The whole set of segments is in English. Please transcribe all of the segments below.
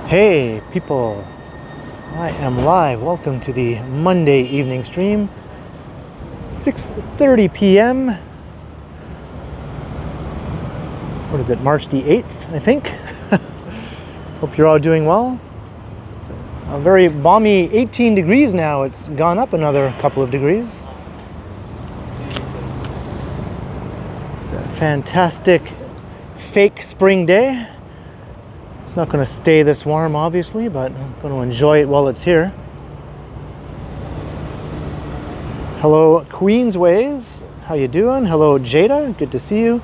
Hey people, I am live. Welcome to the Monday evening stream, 6:30 p.m. What is it, March the 8th, I think? Hope you're all doing well. It's a very balmy 18 degrees now. It's gone up another couple of degrees. It's a fantastic fake spring day. It's not going to stay this warm, obviously, but I'm going to enjoy it while it's here. Hello, Queensways. How you doing? Hello, Jada. Good to see you.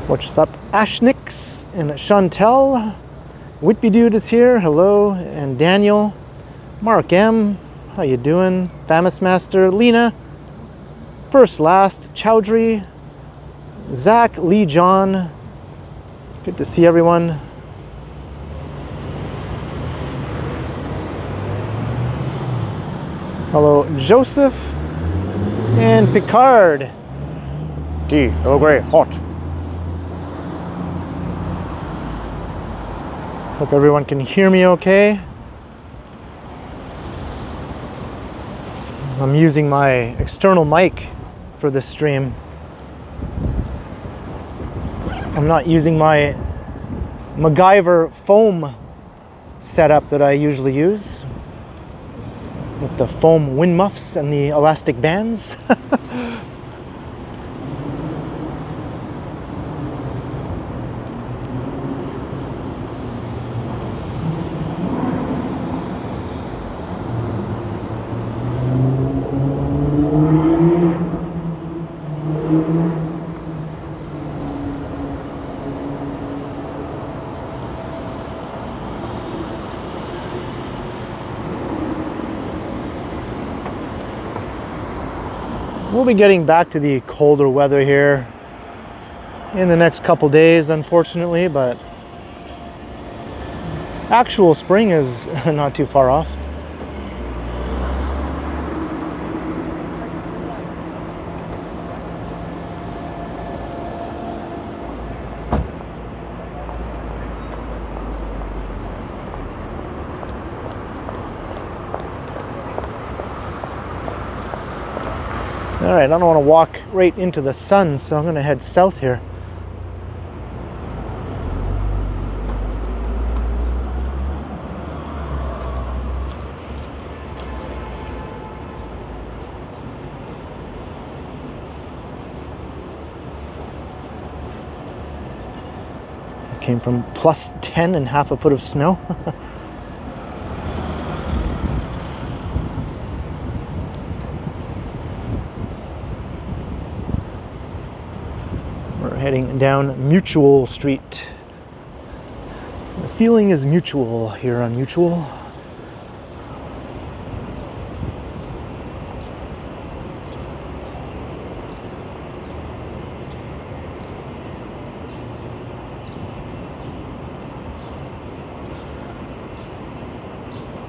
What's up, Ashnix and Chantel? Whitby Dude is here. Hello, and Daniel. Mark M. How you doing? Famous Master. Lena. First Last. Chowdhury. Zach. Lee John. Good to see everyone. Hello, Joseph and Picard. D. Hello, Gray. Hot. Hope everyone can hear me okay. I'm using my external mic for this stream. I'm not using my MacGyver foam setup that I usually use with the foam wind muffs and the elastic bands. We'll be getting back to the colder weather here in the next couple days, unfortunately, but actual spring is not too far off. All right, I don't want to walk right into the sun, so I'm going to head south here. I came from plus 10 and half a foot of snow. Heading down Mutual Street. The feeling is mutual here on Mutual.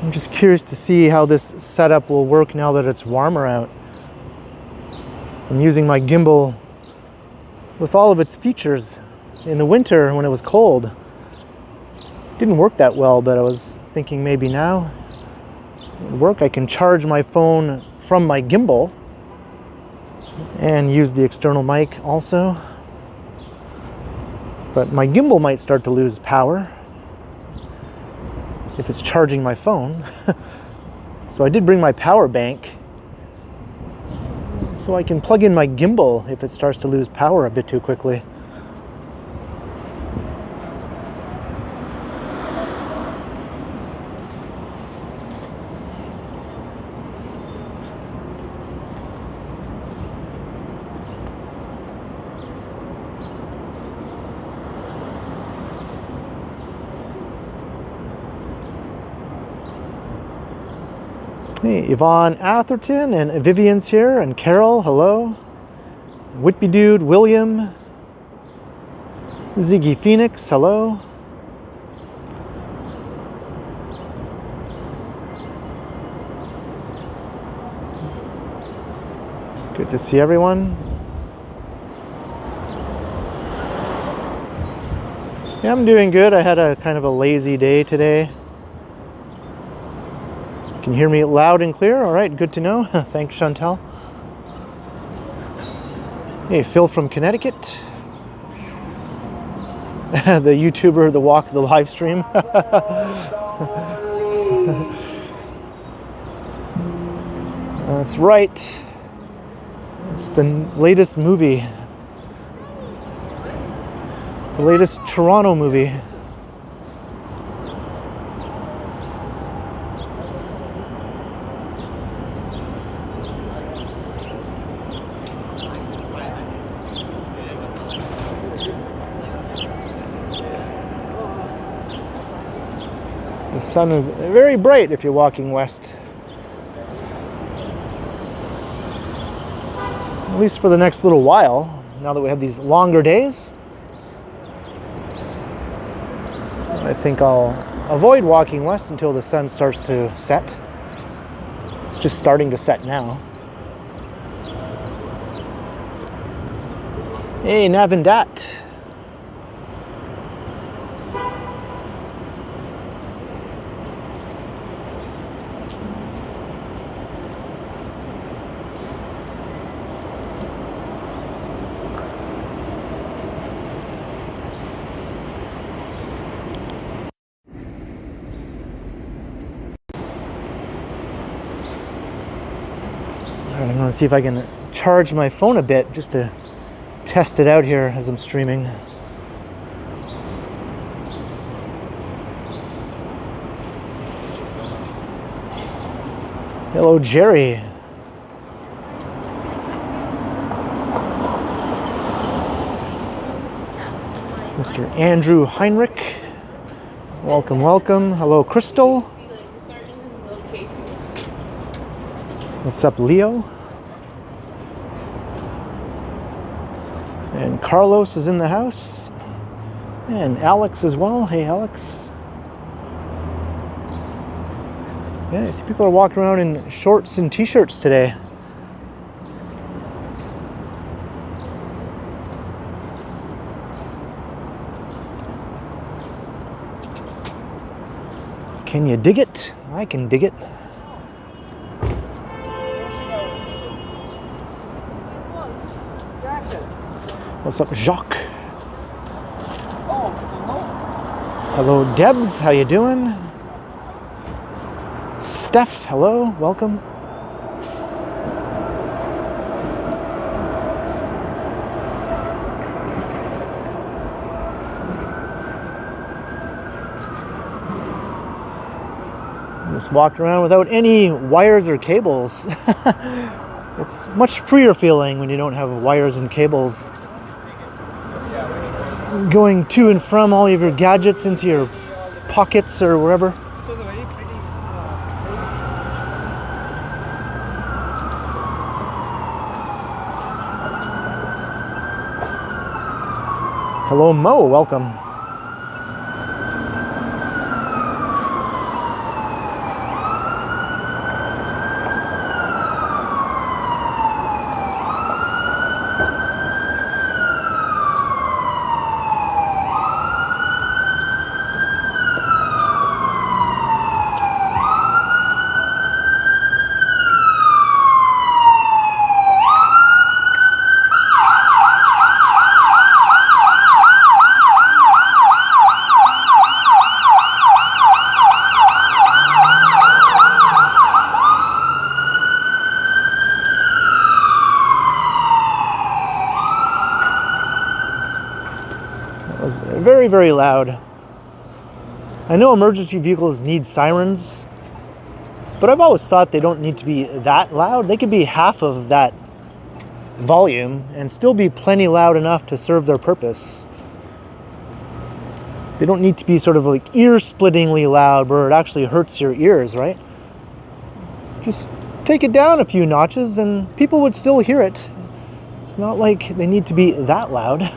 I'm just curious to see how this setup will work now that it's warmer out. I'm using my gimbal with all of its features in the winter when it was cold. Didn't work that well, but I was thinking maybe now it would work. I can charge my phone from my gimbal and use the external mic also. But my gimbal might start to lose power if it's charging my phone. So I did bring my power bank, so I can plug in my gimbal if it starts to lose power a bit too quickly. Hey, Yvonne Atherton and Vivian's here, and Carol, hello. Whitby Dude, William. Ziggy Phoenix, hello. Good to see everyone. Yeah, I'm doing good. I had a kind of a lazy day today. You can hear me loud and clear. All right, good to know. Thanks, Chantel. Hey, Phil from Connecticut. The YouTuber, the walk, the live stream. That's right. It's the latest movie. The latest Toronto movie. The sun is very bright if you're walking west. At least for the next little while, now that we have these longer days. So I think I'll avoid walking west until the sun starts to set. It's just starting to set now. Hey, Navindat. I'm going to see if I can charge my phone a bit just to test it out here as I'm streaming. Hello, Jerry. Mr. Andrew Heinrich. Welcome, welcome. Hello, Crystal. What's up, Leo? And Carlos is in the house. And Alex as well. Hey, Alex. Yeah, I see people are walking around in shorts and t-shirts today. Can you dig it? I can dig it. What's up, Jacques? Hello, Debs. How you doing? Steph, hello. Welcome. Just walking around without any wires or cables. It's much freer feeling when you don't have wires and cables going to and from all of your gadgets into your pockets or wherever. Hello, Mo. Welcome. Very, very loud. I know emergency vehicles need sirens, but I've always thought they don't need to be that loud. They could be half of that volume and still be plenty loud enough to serve their purpose. They don't need to be sort of like ear-splittingly loud where it actually hurts your ears, right? Just take it down a few notches and people would still hear it. It's not like they need to be that loud.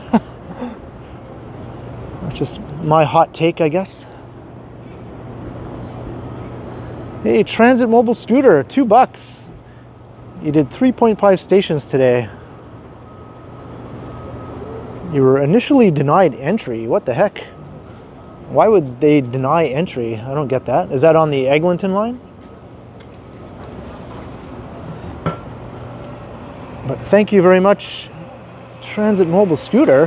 That's just my hot take, I guess. Hey, Transit Mobile Scooter, $2. You did 3.5 stations today. You were initially denied entry. What the heck? Why would they deny entry? I don't get that. Is that on the Eglinton line? But thank you very much, Transit Mobile Scooter.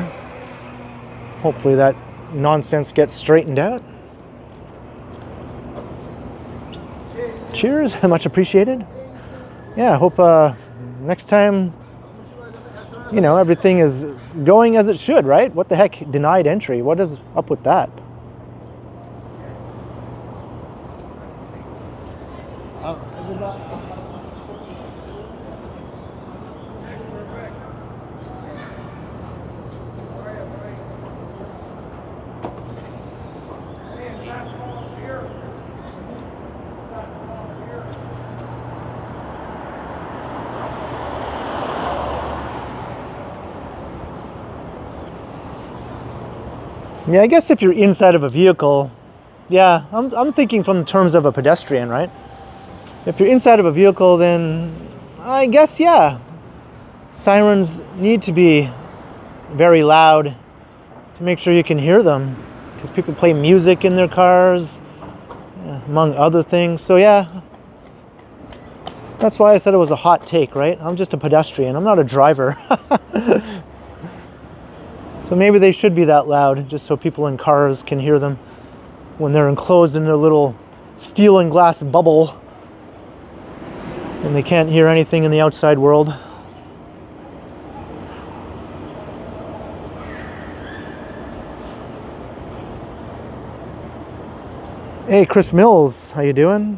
Hopefully that nonsense gets straightened out. Cheers, much appreciated. Yeah, I hope next time, you know, everything is going as it should, right? What the heck, denied entry? What is up with that? Yeah, I guess if you're inside of a vehicle, yeah, I'm thinking from the terms of a pedestrian, right? If you're inside of a vehicle, then I guess, yeah, sirens need to be very loud to make sure you can hear them, because people play music in their cars, among other things. So yeah, that's why I said it was a hot take, right? I'm just a pedestrian. I'm not a driver. So maybe they should be that loud, just so people in cars can hear them when they're enclosed in their little steel and glass bubble and they can't hear anything in the outside world. Hey, Chris Mills, how you doing?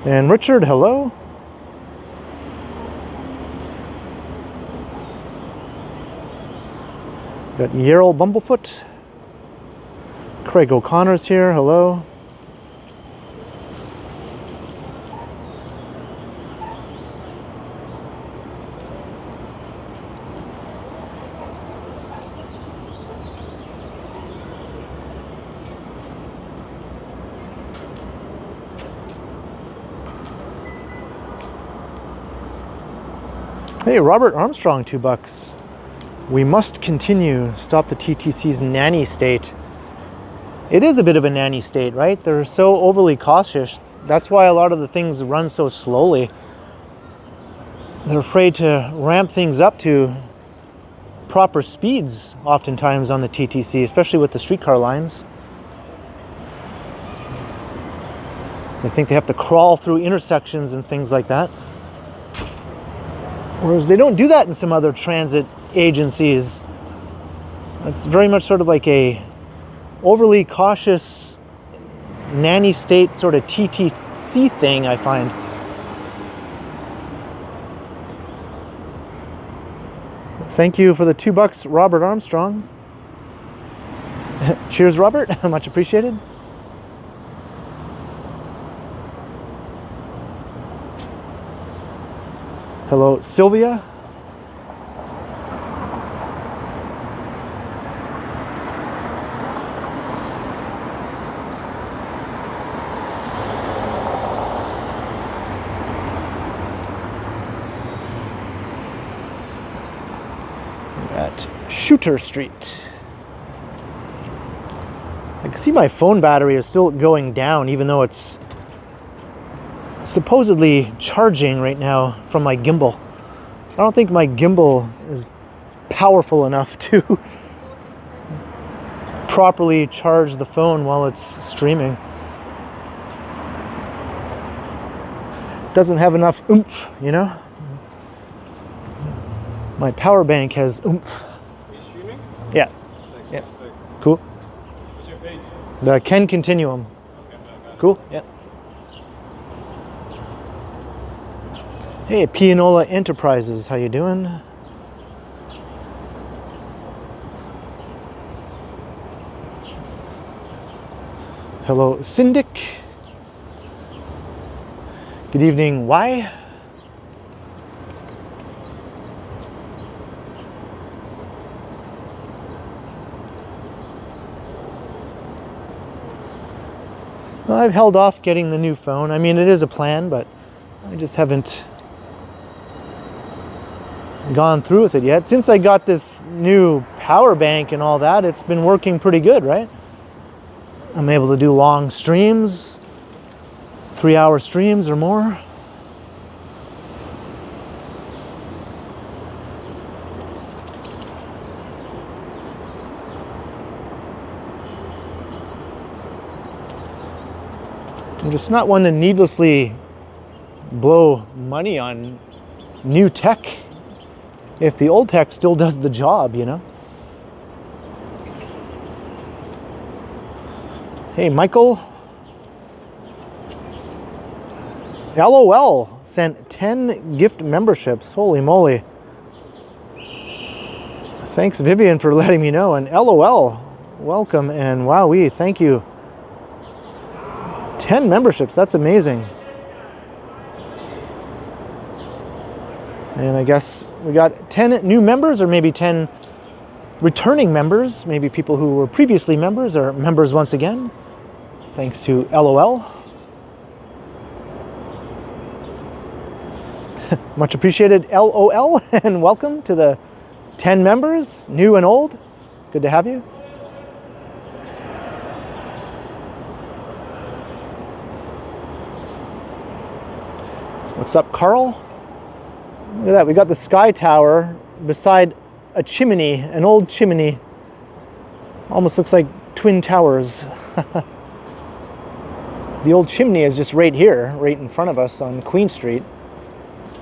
And Richard, hello. Got Yerl Bumblefoot. Craig O'Connor's here, hello. Hey, Robert Armstrong, $2. We must continue. Stop the TTC's nanny state. It is a bit of a nanny state, right? They're so overly cautious. That's why a lot of the things run so slowly. They're afraid to ramp things up to proper speeds oftentimes on the TTC, especially with the streetcar lines. They think they have to crawl through intersections and things like that. Whereas they don't do that in some other transit agencies. It's very much sort of like a overly cautious nanny state sort of TTC thing, I find. Thank you for the $2, Robert Armstrong. Cheers, Robert. Much appreciated. Hello, Sylvia. At Shooter Street. I can see my phone battery is still going down, even though it's supposedly charging right now from my gimbal. I don't think my gimbal is powerful enough to properly charge the phone while it's streaming. It doesn't have enough oomph, you know? My power bank has oomph. Are you streaming? Yeah. Sick, Yeah. sick. Cool. What's your page? The Ken Continuum. Okay, okay. Cool. Yeah. Hey, Pianola Enterprises, how you doing? Hello, Syndic. Good evening, Y. Well, I've held off getting the new phone. I mean, it is a plan, but I just haven't gone through with it yet. Since I got this new power bank and all that, it's been working pretty good, right? I'm able to do long streams, 3-hour streams or more. I'm just not one to needlessly blow money on new tech if the old tech still does the job, you know? Hey, Michael. LOL sent 10 gift memberships. Holy moly. Thanks, Vivian, for letting me know. And LOL, welcome, and wowee, thank you. 10 memberships, that's amazing. And I guess we got 10 new members, or maybe 10 returning members, maybe people who were previously members or members once again. Thanks to LOL. Much appreciated, LOL, and welcome to the 10 members, new and old. Good to have you. What's up, Carl? Look at that, we got the Sky Tower beside a chimney, an old chimney. Almost looks like twin towers. The old chimney is just right here, right in front of us on Queen Street.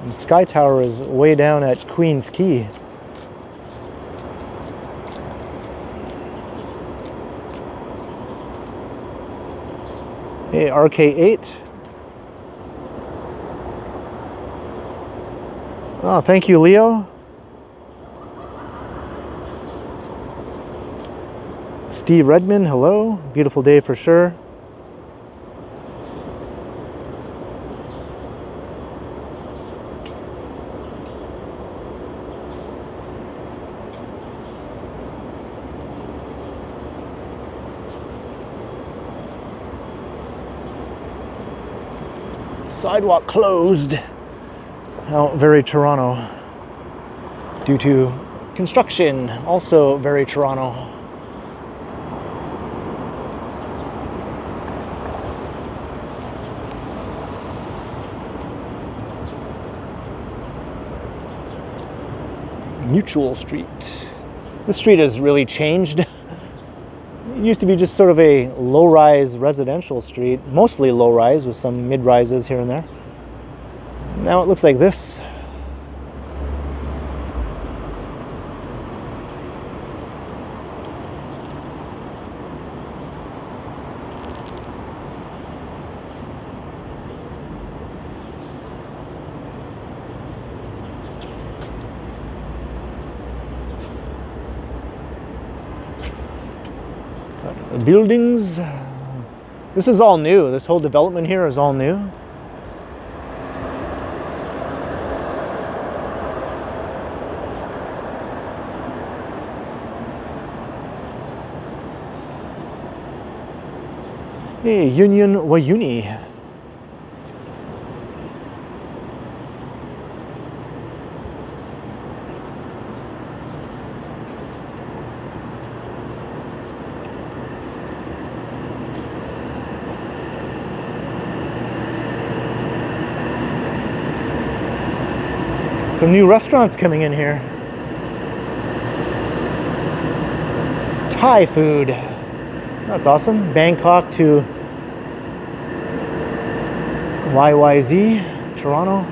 And the Sky Tower is way down at Queen's Quay. Hey, RK8. Oh, thank you, Leo. Steve Redmond, hello. Beautiful day for sure. Sidewalk closed out very Toronto due to construction, also very Toronto. Mutual Street. This street has really changed. It used to be just sort of a low-rise residential street, mostly low-rise with some mid-rises here and there. Now it looks like this. Got buildings. This is all new. This whole development here is all new. Hey, Union Wayuni. Some new restaurants coming in here. Thai food. That's awesome. Bangkok to YYZ, Toronto.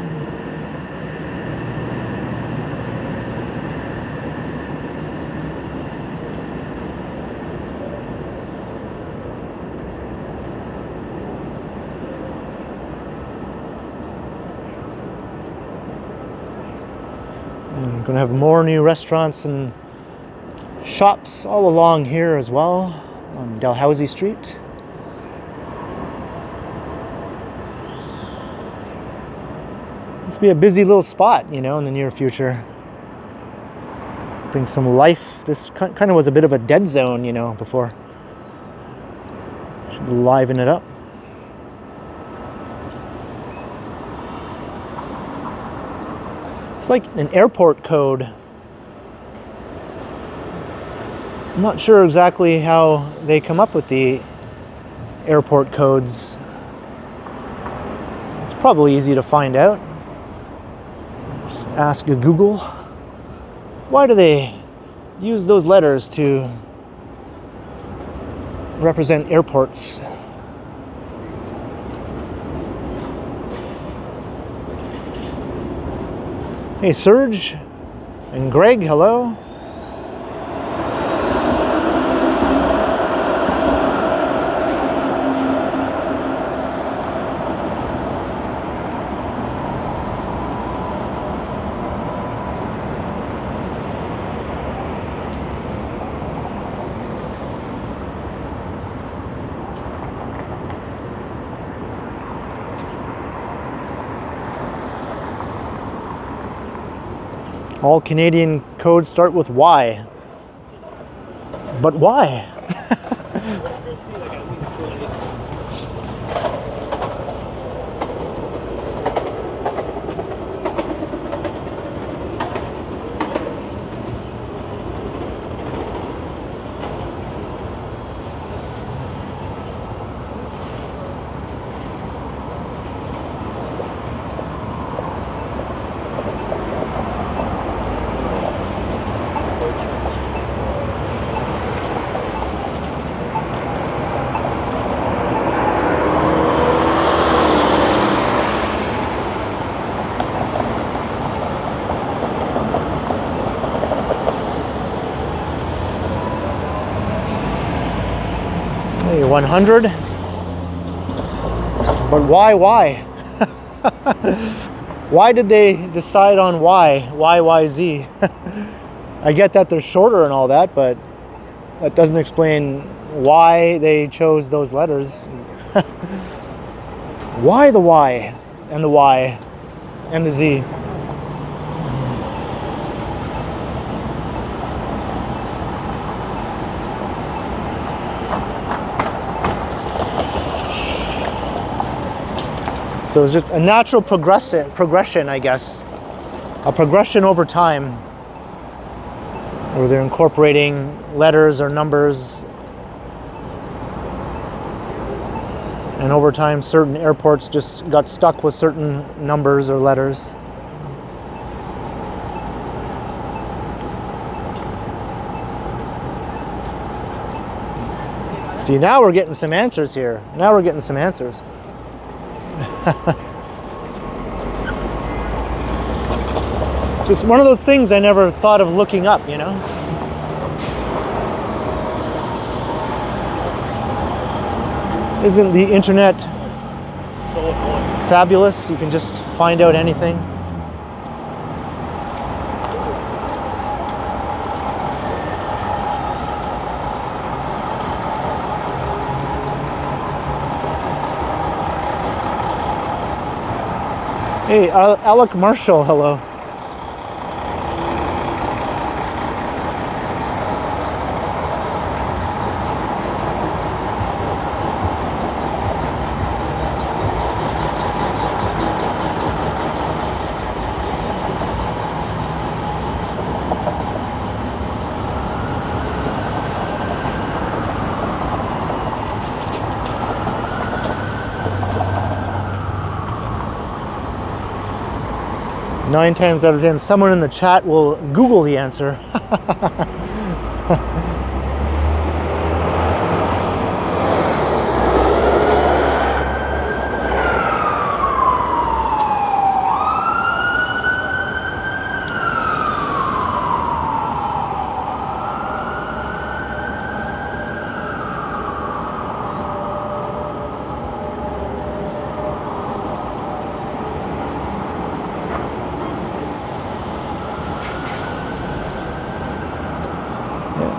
I'm gonna have more new restaurants and shops all along here as well on Dalhousie Street. This will be a busy little spot, you know, in the near future. Bring some life. This kind of was a bit of a dead zone, you know, before. Should liven it up. like an airport code. I'm not sure exactly how they come up with the airport codes. It's probably easy to find out. Just ask Google. Why do they use those letters to represent airports? Hey, Serge and Greg, hello. All Canadian codes start with Y. But why? Hey, 100. But why? Why did they decide on Y? YYZ? I get that they're shorter and all that, but that doesn't explain why they chose those letters. Why the Y and the Y and the Z? So it's just a natural progression, I guess. A progression over time, where they're incorporating letters or numbers. And over time, certain airports just got stuck with certain numbers or letters. See, now we're getting some answers here. Now we're getting some answers. Just one of those things I never thought of looking up, you know? Isn't the internet fabulous? You can just find out anything. Hey, Alec Marshall, hello. Nine times out of 10, someone in the chat will Google the answer.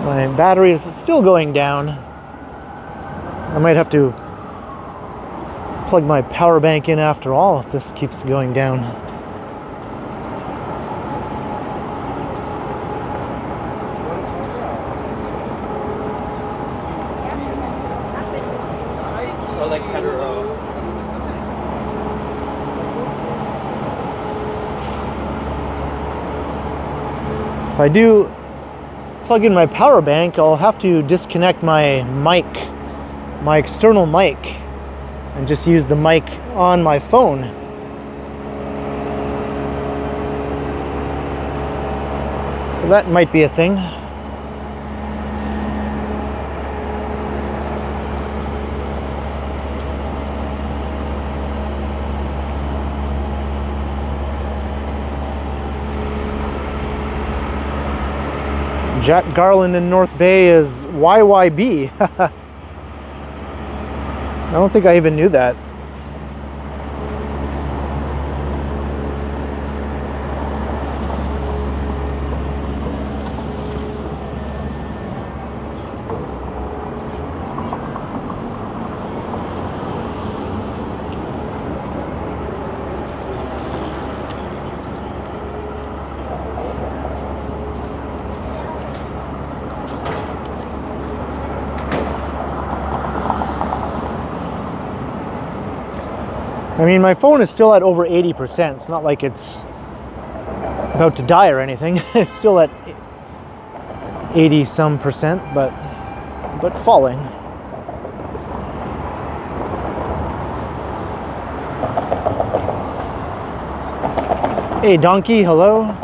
My battery is still going down. I might have to plug my power bank in after all if this keeps going down. I do plug in my power bank, I'll have to disconnect my mic, my external mic, and just use the mic on my phone. So that might be a thing. Jack Garland in North Bay is YYB. I don't think I even knew that. I mean, my phone is still at over 80%. It's not like it's about to die or anything. It's still at 80 some percent, but falling. Hey, Donkey, hello.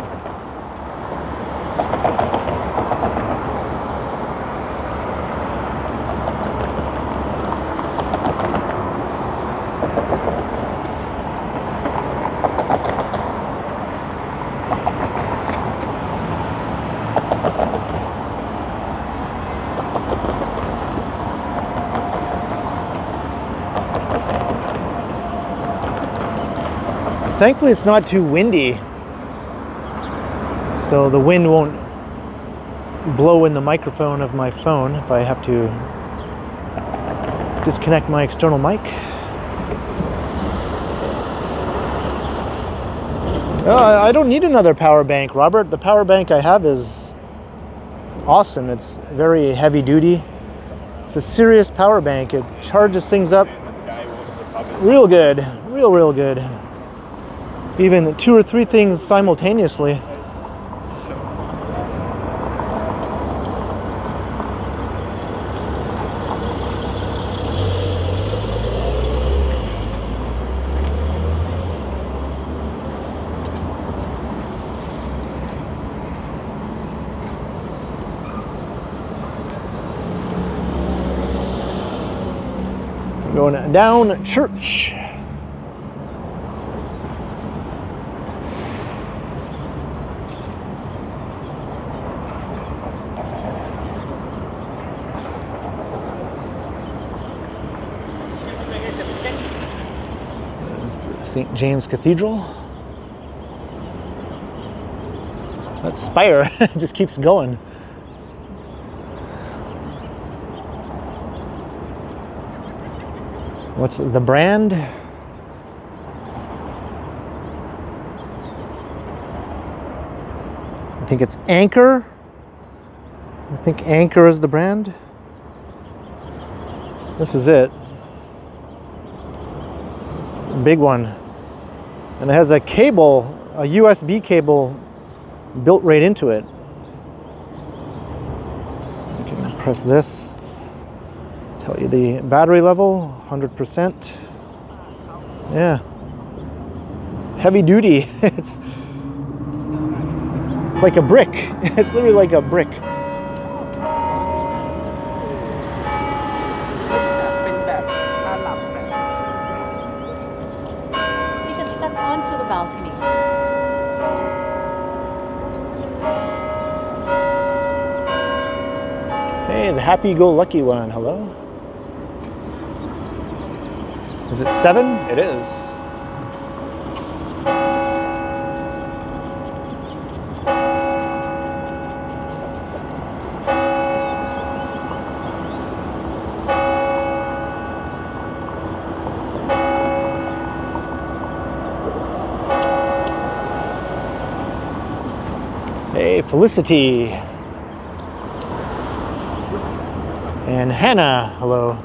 Thankfully, it's not too windy, so the wind won't blow in the microphone of my phone if I have to disconnect my external mic. I don't need another power bank, Robert. The power bank I have is awesome. It's very heavy duty. It's a serious power bank. It charges things up real good, real good. Even 2 or 3 things simultaneously. Going down Church. St. James Cathedral. That spire just keeps going. What's the brand? I think it's Anchor. I think Anchor is the brand. This is it. It's a big one. And it has a cable, a USB cable built right into it. You can press this. Tell you the battery level, 100%. Yeah. It's heavy duty. It's like a brick. It's literally like a brick. Take a step onto the balcony. Hey, the happy-go-lucky one. Hello. Is it 7? It is. Hey, Felicity. And Hannah, hello.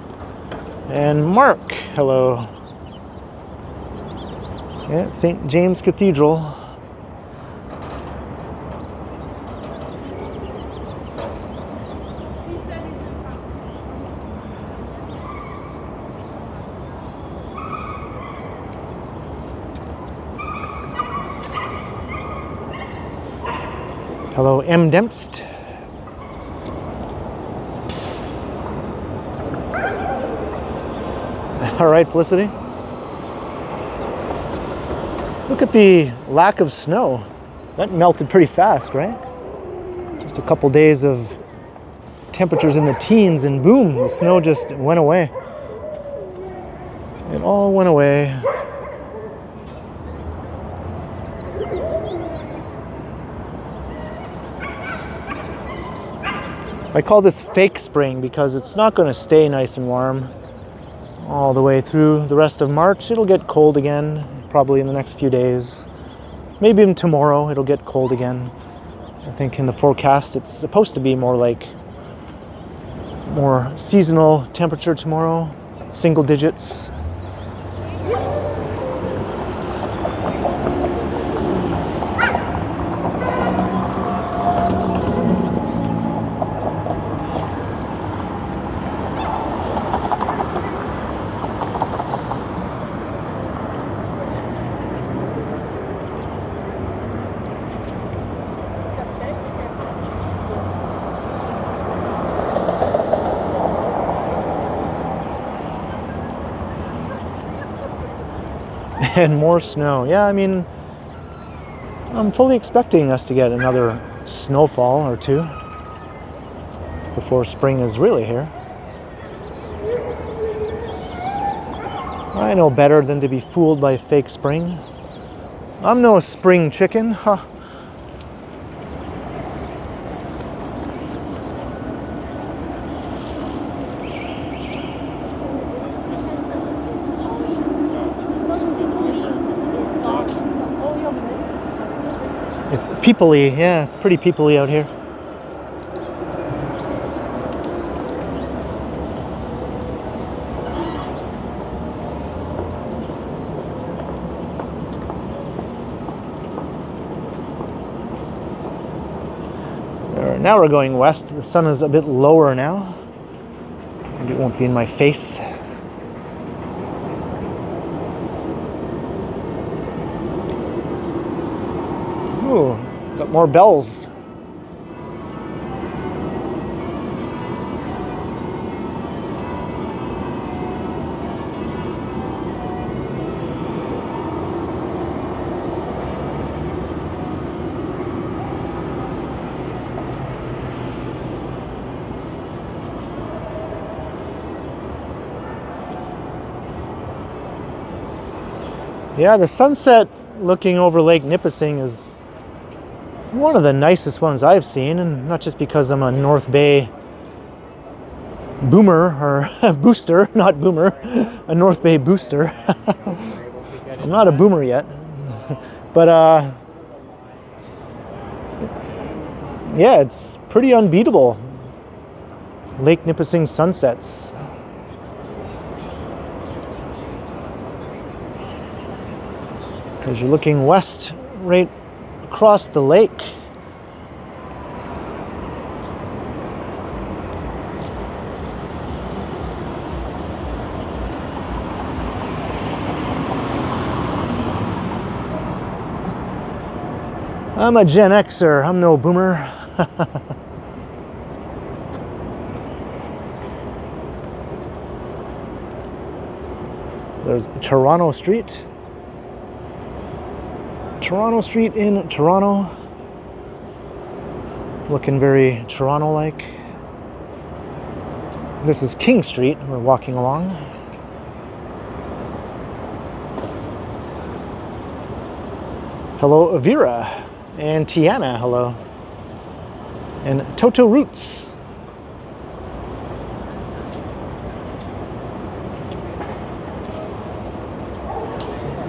And Mark, hello. Yeah, St. James Cathedral. Hello, M. Dempst. All right, Felicity. Look at the lack of snow. That melted pretty fast, right? Just a couple days of temperatures in the teens and boom, the snow just went away. It all went away. I call this fake spring because it's not going to stay nice and warm all the way through the rest of March. It'll get cold again, probably in the next few days. Maybe even tomorrow it'll get cold again. I think in the forecast it's supposed to be more like more seasonal temperature tomorrow, single digits. And more snow. Yeah, I mean, I'm fully expecting us to get another snowfall or two before spring is really here. I know better than to be fooled by fake spring. I'm no spring chicken, huh? It's peoply, yeah, it's pretty peoply out here. Now we're going west. The sun is a bit lower now. Maybe it won't be in my face. Ooh, got more bells. Yeah, the sunset looking over Lake Nipissing is one of the nicest ones I've seen, and not just because I'm a North Bay boomer, or booster, not boomer, a North Bay booster. I'm not a boomer yet, but yeah, it's pretty unbeatable. Lake Nipissing sunsets. Because you're looking west right across the lake. I'm a Gen Xer, I'm no boomer. There's Toronto Street. Toronto Street in Toronto. Looking very Toronto-like. This is King Street we're walking along. Hello, Avira. And Tiana, hello. And Toto Roots.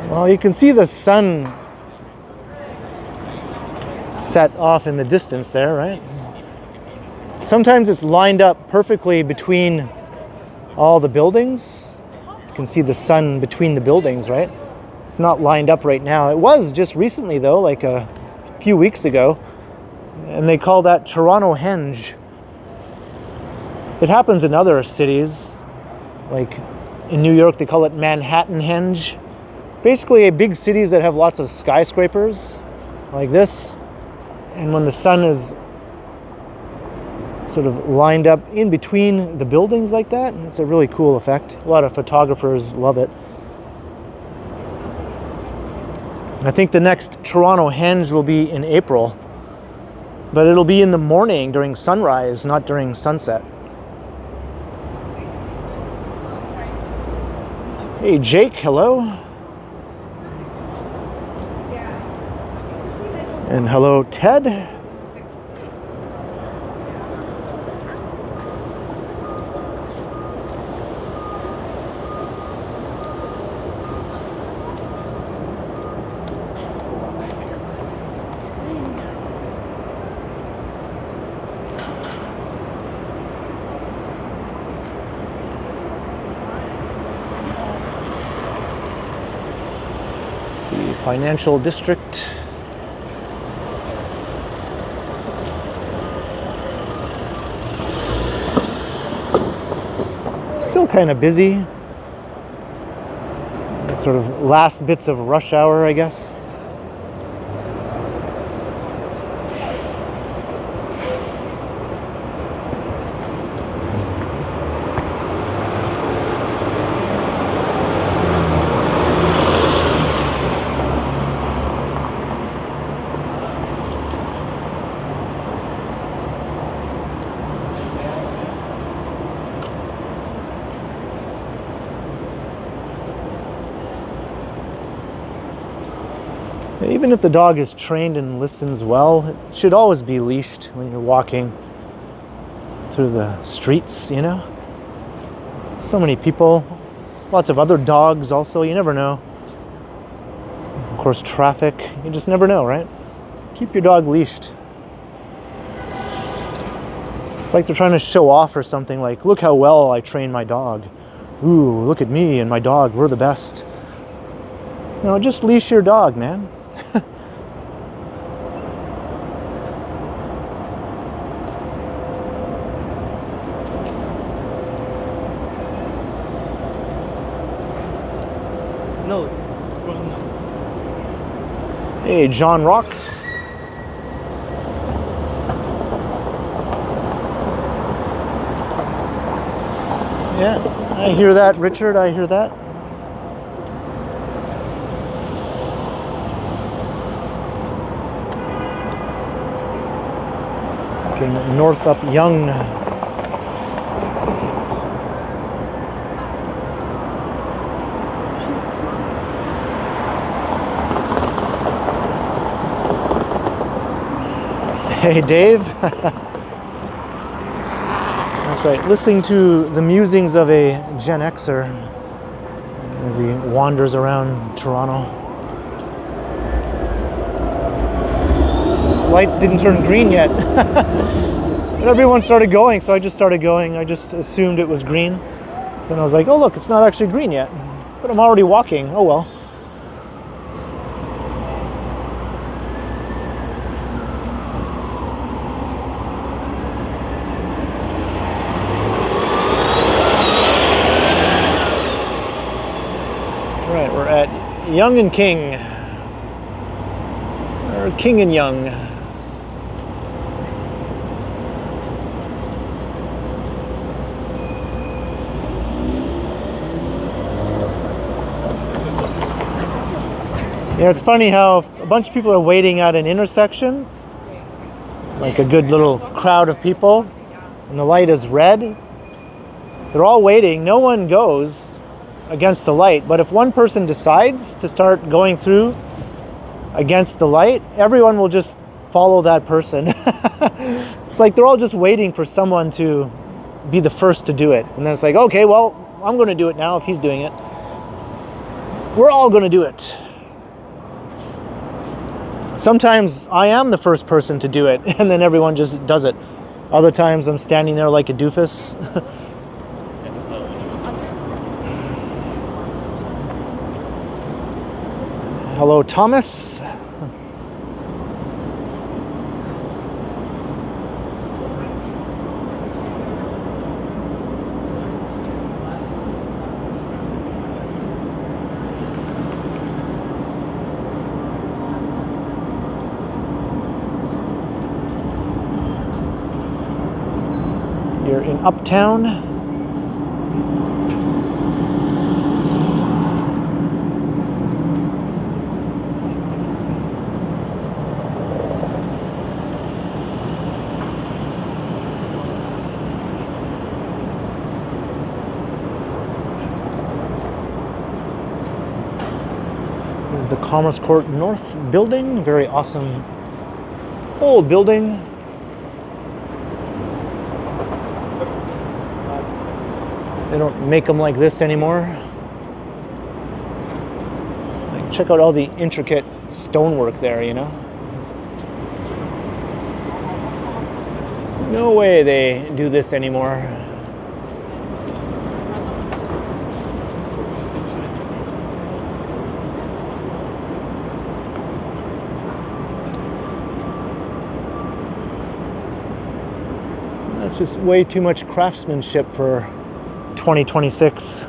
Well, you can see the sun set off in the distance there, right? Sometimes it's lined up perfectly between all the buildings. You can see the sun between the buildings, right? It's not lined up right now. It was just recently though, like a few weeks ago, and they call that Toronto Henge. It happens in other cities, like in New York they call it Manhattanhenge. Basically big cities that have lots of skyscrapers like this, and when the sun is sort of lined up in between the buildings like that, it's a really cool effect. A lot of photographers love it. I think the next Toronto Henge will be in April, but it'll be in the morning during sunrise, not during sunset. Hey Jake, hello. And hello Ted. Financial district. Still kind of busy. Sort of last bits of rush hour, I guess. Even if the dog is trained and listens well, it should always be leashed when you're walking through the streets, you know? So many people, lots of other dogs also, you never know. Of course, traffic, you just never know, right? Keep your dog leashed. It's like they're trying to show off or something, like, look how well I train my dog. Ooh, look at me and my dog, we're the best. No, just leash your dog, man. No, it's wrong now. Hey, John Rocks. Yeah, I hear that, Richard, I hear that. Okay, north up Yonge. Hey, Dave. That's right, listening to the musings of a Gen Xer as he wanders around Toronto. This light didn't turn green yet. But everyone started going, so I just started going. I just assumed it was green. Then I was like, oh look, it's not actually green yet. But I'm already walking, oh well. Right, we're at Yonge and King. Or King and Yonge. Yeah, it's funny how a bunch of people are waiting at an intersection, like a good little crowd of people, and the light is red. They're all waiting, no one goes against the light, but if one person decides to start going through against the light, everyone will just follow that person. It's like they're all just waiting for someone to be the first to do it. And then it's like, okay, well, I'm going to do it now if he's doing it. We're all going to do it. Sometimes I am the first person to do it, and then everyone just does it. Other times I'm standing there like a doofus. Hello, Thomas. You're in Uptown. There's the Commerce Court North building, very awesome old building. They don't make them like this anymore. Like, check out all the intricate stonework there, you know? No way they do this anymore. That's just way too much craftsmanship for 2026.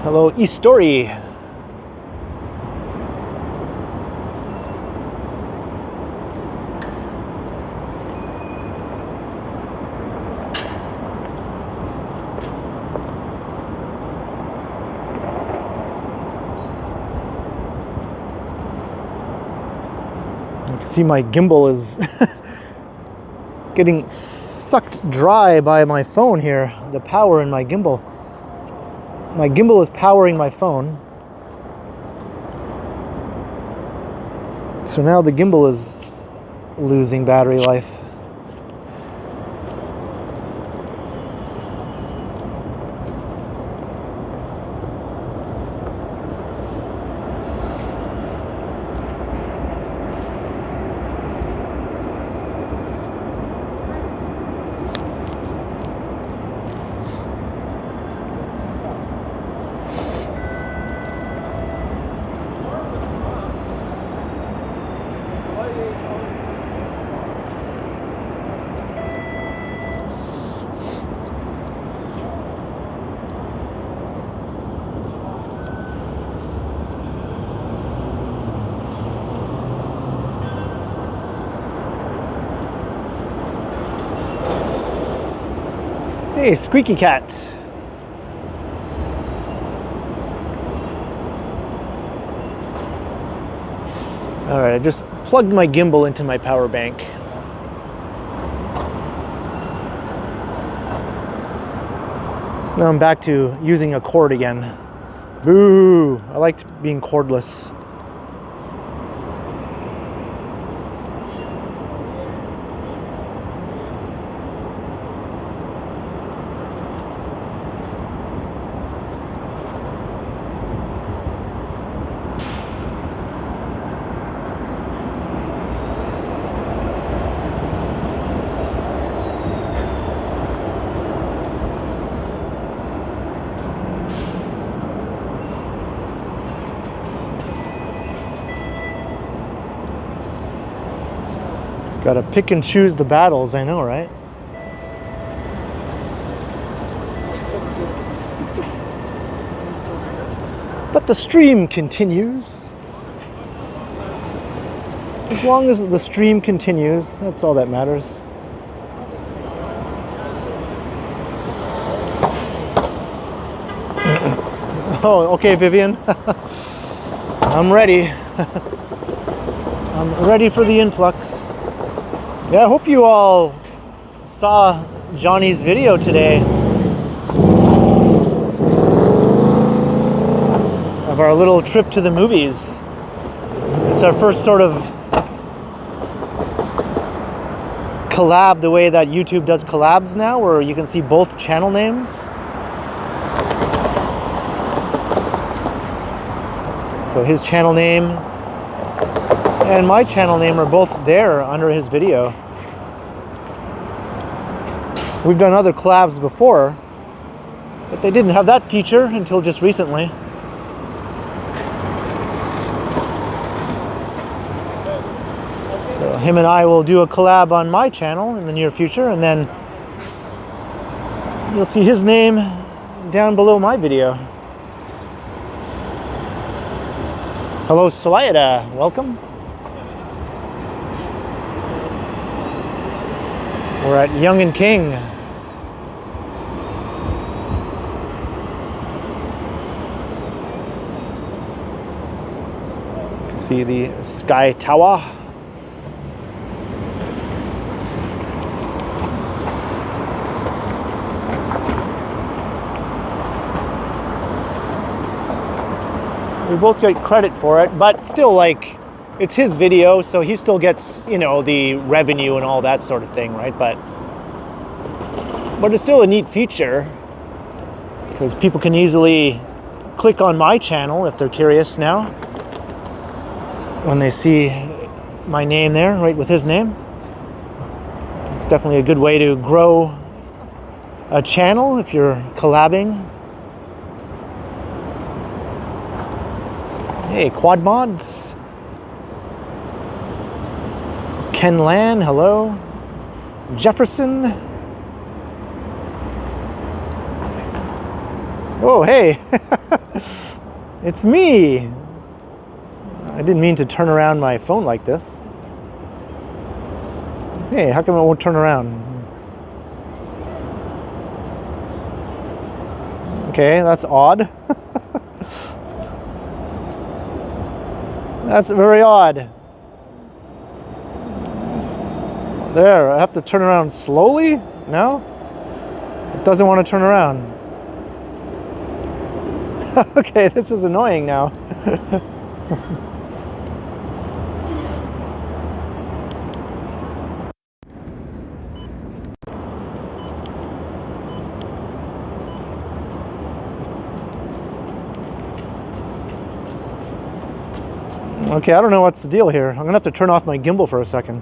Hello, East Story. You can see my gimbal is getting sucked dry by my phone here, the power in my gimbal. My gimbal is powering my phone. So now the gimbal is losing battery life. Hey, Squeaky Cat. All right, I just plugged my gimbal into my power bank. So now I'm back to using a cord again. Boo! I liked being cordless. Gotta pick and choose the battles, I know, right? But the stream continues. As long as the stream continues, that's all that matters. Oh, okay, Vivian. I'm ready. I'm ready for the influx. Yeah, I hope you all saw Johnny's video today of our little trip to the movies. It's our first sort of collab the way that YouTube does collabs now, where you can see both channel names. So his channel name and my channel name are both there under his video. We've done other collabs before, but they didn't have that feature until just recently. So him and I will do a collab on my channel in the near future, and then you'll see his name down below my video. Hello, Salayada. Welcome. We're at Young and King. You can see the Sky Tower. We both get credit for it, but still, like, it's his video, so he still gets, you know, the revenue and all that sort of thing, right? But it's still a neat feature because people can easily click on my channel if they're curious now when they see my name there, right, with his name. It's definitely a good way to grow a channel if you're collabing. Hey, Quad Mods. Ken Lan, hello. Jefferson. Oh, hey. It's me. I didn't mean to turn around my phone like this. Hey, how come it won't turn around? Okay, that's odd. That's very odd. There, I have to turn around slowly? No? It doesn't want to turn around. Okay, this is annoying now. Okay, I don't know what's the deal here. I'm gonna have to turn off my gimbal for a second.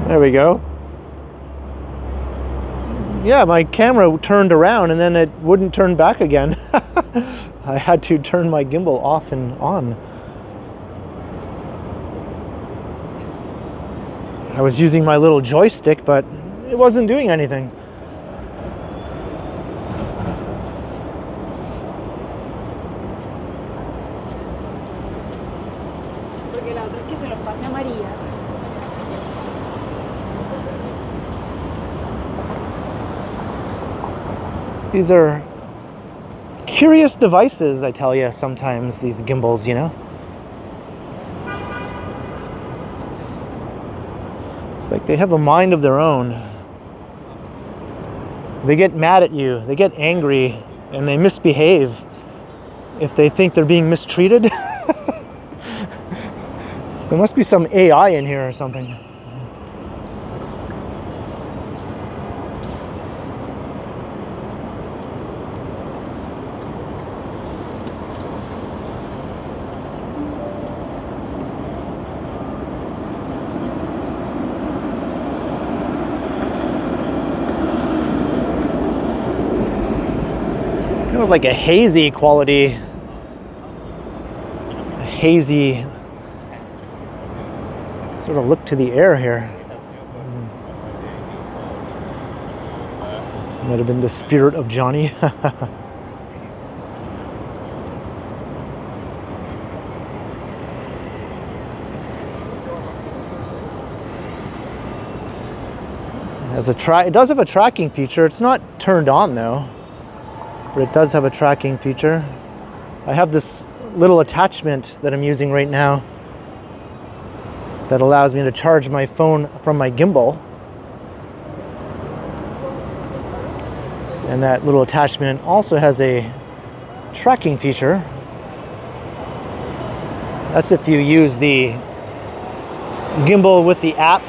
There we go. Yeah, my camera turned around and then it wouldn't turn back again. I had to turn my gimbal off and on. I was using my little joystick, but it wasn't doing anything. These are curious devices, I tell you, sometimes, these gimbals, you know? It's like they have a mind of their own. They get mad at you, they get angry, and they misbehave if they think they're being mistreated. There must be some AI in here or something. Kind of like a hazy quality, a hazy sort of look to the air here. Might have been the spirit of Johnny. It does have a tracking feature. It's not turned on though, but it does have a tracking feature. I have this little attachment that I'm using right now that allows me to charge my phone from my gimbal. And that little attachment also has a tracking feature. That's if you use the gimbal with the app,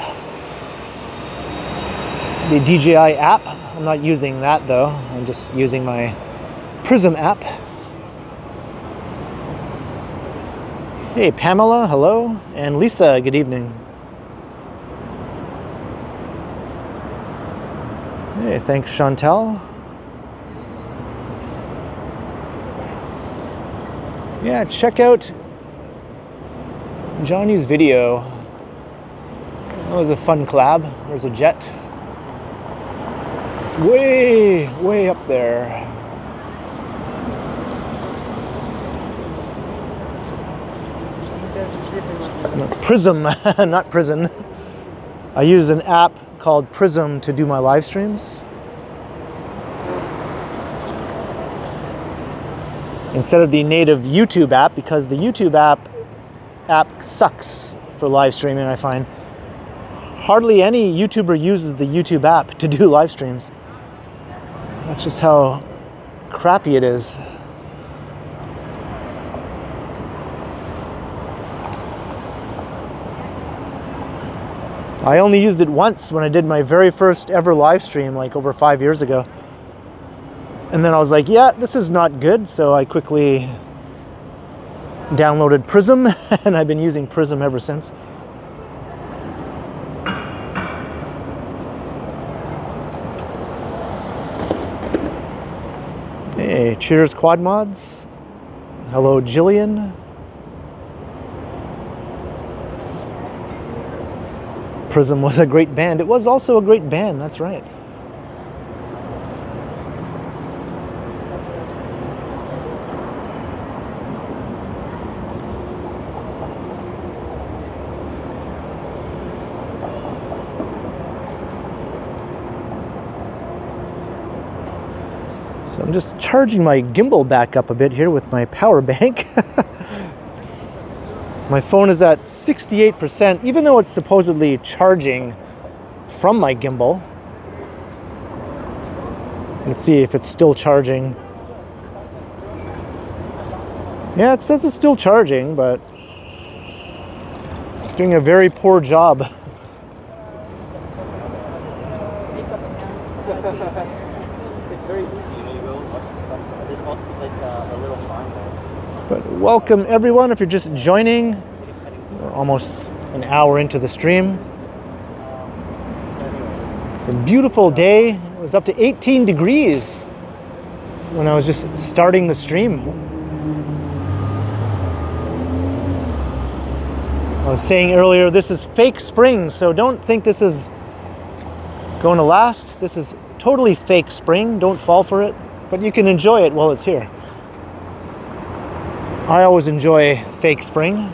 the DJI app. I'm not using that though. I'm just using my Prism app. Hey, Pamela, hello. And Lisa, good evening. Hey, thanks, Chantel. Yeah, check out Johnny's video. That was a fun collab. There's a jet. It's way, way up there. Prism, not prison. I use an app called Prism to do my live streams. Instead of the native YouTube app, because the YouTube app sucks for live streaming, I find. Hardly any YouTuber uses the YouTube app to do live streams. That's just how crappy it is. I only used it once when I did my very first ever live stream, like over 5 years ago. And then I was like, yeah, this is not good. So I quickly downloaded Prism and I've been using Prism ever since. Hey, cheers quad mods. Hello Jillian. Prism was a great band. It was also a great band, that's right. So I'm just charging my gimbal back up a bit here with my power bank. My phone is at 68%, even though it's supposedly charging from my gimbal. Let's see if it's still charging. Yeah, it says it's still charging, but it's doing a very poor job. It's very easy when you go and watch the sunset. There's also like a little farm there. But welcome everyone if you're just joining. We're almost an hour into the stream. It's a beautiful day. It was up to 18 degrees when I was just starting the stream. I was saying earlier, this is fake spring, so don't think this is going to last. This is totally fake spring. Don't fall for it, but you can enjoy it while it's here. I always enjoy fake spring. Yeah,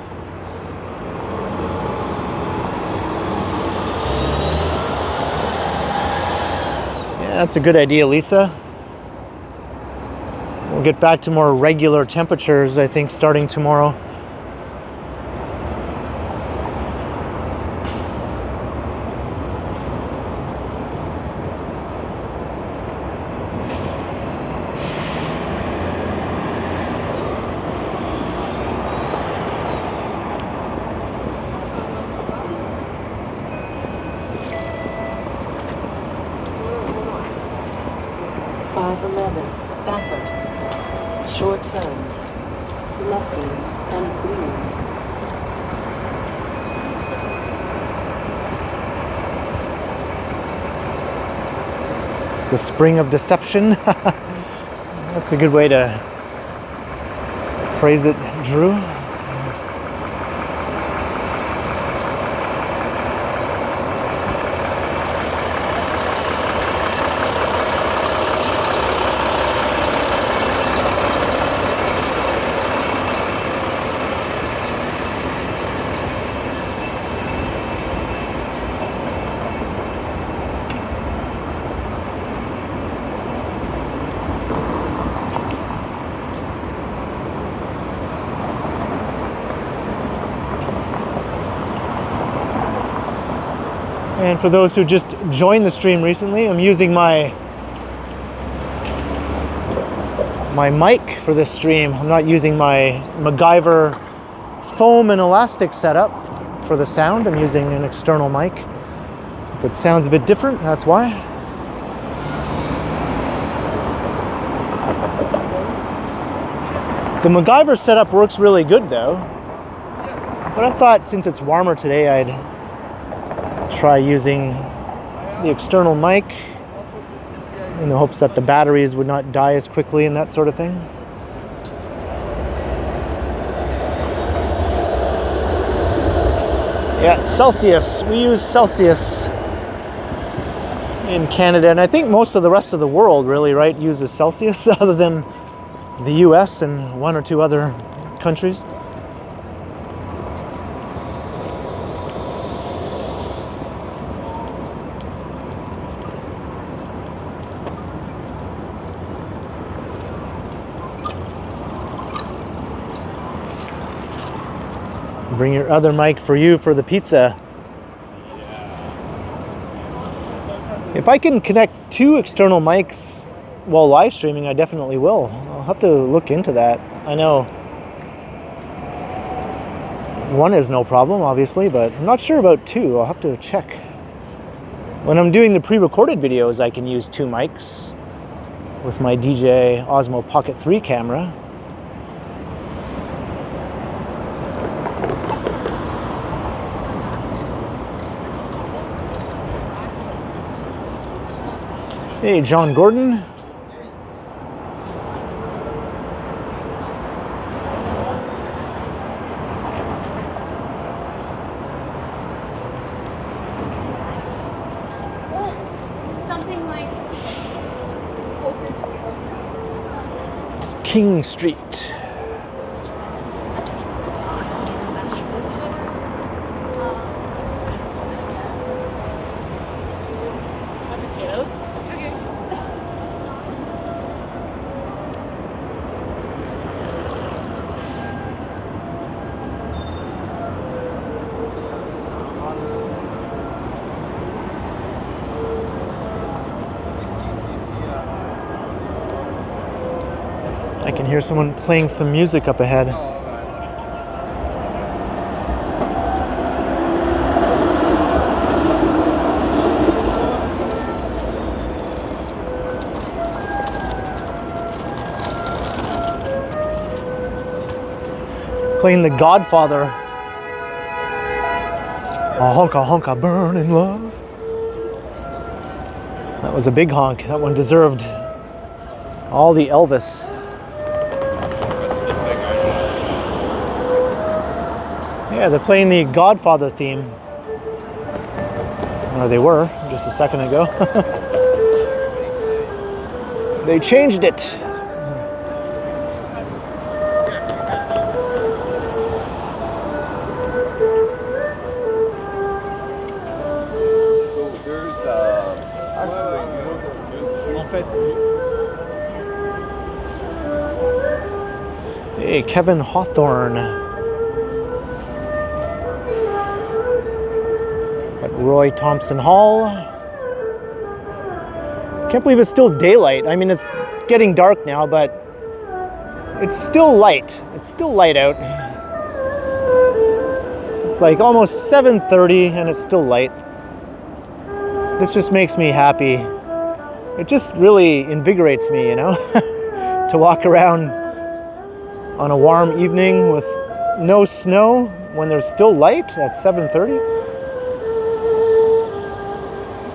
that's a good idea, Lisa. We'll get back to more regular temperatures, I think, starting tomorrow. The spring of deception. That's a good way to phrase it, Drew. And for those who just joined the stream recently, I'm using my mic for this stream. I'm not using my MacGyver foam and elastic setup for the sound. I'm using an external mic. If it sounds a bit different, that's why. The MacGyver setup works really good though. But I thought since it's warmer today, I'd try using the external mic in the hopes that the batteries would not die as quickly and that sort of thing. Yeah, Celsius. We use Celsius in Canada, and I think most of the rest of the world really, right, uses Celsius other than the US and one or two other countries. Bring your other mic for you for the pizza. If I can connect 2 external mics while live streaming, I definitely will. I'll have to look into that. I know one is no problem, obviously, but I'm not sure about 2. I'll have to check. When I'm doing the pre-recorded videos, I can use 2 mics with my DJI Osmo Pocket 3 camera. Hey, John Gordon. Something like King Street. I can hear someone playing some music up ahead. Playing The Godfather. A honka honka burn in love. That was a big honk. That one deserved all the Elvis. Yeah, they're playing the Godfather theme. Or they were just a second ago. They changed it. Hey, Kevin Hawthorne. Roy Thompson Hall. Can't believe it's still daylight. I mean, it's getting dark now, but it's still light. It's still light out. It's like almost 7:30 and it's still light. This just makes me happy. It just really invigorates me, you know, to walk around on a warm evening with no snow when there's still light at 7:30.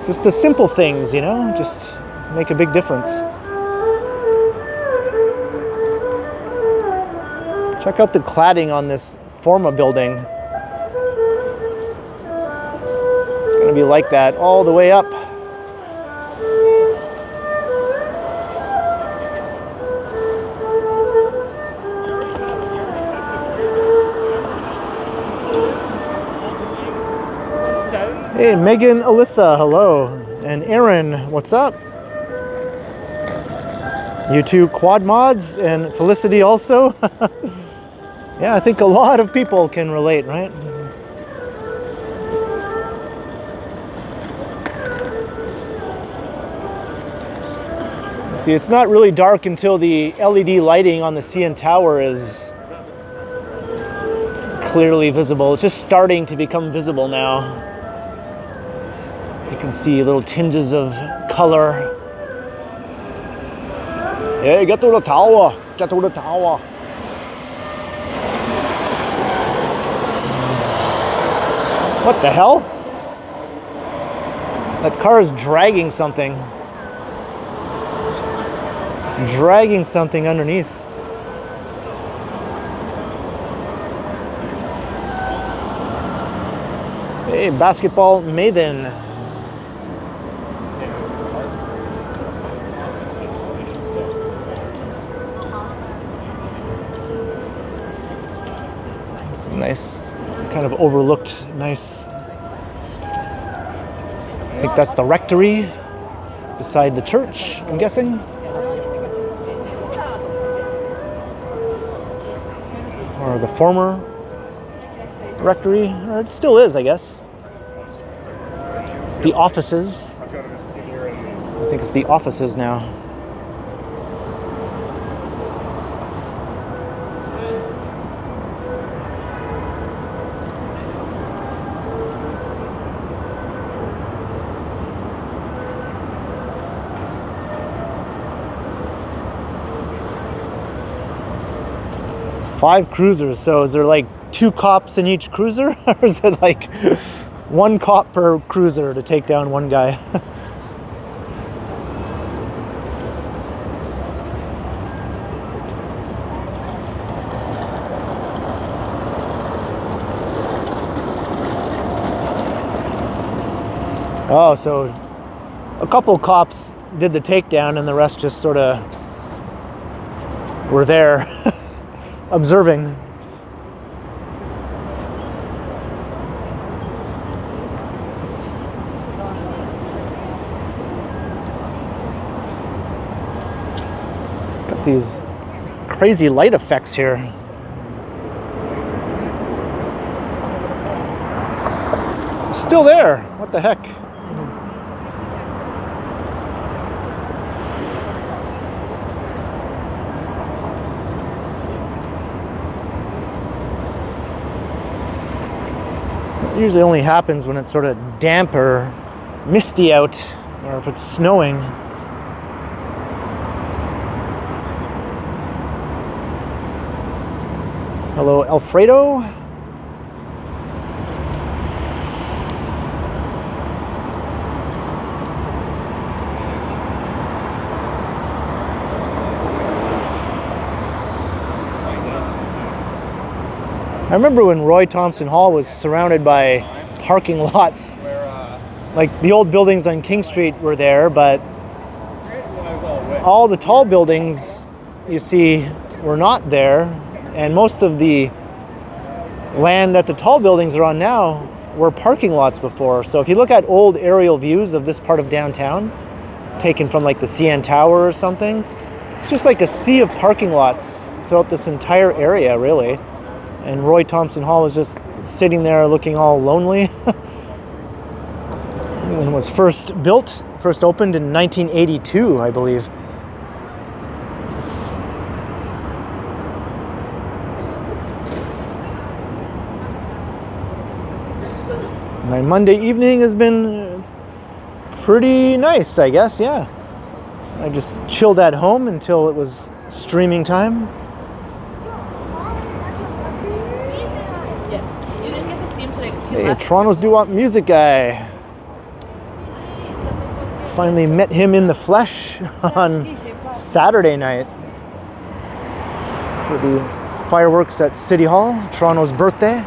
Just the simple things, you know, just make a big difference. Check out the cladding on this Forma building. It's going to be like that all the way up. Hey, Megan, Alyssa, hello. And Aaron, what's up? You two quad mods and Felicity also. Yeah, I think a lot of people can relate, right? See, it's not really dark until the LED lighting on the CN Tower is clearly visible. It's just starting to become visible now. You can see little tinges of color. Hey, get to the tower. Get to the tower. What the hell? That car is dragging something. It's dragging something underneath. Hey, basketball maven. It's a nice, kind of overlooked, nice. I think that's the rectory beside the church, I'm guessing. Or the former rectory, or it still is, I guess. The offices. I think it's the offices now. Five cruisers, so is there like 2 cops in each cruiser? Or is it like 1 cop per cruiser to take down one guy? Oh, so a couple cops did the takedown and the rest just sort of were there observing. Got these crazy light effects here. Still there. What the heck? It usually only happens when it's sort of damp or misty out, or if it's snowing. Hello, Alfredo. I remember when Roy Thompson Hall was surrounded by parking lots. Like the old buildings on King Street were there, but all the tall buildings you see were not there, and most of the land that the tall buildings are on now were parking lots before. So if you look at old aerial views of this part of downtown, taken from like the CN Tower or something, it's just like a sea of parking lots throughout this entire area, really. And Roy Thompson Hall was just sitting there looking all lonely. When it was first opened in 1982, I believe. My Monday evening has been pretty nice, I guess, yeah. I just chilled at home until it was streaming time. Hey, Toronto's doo-wop music guy. Finally met him in the flesh on Saturday night for the fireworks at City Hall, Toronto's birthday.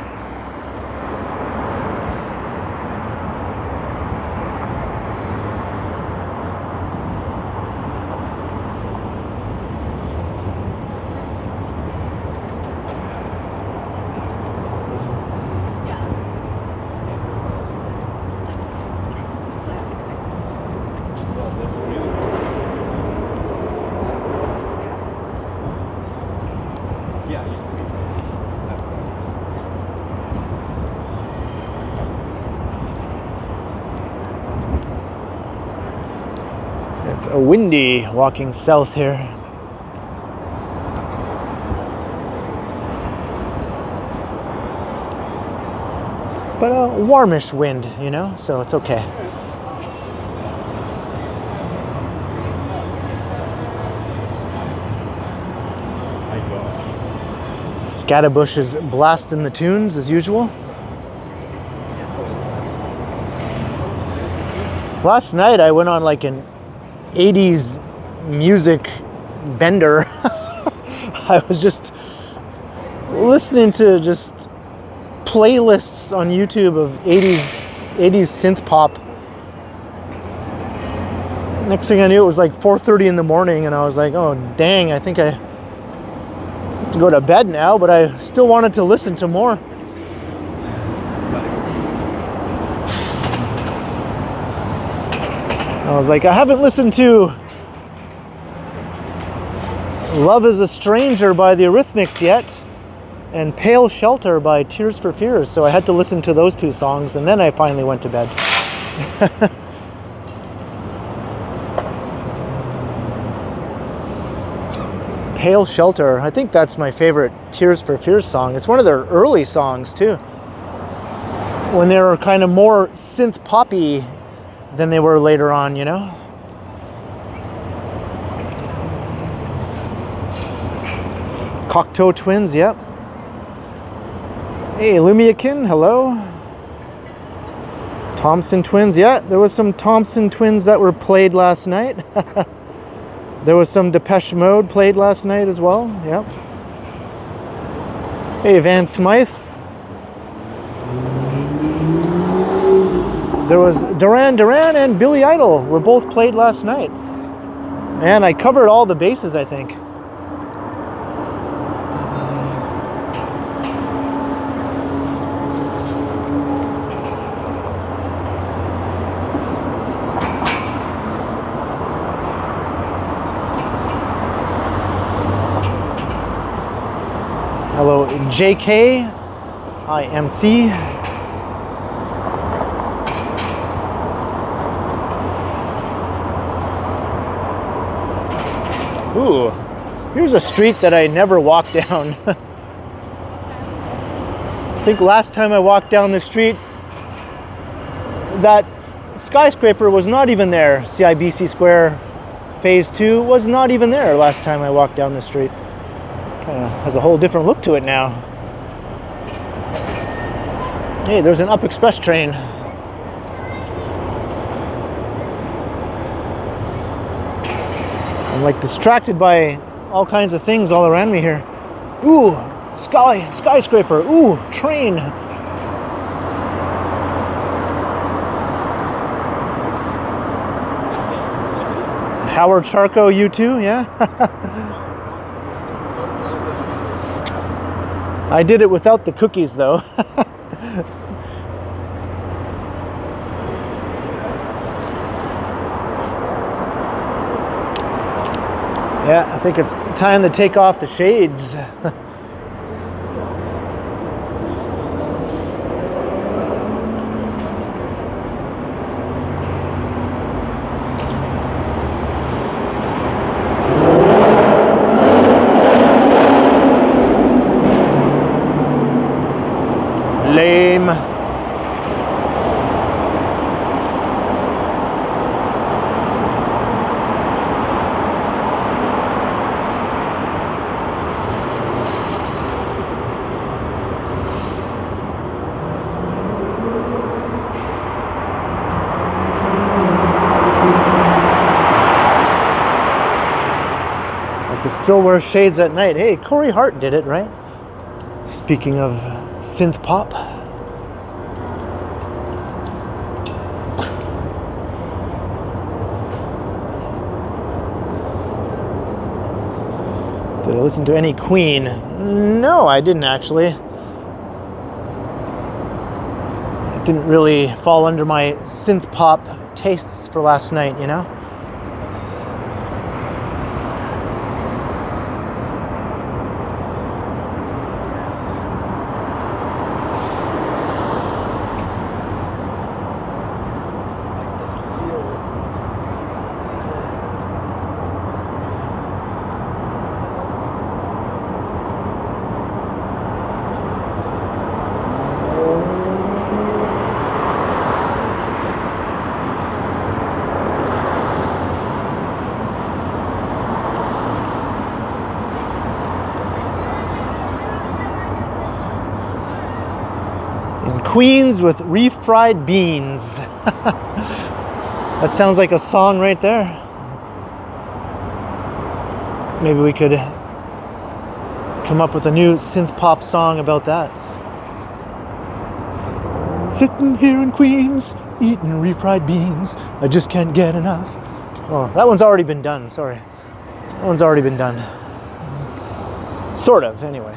It's a windy walking south here. But a warmish wind, you know, so it's okay. Scatterbush is blasting the tunes as usual. Last night I went on like an 80s music bender. I was just listening to just playlists on YouTube of 80s synth pop. Next thing I knew, it was like 4:30 in the morning, and I was like, oh dang, I think I have to go to bed now, but I still wanted to listen to more. I was like, I haven't listened to Love is a Stranger by the Eurythmics yet, and Pale Shelter by Tears for Fears, so I had to listen to those two songs, and then I finally went to bed. Pale Shelter, I think that's my favorite Tears for Fears song. It's one of their early songs too, when they were kind of more synth poppy than they were later on, you know? Cocteau Twins, yep. Hey, Lumiakin, hello. Thompson Twins, yeah, there was some Thompson Twins that were played last night. There was some Depeche Mode played last night as well, yep. Hey, Van Smythe. There was Duran Duran and Billy Idol were both played last night. Man, I covered all the bases, I think. Hello, JK, IMC. Ooh, here's a street that I never walked down. I think last time I walked down the street, that skyscraper was not even there. CIBC Square Phase 2 was not even there last time I walked down the street. Kind of has a whole different look to it now. Hey, there's an Up Express train. I'm like distracted by all kinds of things all around me here. Ooh, skyscraper. Ooh, train. Howard Charco, you too, yeah? I did it without the cookies though. Yeah, I think it's time to take off the shades. Lame. I could still wear shades at night. Hey, Corey Hart did it, right? Speaking of synth pop. Did I listen to any Queen? No, I didn't actually. It didn't really fall under my synth pop tastes for last night, you know? Queens with refried beans. That sounds like a song right there. Maybe we could come up with a new synth pop song about that. Sitting here in Queens, eating refried beans. I just can't get enough. Oh, that one's already been done, sorry. That one's already been done. Sort of, anyway.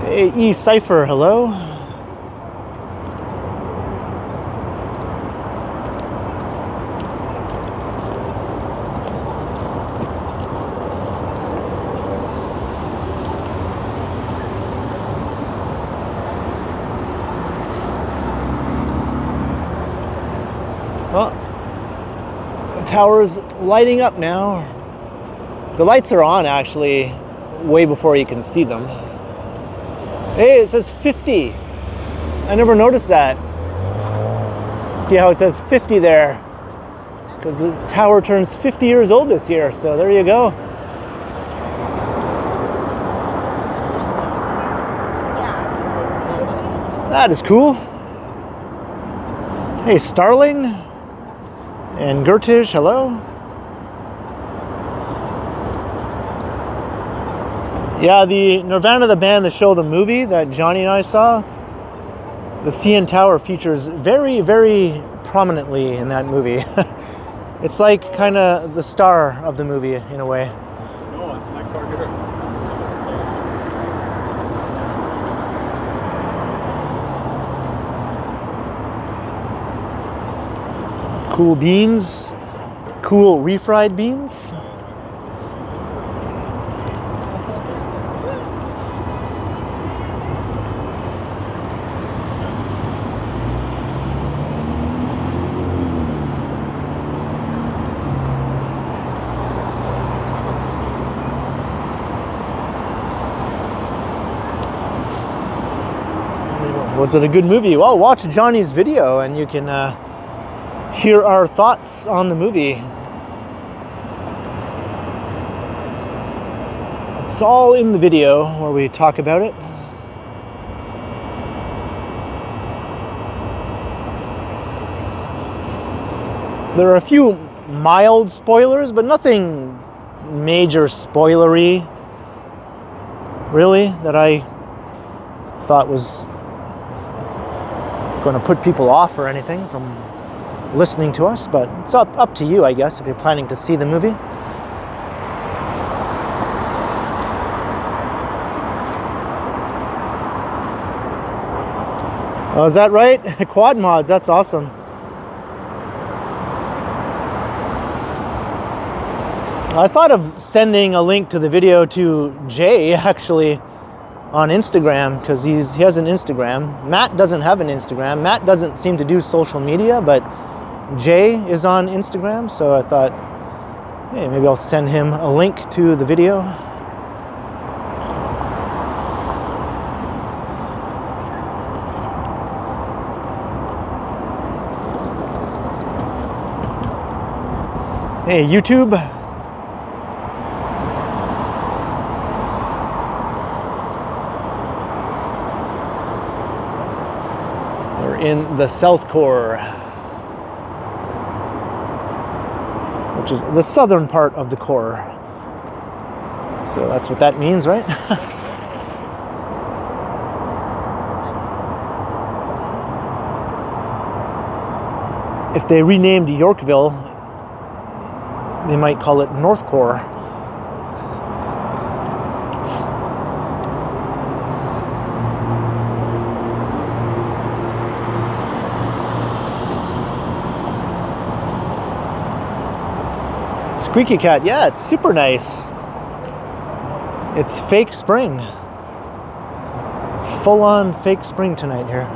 Hey, E Cypher, hello. Well, the tower's lighting up now. The lights are on actually way before you can see them. Hey, it says 50. I never noticed that. See how it says 50 there? Because the tower turns 50 years old this year, so there you go. That is cool. Hey, Starling. And Gertish, hello. Yeah, the Nirvana the band, the show, the movie that Johnny and I saw, the CN Tower features very, very prominently in that movie. It's like kind of the star of the movie in a way. Cool beans, cool refried beans. Was it a good movie? Well, watch Johnny's video and you can hear our thoughts on the movie. It's all in the video where we talk about it. There are a few mild spoilers, but nothing major spoilery, really, that I thought was going to put people off or anything from listening to us, but it's up to you, I guess, if you're planning to see the movie. Oh, is that right? Quad mods, that's awesome. I thought of sending a link to the video to Jay, actually, on Instagram, because he has an Instagram. Matt doesn't have an Instagram. Matt doesn't seem to do social media, but Jay is on Instagram, so I thought, hey, maybe I'll send him a link to the video. Hey, YouTube. We're in the South Core, which is the southern part of the core. So that's what that means, right? If they renamed Yorkville, they might call it North Core. Squeaky Cat, yeah, it's super nice. It's fake spring. Full-on fake spring tonight here.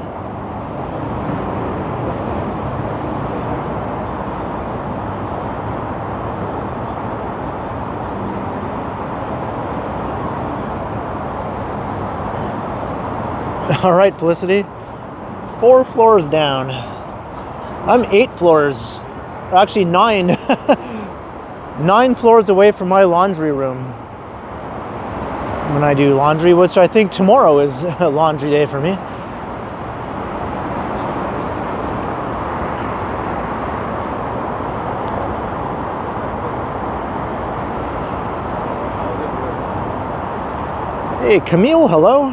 All right, Felicity. 4 floors down. I'm 8 floors, actually 9. 9 floors away from my laundry room when I do laundry, which I think tomorrow is a laundry day for me. Hey, Camille, hello.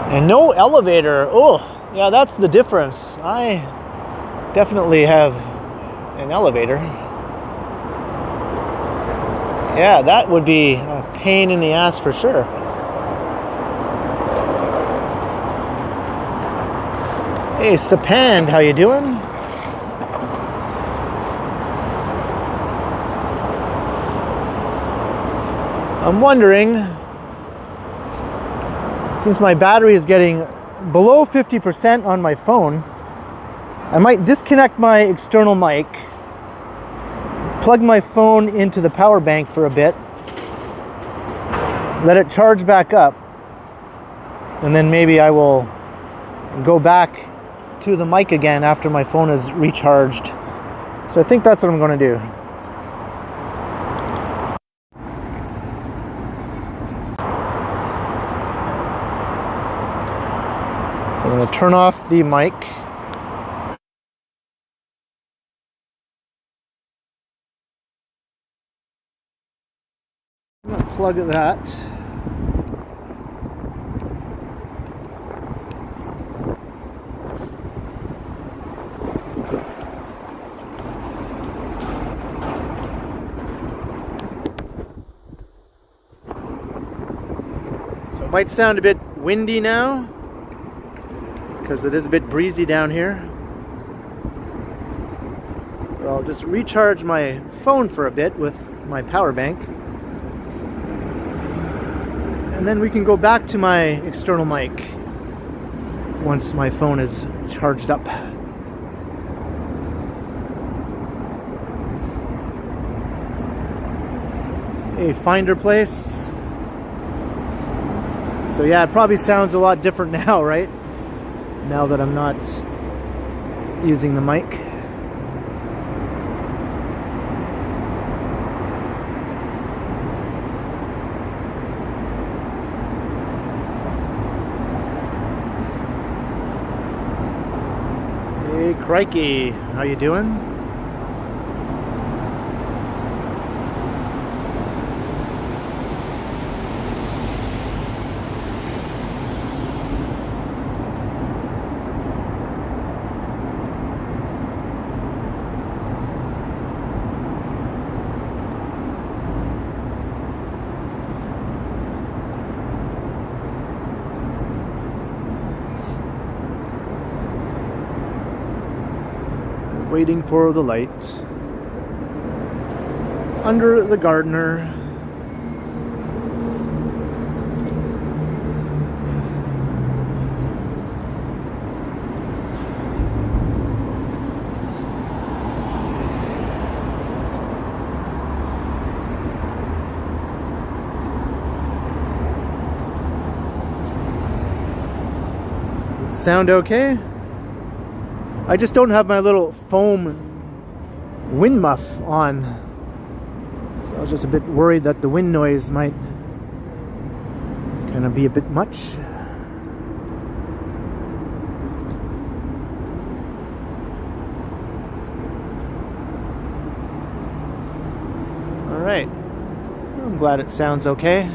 And no elevator. Oh, yeah, that's the difference. I definitely have an elevator. Yeah, that would be a pain in the ass for sure. Hey, Sapand, how you doing? I'm wondering, since my battery is getting below 50% on my phone, I might disconnect my external mic, plug my phone into the power bank for a bit, let it charge back up, and then maybe I will go back to the mic again after my phone is recharged. So I think that's what I'm going to do. So I'm going to turn off the mic. I'm going to plug that. So it might sound a bit windy now, because it is a bit breezy down here. But I'll just recharge my phone for a bit with my power bank. And then we can go back to my external mic once my phone is charged up. A Finder place. So yeah, it probably sounds a lot different now, right? Now that I'm not using the mic. Hey, crikey, how you doing? Waiting for the light under the gardener. Sound okay? I just don't have my little foam wind muff on, so I was just a bit worried that the wind noise might kind of be a bit much. All right, I'm glad it sounds okay.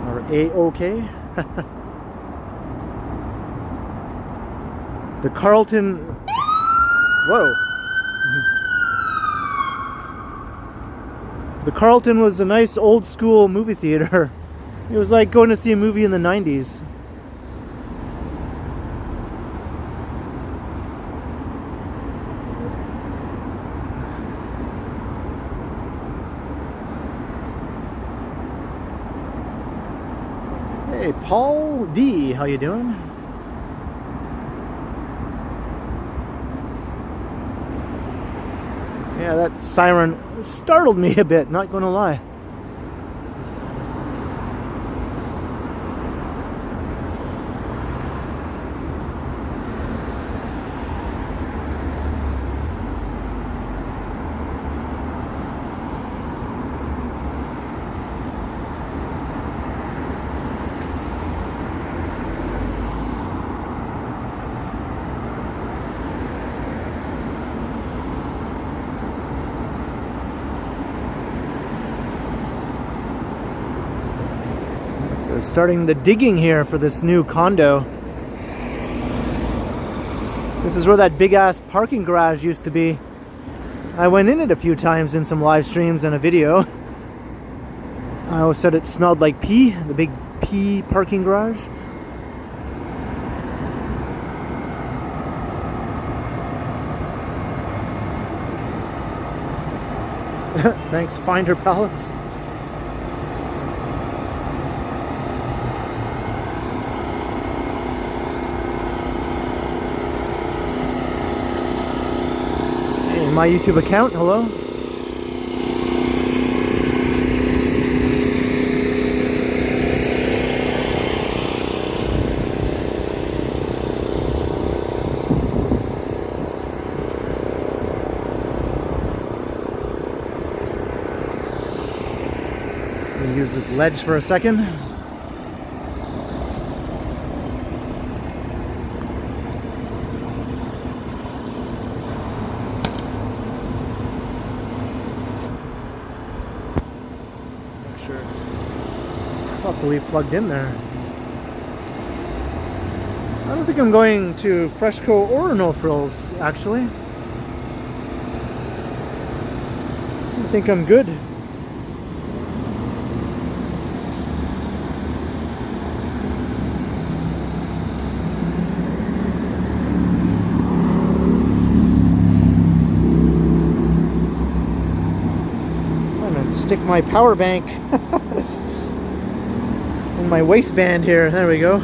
Or A-okay. The Carlton, whoa. The Carlton was a nice old school movie theater. It was like going to see a movie in the 90s. Hey, Paul D, how you doing? Yeah, that siren startled me a bit, not gonna lie. Starting the digging here for this new condo. This is where that big ass parking garage used to be. I went in it a few times in some live streams and a video. I always said it smelled like pee, the big pee parking garage. Thanks, Finder Palace. Hey, my YouTube account, hello. Use this ledge for a second. Make sure it's properly plugged in there. I don't think I'm going to Freshco or No Frills, actually. I think I'm good. Stick my power bank in my waistband here. There we go.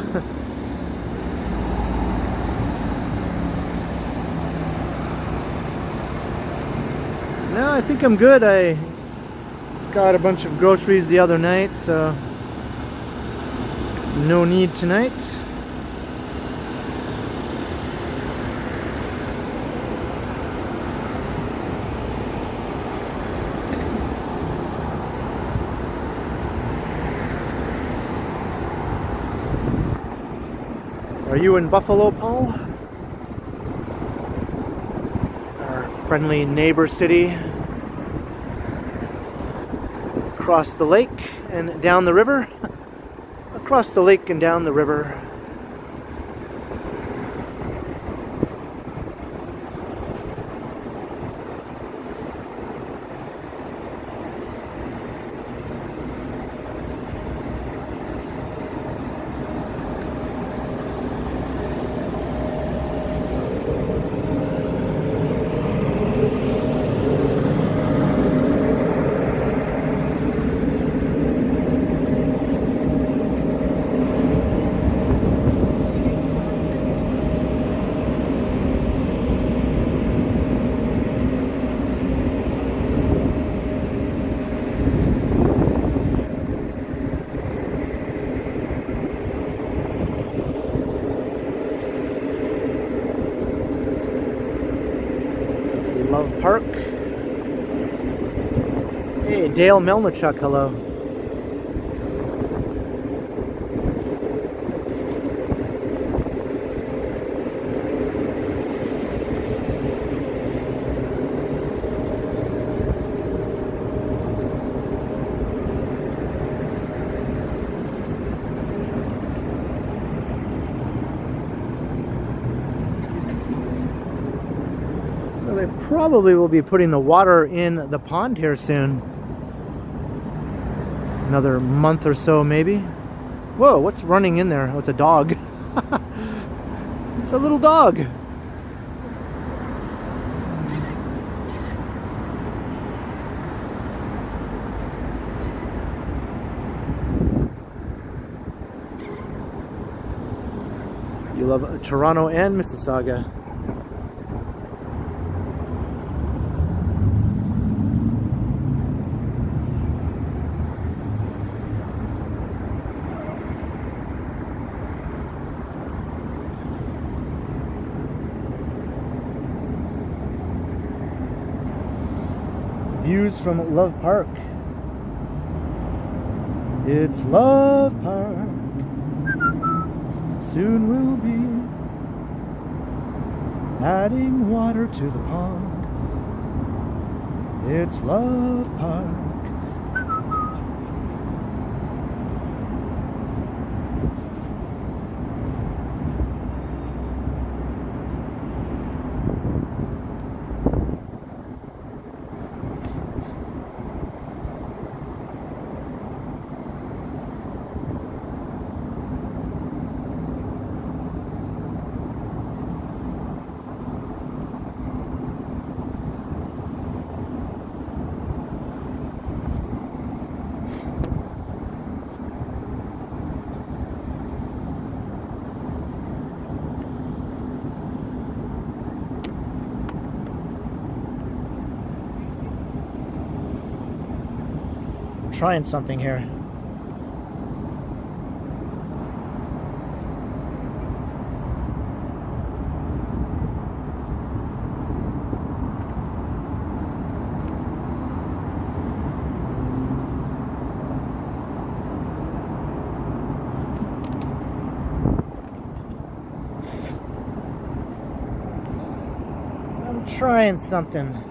No, I think I'm good. I got a bunch of groceries the other night, so no need tonight. Are you in Buffalo, Paul? Our friendly neighbor city. Across the lake and down the river. Across the lake and down the river. Park. Hey, Dale Melnichuk, hello. They probably will be putting the water in the pond here soon. Another month or so, maybe. Whoa, what's running in there? Oh, it's a dog. It's a little dog. You love Toronto and Mississauga. Views from Love Park. It's Love Park. Soon we'll be adding water to the pond. It's Love Park. trying something here. I'm trying something.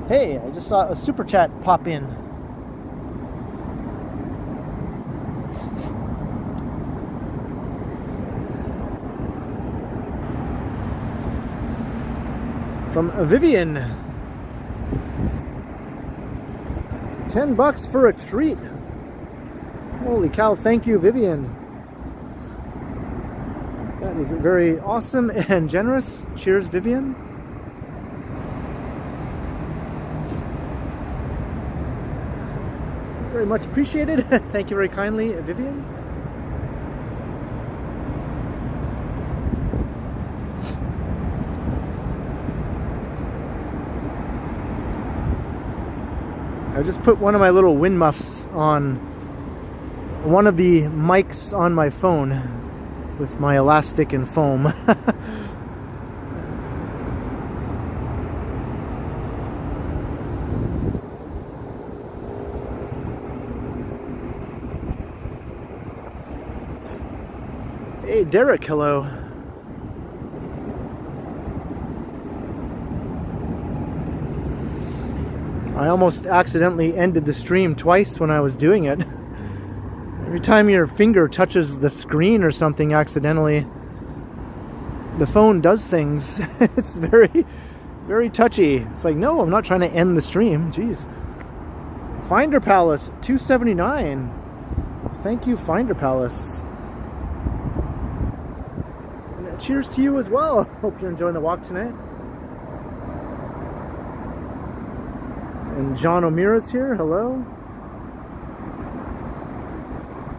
Hey, I just saw a super chat pop in. From Vivian. $10 for a treat. Holy cow, thank you, Vivian. That is very awesome and generous. Cheers, Vivian. Very much appreciated. Thank you very kindly, Vivian. I just put one of my little wind muffs on one of the mics on my phone with my elastic and foam. Hey, Derek, hello. I almost accidentally ended the stream twice when I was doing it. Every time your finger touches the screen or something accidentally, the phone does things. It's very, very touchy. It's like, no, I'm not trying to end the stream. Jeez. Finder Palace, $2.79. Thank you, Finder Palace. And cheers to you as well. Hope you're enjoying the walk tonight. And John O'Meara's here. Hello.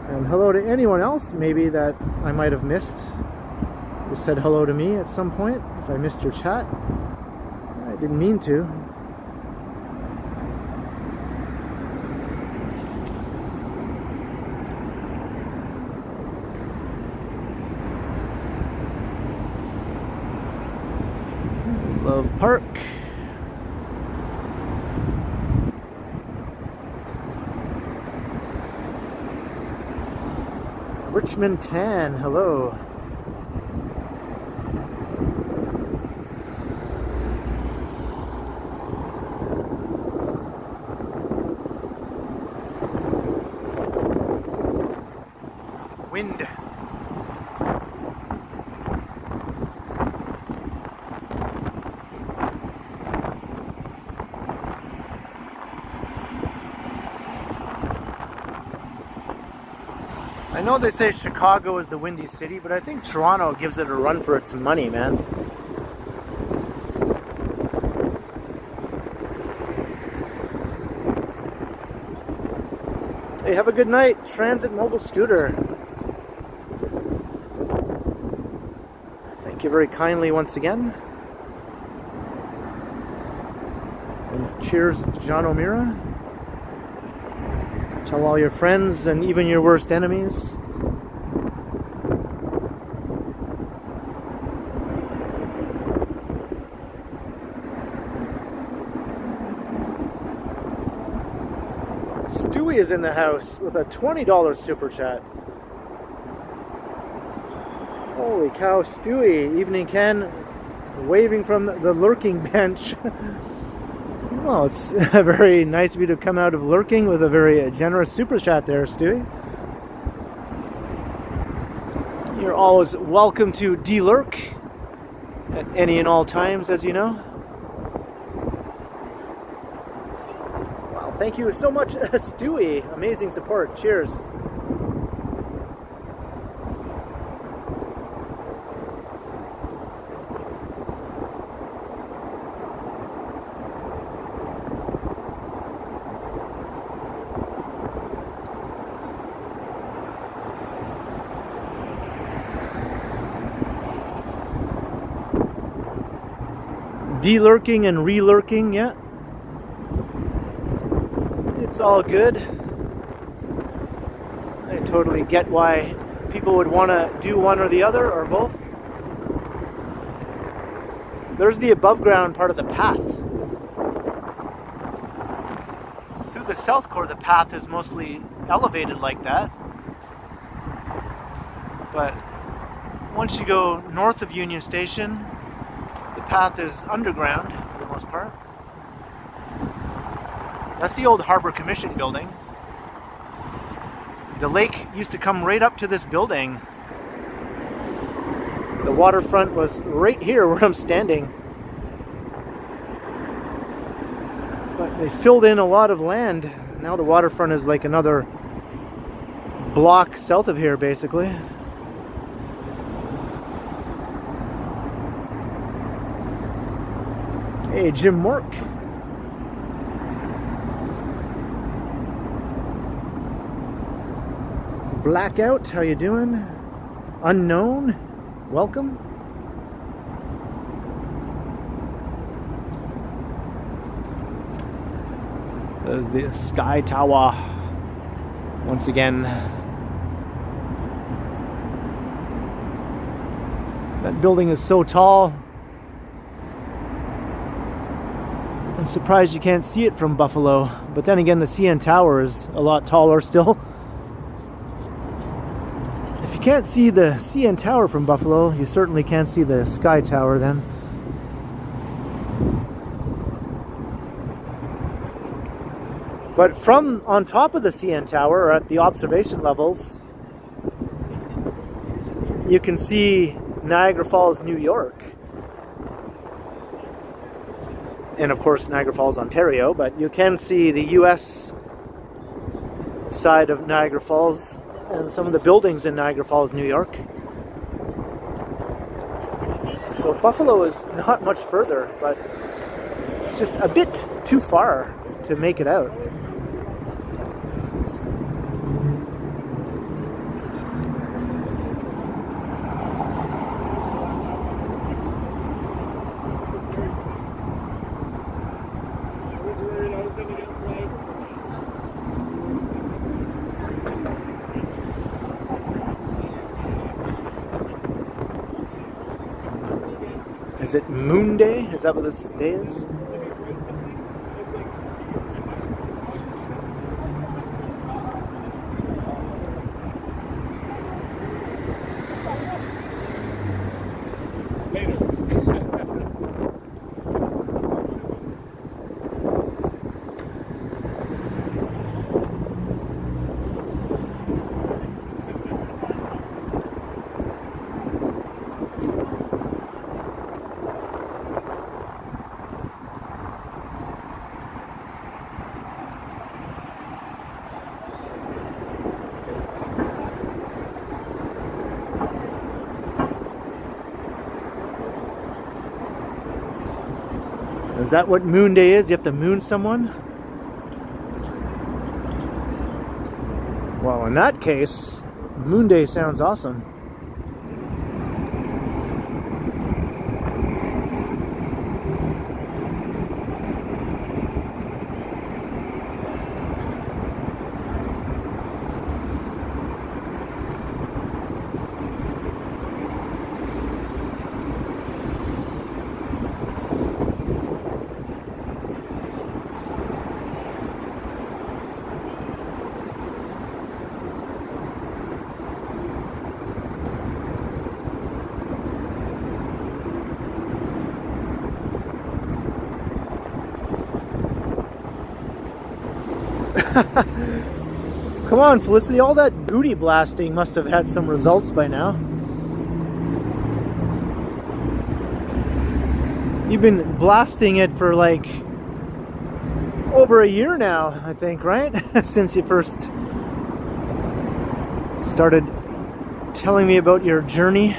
And hello to anyone else maybe that I might have missed who said hello to me at some point. If I missed your chat, I didn't mean to. Love Park. Richmond Tan, hello. Wind. I know they say Chicago is the windy city, but I think Toronto gives it a run for its money, man. Hey, have a good night, Transit Mobile Scooter. Thank you very kindly once again. And cheers, John O'Meara. Tell all your friends and even your worst enemies. Stewie is in the house with a $20 super chat. Holy cow, Stewie. Evening, Ken. Waving from the lurking bench. Well, it's very nice of you to come out of lurking with a very generous super chat there, Stewie. You're always welcome to de-lurk at any and all times, as you know. Wow, thank you so much, Stewie. Amazing support. Cheers. de-lurking and re-lurking, yeah. It's all good. I totally get why people would want to do one or the other, or both. There's the above ground part of the path. Through the south core, the path is mostly elevated like that. But once you go north of Union Station, the path is underground for the most part. That's the old Harbor Commission building. The lake used to come right up to this building. The waterfront was right here where I'm standing. But they filled in a lot of land. Now the waterfront is like another block south of here, basically. Hey, Jim Mork. Blackout, how you doing? Unknown, welcome. There's the Sky Tower once again. That building is so tall. I'm surprised you can't see it from Buffalo, but then again the CN Tower is a lot taller still. If you can't see the CN Tower from Buffalo, you certainly can't see the Sky Tower then. But from on top of the CN Tower, or at the observation levels, you can see Niagara Falls, New York. And of course Niagara Falls, Ontario, but you can see the US side of Niagara Falls and some of the buildings in Niagara Falls, New York. So Buffalo is not much further, but it's just a bit too far to make it out. Is it Moon Day? Is that what this day is? Is that what Moon Day is? You have to moon someone? Well, in that case, Moon Day sounds awesome. Come on, Felicity, all that booty blasting must have had some results by now. You've been blasting it for like over a year now, I think, right? Since you first started telling me about your journey.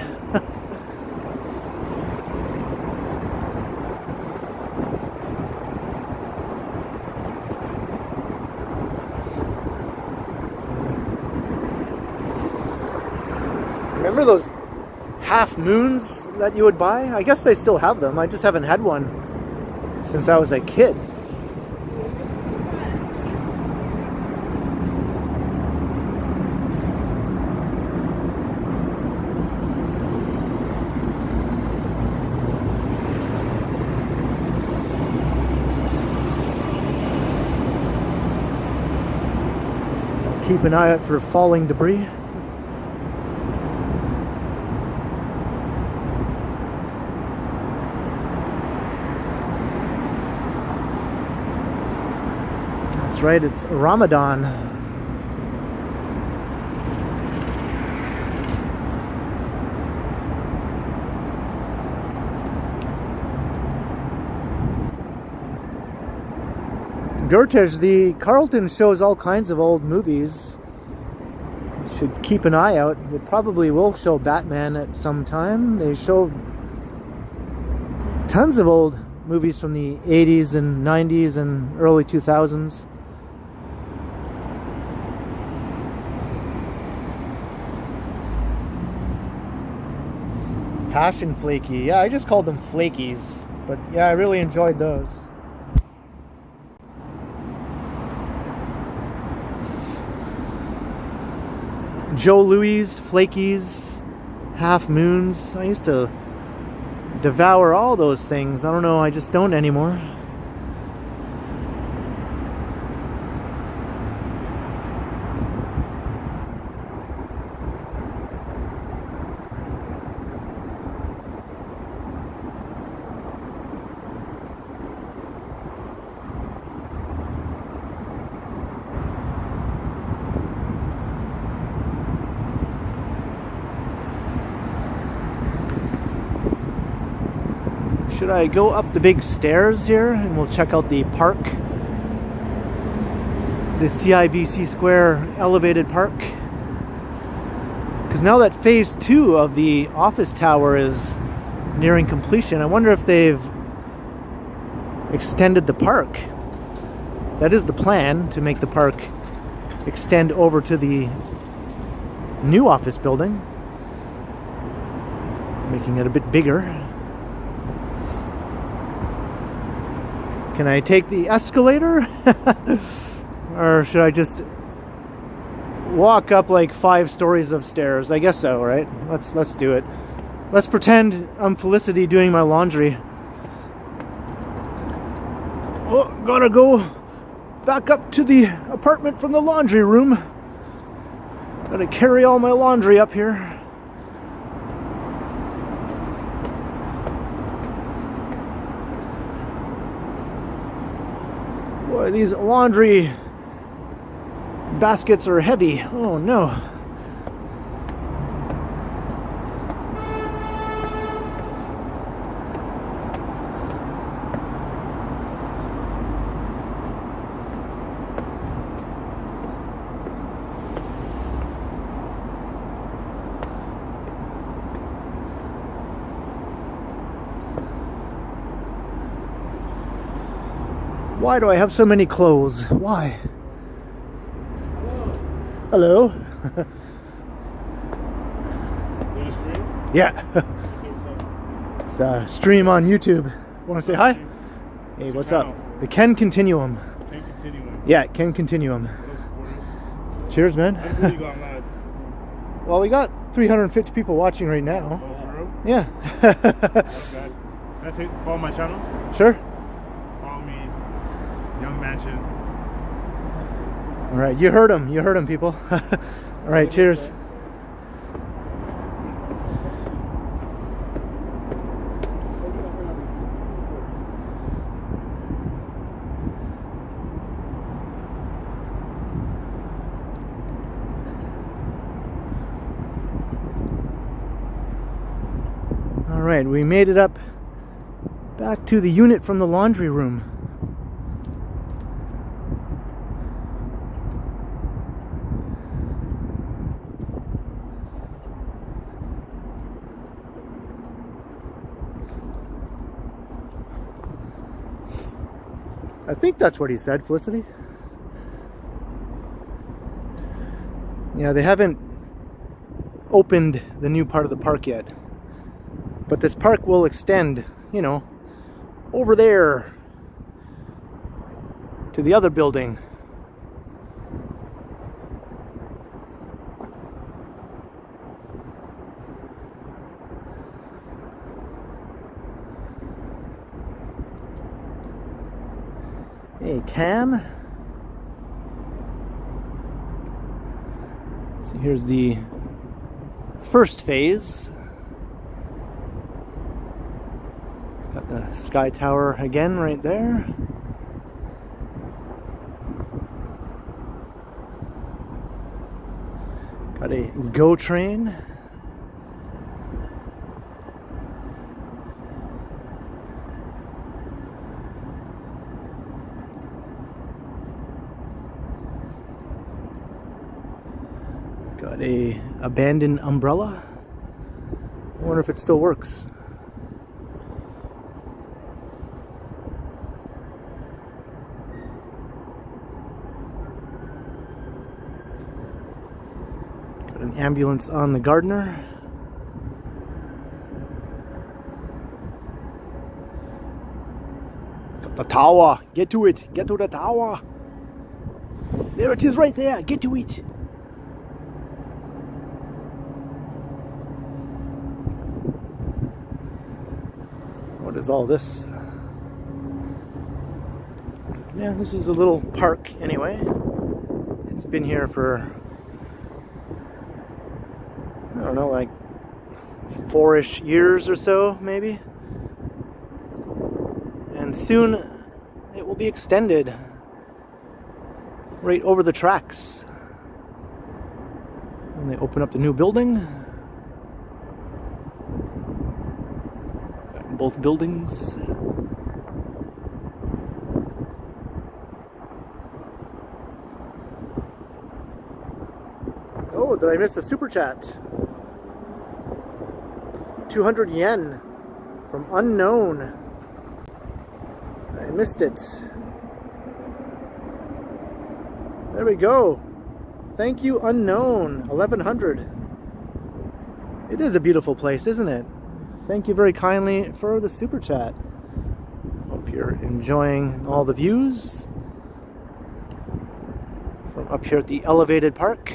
Remember those half moons that you would buy? I guess they still have them. I just haven't had one since I was a kid. Keep an eye out for falling debris. That's right, it's Ramadan. Gertish, the Carlton shows all kinds of old movies. You should keep an eye out. They probably will show Batman at some time. They show tons of old movies from the 80s and 90s and early 2000s. Passion Flaky. Yeah, I just called them Flakies. But yeah, I really enjoyed those. Joe Louis, Flakies, Half Moons. I used to devour all those things. I don't know, I just don't anymore. Should I go up the big stairs here and we'll check out the park? The CIBC Square elevated park? Because now that phase 2 of the office tower is nearing completion, I wonder if they've extended the park. That is the plan, to make the park extend over to the new office building, making it a bit bigger. Can I take the escalator? Or should I just walk up like 5 stories of stairs? I guess so, right? Let's do it. Let's pretend I'm Felicity doing my laundry. Oh, gotta go back up to the apartment from the laundry room. Gotta carry all my laundry up here. Boy, these laundry baskets are heavy. Oh no. Why do I have so many clothes? Why? Hello. Hello. You want to stream? Yeah. It's a stream on YouTube. Want to say hi? Hey, what's up? The Ken Continuum. Ken Continuum. Yeah, Ken Continuum. Hello, supporters. Cheers, man. How many you got live? Well, we got 350 people watching right now. Oh, for real? Yeah. What's up, guys? Can I say follow my channel? Sure. Follow me, Young Mansion. All right, you heard him, people. All right, cheers. All right, we made it up back to the unit from the laundry room. I think that's what he said, Felicity. Yeah, they haven't opened the new part of the park yet. But this park will extend, you know, over there to the other building. Hey, Cam. So here's the first phase. Got the Sky Tower again right there. Got a GO train. Got a abandoned umbrella. I wonder if it still works. Got an ambulance on the Gardner. Got the tower. Get to it. Get to the tower. There it is right there. Get to it. What is all this? Yeah, this is a little park anyway. It's been here for, I don't know, like 4-ish years or so, maybe. And soon it will be extended right over the tracks when they open up the new building. Both buildings. Oh, did I miss a super chat? 200 yen from unknown. I missed it. There we go. Thank you, unknown. 1100. It is a beautiful place, isn't it? Thank you very kindly for the super chat. Hope you're enjoying all the views from up here at the elevated park.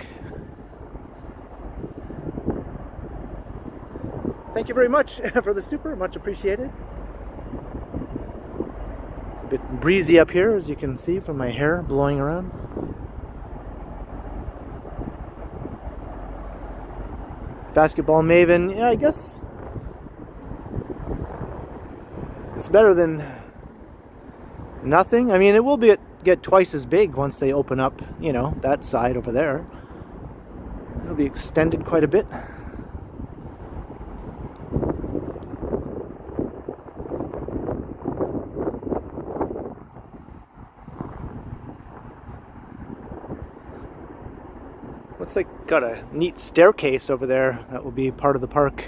Thank you very much for the super, much appreciated. It's a bit breezy up here, as you can see from my hair blowing around. Basketball maven, yeah, I guess it's better than nothing. I mean, it will get twice as big once they open up, you know, that side over there. It'll be extended quite a bit. Looks like got a neat staircase over there that will be part of the park.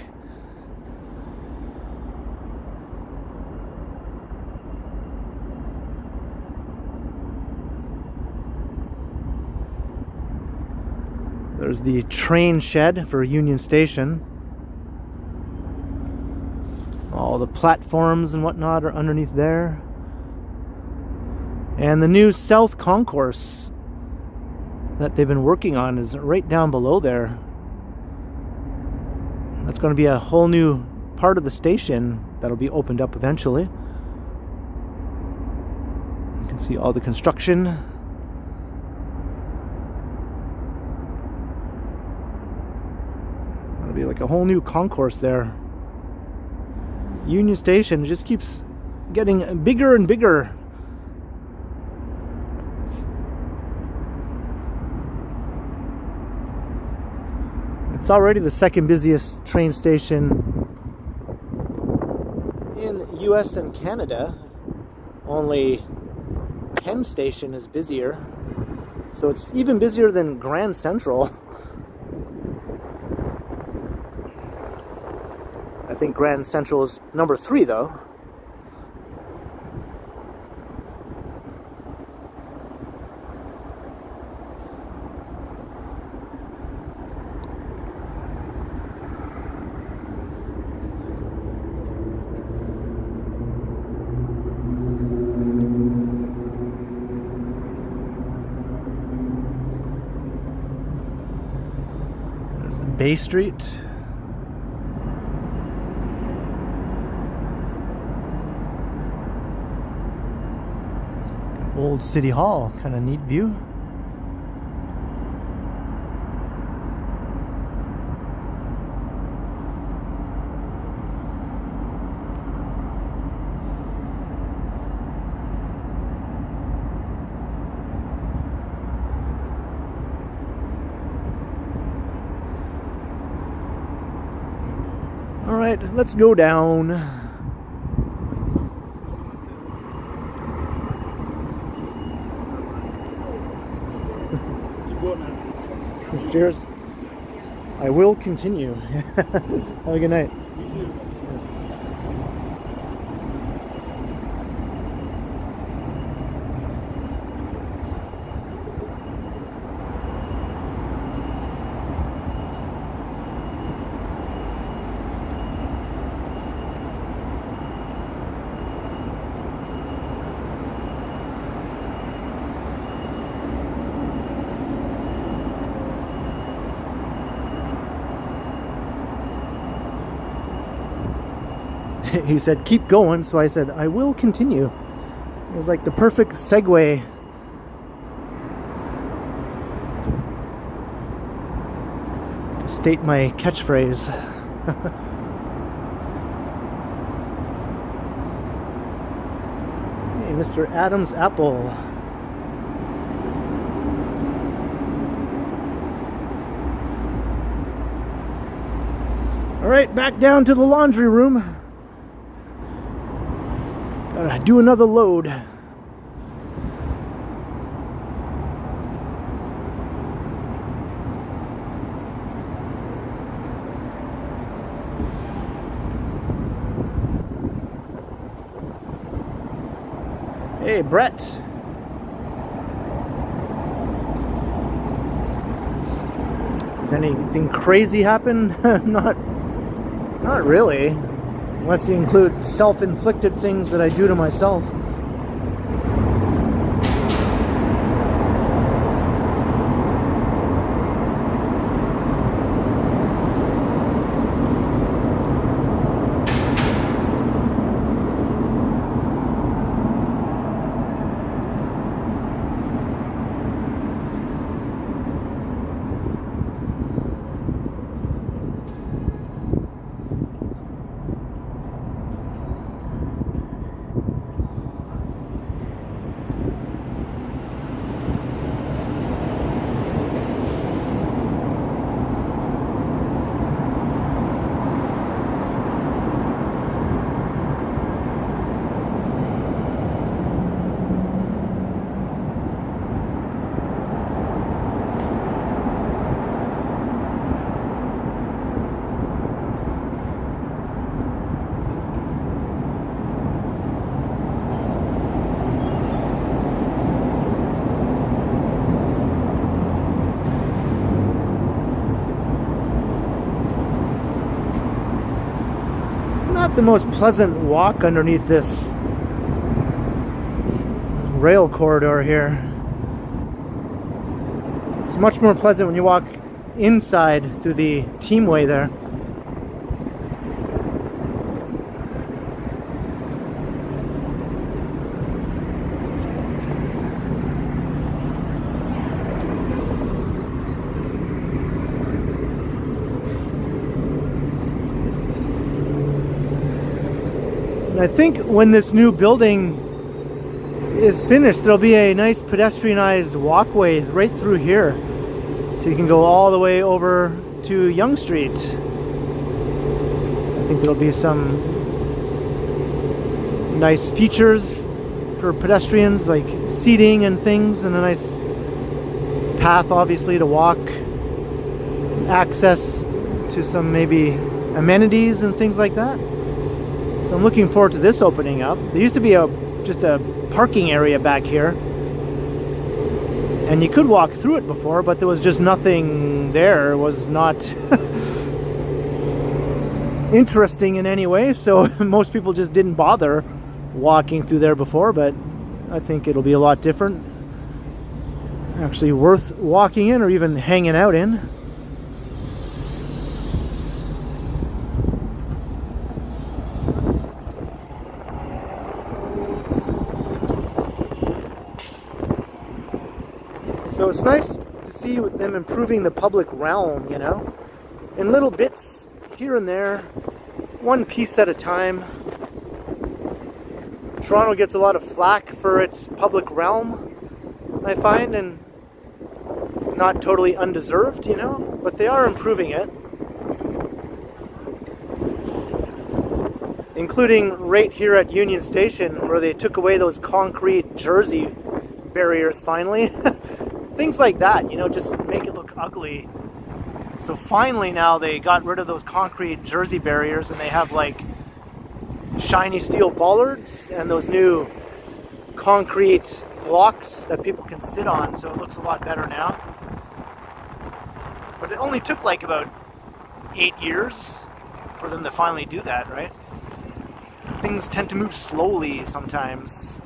There's the train shed for Union Station. All the platforms and whatnot are underneath there. And the new South Concourse that they've been working on is right down below there. That's going to be a whole new part of the station that'll be opened up eventually. You can see all the construction. It'll be like a whole new concourse there. Union Station just keeps getting bigger and bigger. It's already the second busiest train station in the US and Canada. Only Penn Station is busier. So it's even busier than Grand Central. I think Grand Central is number 3 though. Bay Street. Old City Hall, kind of neat view. All right, let's go down. Cheers. I will continue. Have a good night. He said, keep going, so I said, I will continue. It was like the perfect segue. To state my catchphrase. Hey, Mr. Adams Apple. All right, back down to the laundry room. Gotta do another load. Hey, Brett. Has anything crazy happen? Not really. Unless you include self-inflicted things that I do to myself. Not the most pleasant walk underneath this rail corridor here. It's much more pleasant when you walk inside through the teamway there. I think when this new building is finished, there'll be a nice pedestrianized walkway right through here. So you can go all the way over to Yonge Street. I think there'll be some nice features for pedestrians, like seating and things, and a nice path obviously to walk, access to some maybe amenities and things like that. So I'm looking forward to this opening up. There used to be just a parking area back here, and you could walk through it before, but there was just nothing there. It was not interesting in any way, so most people just didn't bother walking through there before, but I think it'll be a lot different. Actually worth walking in or even hanging out in. So it's nice to see with them improving the public realm, you know, in little bits here and there, one piece at a time. Toronto gets a lot of flack for its public realm, I find, and not totally undeserved, you know, but they are improving it. Including right here at Union Station, where they took away those concrete jersey barriers finally. Things like that, you know, just make it look ugly. So finally now they got rid of those concrete jersey barriers and they have like shiny steel bollards and those new concrete blocks that people can sit on, so it looks a lot better now. But it only took like about 8 years for them to finally do that, right? Things tend to move slowly sometimes.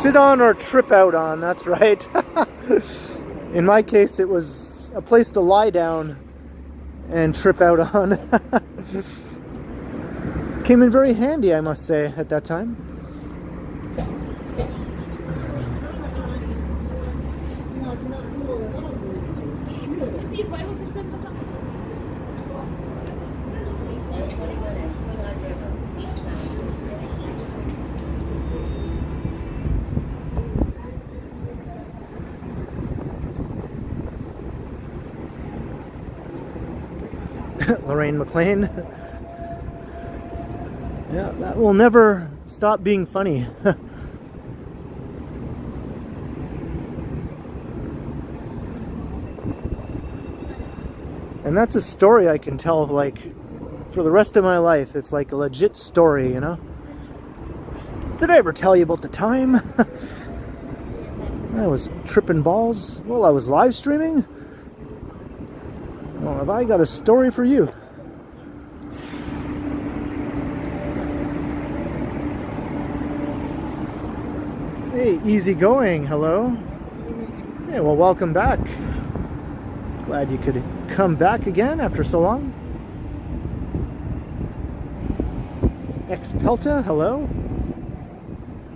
Sit on or trip out on, that's right. In my case, it was a place to lie down and trip out on. Came in very handy, I must say, at that time. Lorraine McLean. Yeah, that will never stop being funny. And that's a story I can tell, like, for the rest of my life. It's like a legit story, you know? Did I ever tell you about the time I was tripping balls while I was live streaming? Well, have I got a story for you? Hey, easy going, hello. Hey, well, welcome back. Glad you could come back again after so long. Expelta, hello.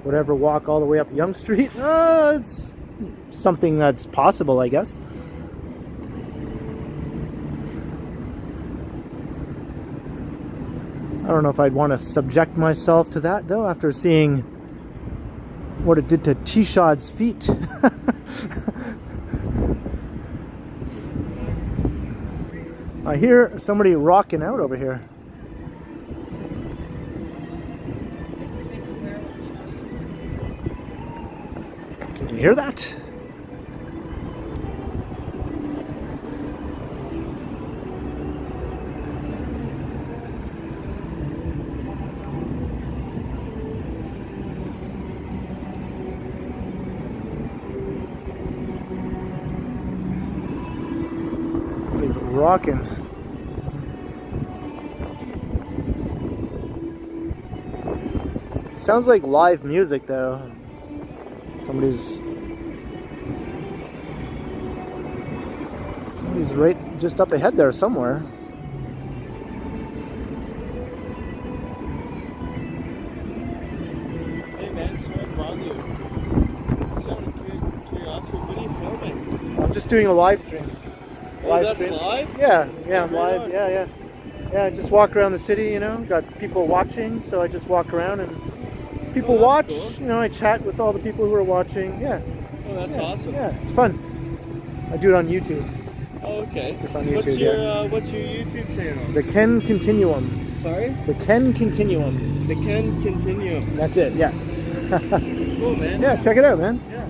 Whatever, walk all the way up Yonge Street. It's something that's possible, I guess. I don't know if I'd want to subject myself to that, though, after seeing what it did to T-Shod's feet. I hear somebody rocking out over here. Can you hear that? Rocking. Sounds like live music though. Somebody's right just up ahead there somewhere. Hey man, sorry to bother you. Just out of curiosity, what are you filming? I'm just doing a live stream. Oh, that's live? Yeah, I'm live. Yeah, I just walk around the city, you know, got people watching, so I just walk around and people watch, cool. You know, I chat with all the people who are watching. Yeah. Oh, that's awesome. Yeah, it's fun. I do it on YouTube. Oh, okay. It's just on YouTube, what's your YouTube channel? The Ken Continuum. Sorry? The Ken Continuum. The Ken Continuum. That's it, yeah. Cool, man. Yeah, check it out, man. Yeah.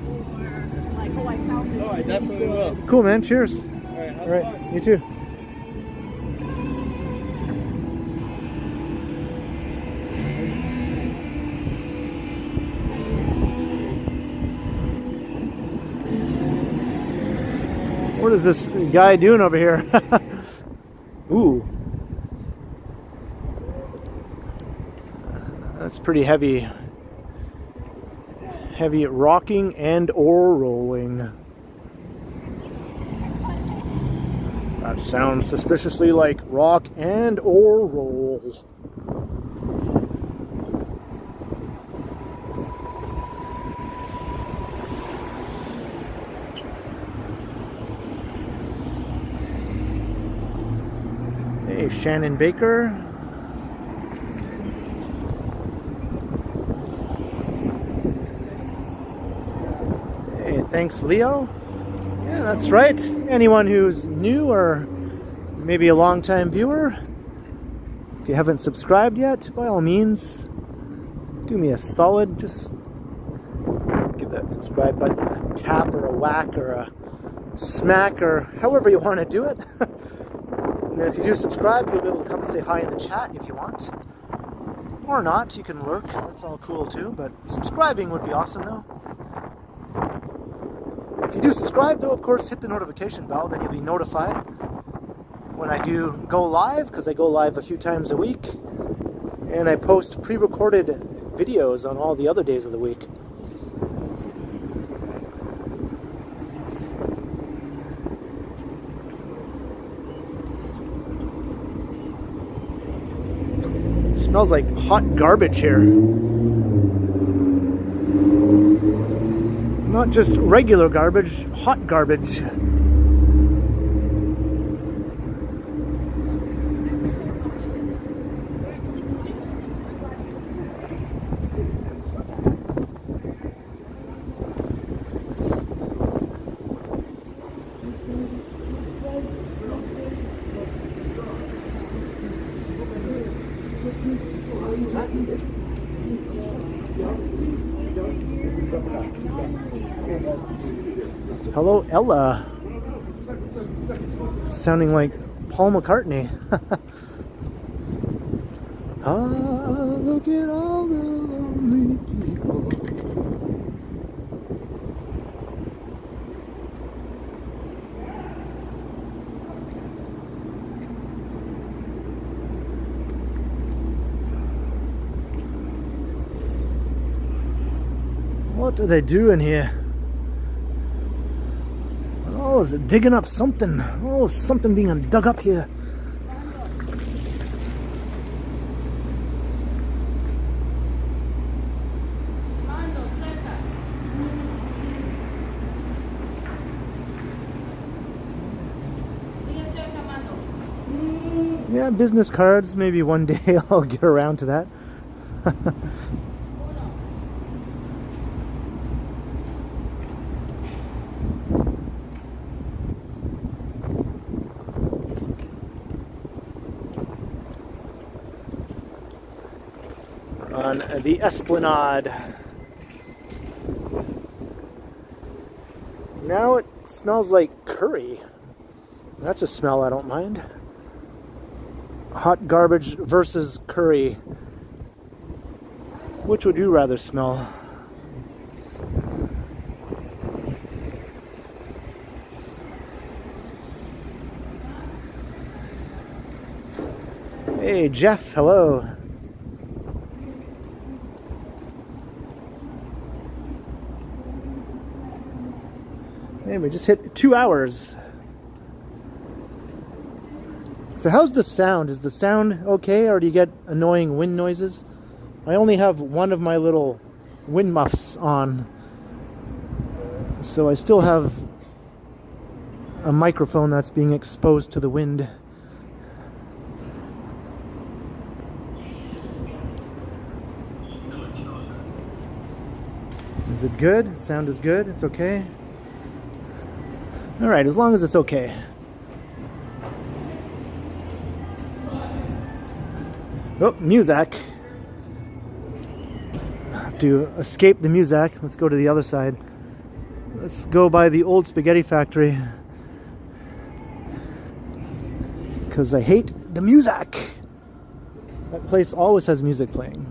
Oh, I definitely will. Cool, man. Cheers. All right, fun. You too. What is this guy doing over here? Ooh. That's pretty heavy. Heavy rocking and or rolling. That sounds suspiciously like rock and or roll. Hey, Shannon Baker. Hey, thanks, Leo. Yeah, that's right. Anyone who's new or maybe a long-time viewer, if you haven't subscribed yet, by all means, do me a solid. Just give that subscribe button a tap or a whack or a smack or however you want to do it. And then if you do subscribe, you'll be able to come and say hi in the chat if you want. Or not, you can lurk. That's all cool too, but subscribing would be awesome though. If you do subscribe though, of course, hit the notification bell, then you'll be notified when I do go live, because I go live a few times a week. And I post pre-recorded videos on all the other days of the week. Smells like hot garbage here. Not just regular garbage, hot garbage. Hello, Ella. Sounding like Paul McCartney. Ah, look at all the lonely people. What are they doing here? Oh, is it digging up something? Oh, something being dug up here. Yeah, business cards. Maybe one day I'll get around to that. On the Esplanade. Now it smells like curry. That's a smell I don't mind. Hot garbage versus curry. Which would you rather smell? Hey Jeff, hello. Hey, we just hit 2 hours. So how's the sound? Is the sound okay, or do you get annoying wind noises? I only have one of my little wind muffs on, so I still have a microphone that's being exposed to the wind. Is it good? Sound is good? It's okay? Alright, as long as it's okay. Oh, Muzak. I have to escape the Muzak. Let's go to the other side. Let's go by the old spaghetti factory. Because I hate the Muzak. That place always has music playing.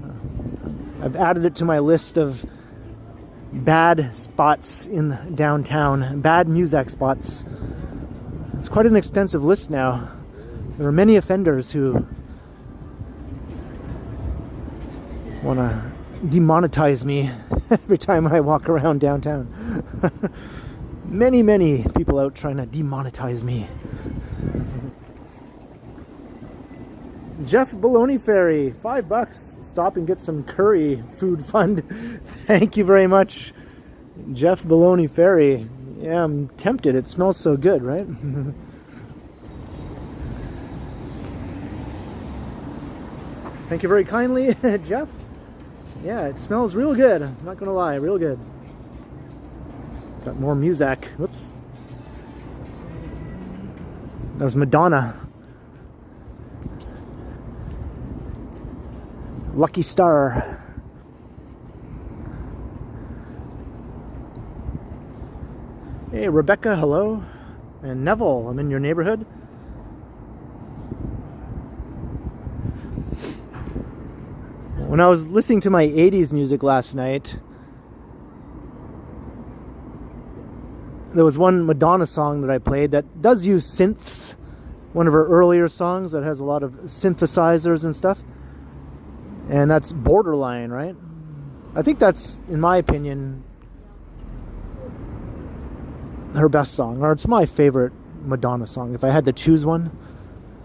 I've added it to my list of bad spots in downtown. Bad Muzak spots. It's quite an extensive list now. There are many offenders who want to demonetize me every time I walk around downtown. Many people out trying to demonetize me. Jeff Baloney Ferry, $5. Stop and get some curry food fund. Thank you very much, Jeff Baloney Ferry. Yeah, I'm tempted. It smells so good, right? Thank you very kindly, Jeff. Yeah, it smells real good. I'm not gonna lie, real good. Got more music. Whoops. That was Madonna. Lucky Star. Hey, Rebecca, hello. And Neville, I'm in your neighborhood. When I was listening to my 80s music last night, there was one Madonna song that I played that does use synths. One of her earlier songs that has a lot of synthesizers and stuff. And that's Borderline, right? I think that's, in my opinion, her best song, or it's my favorite Madonna song. If I had to choose one,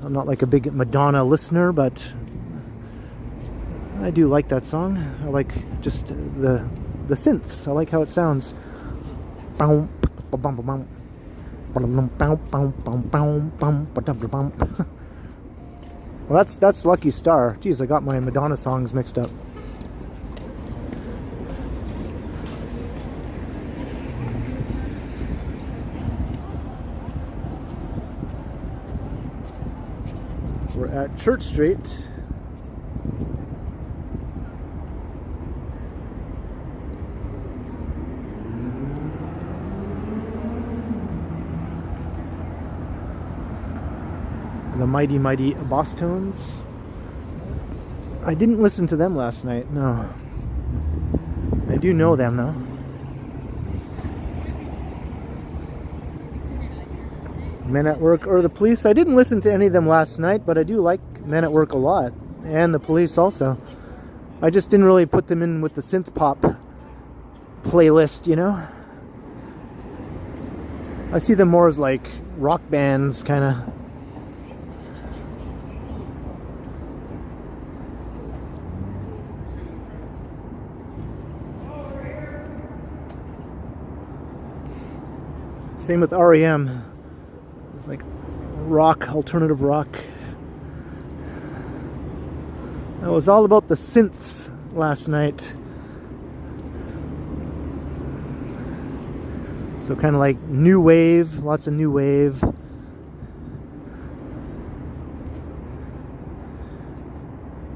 I'm not like a big Madonna listener, but I do like that song. I like just the synths. I like how it sounds. Well, that's Lucky Star. Jeez, I got my Madonna songs mixed up. We're at Church Street. The mighty Boss Tones. I didn't listen to them last night, no. I do know them though. Men at Work or the Police. I didn't listen to any of them last night, but I do like Men at Work a lot. And the Police also. I just didn't really put them in with the Synth-pop playlist, you know? I see them more as like rock bands, kind of. Same with REM. It's like rock, alternative rock. It was all about the synths last night. So kind of like new wave, lots of new wave.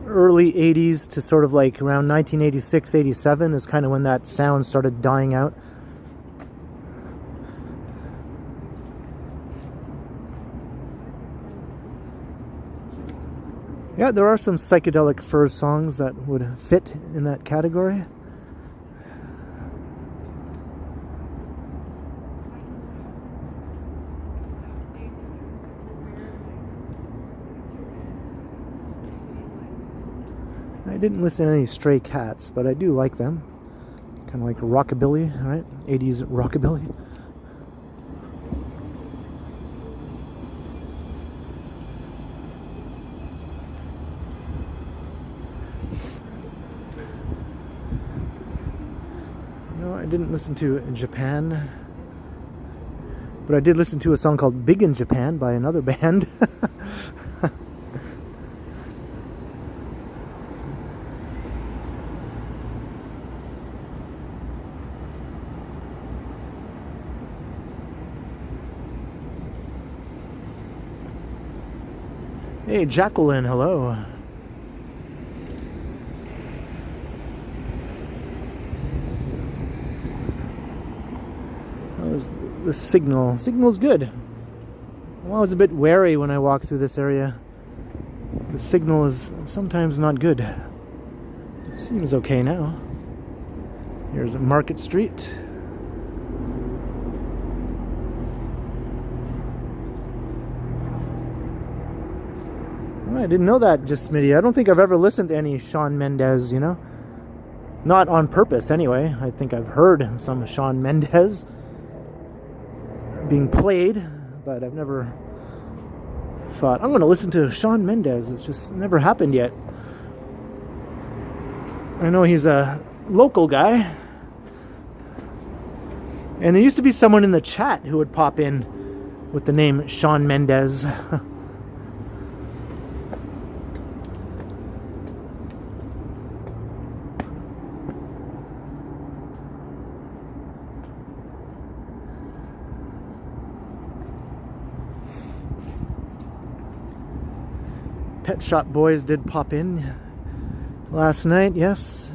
Early 80s to sort of like around 1986, 87 is kind of when that sound started dying out. Yeah, there are some psychedelic furs songs that would fit in that category. I didn't listen to any Stray Cats, but I do like them. Kind of like rockabilly, right? 80s rockabilly. I didn't listen to Japan, but I did listen to a song called Big in Japan by another band. Hey, Jacqueline, hello. The signal. Signal's good. Well, I was a bit wary when I walked through this area. The signal is sometimes not good. Seems okay now. Here's Market Street. I didn't know that, just Smitty. I don't think I've ever listened to any Shawn Mendes, you know? Not on purpose, anyway. I think I've heard some Shawn Mendes being played, but I've never thought, I'm going to listen to Shawn Mendes. It's just never happened yet. I know he's a local guy. And there used to be someone in the chat who would pop in with the name Shawn Mendes. Pet Shop Boys did pop in last night, yes.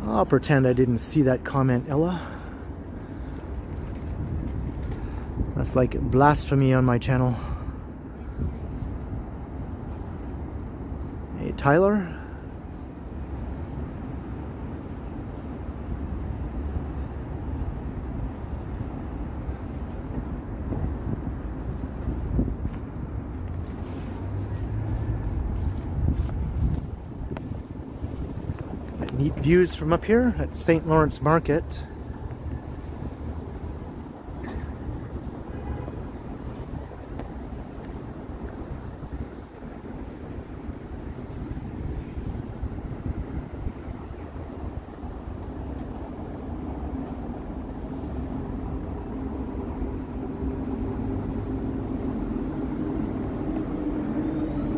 I'll pretend I didn't see that comment, Ella. That's like blasphemy on my channel. Hey, Tyler. Neat views from up here at St. Lawrence Market.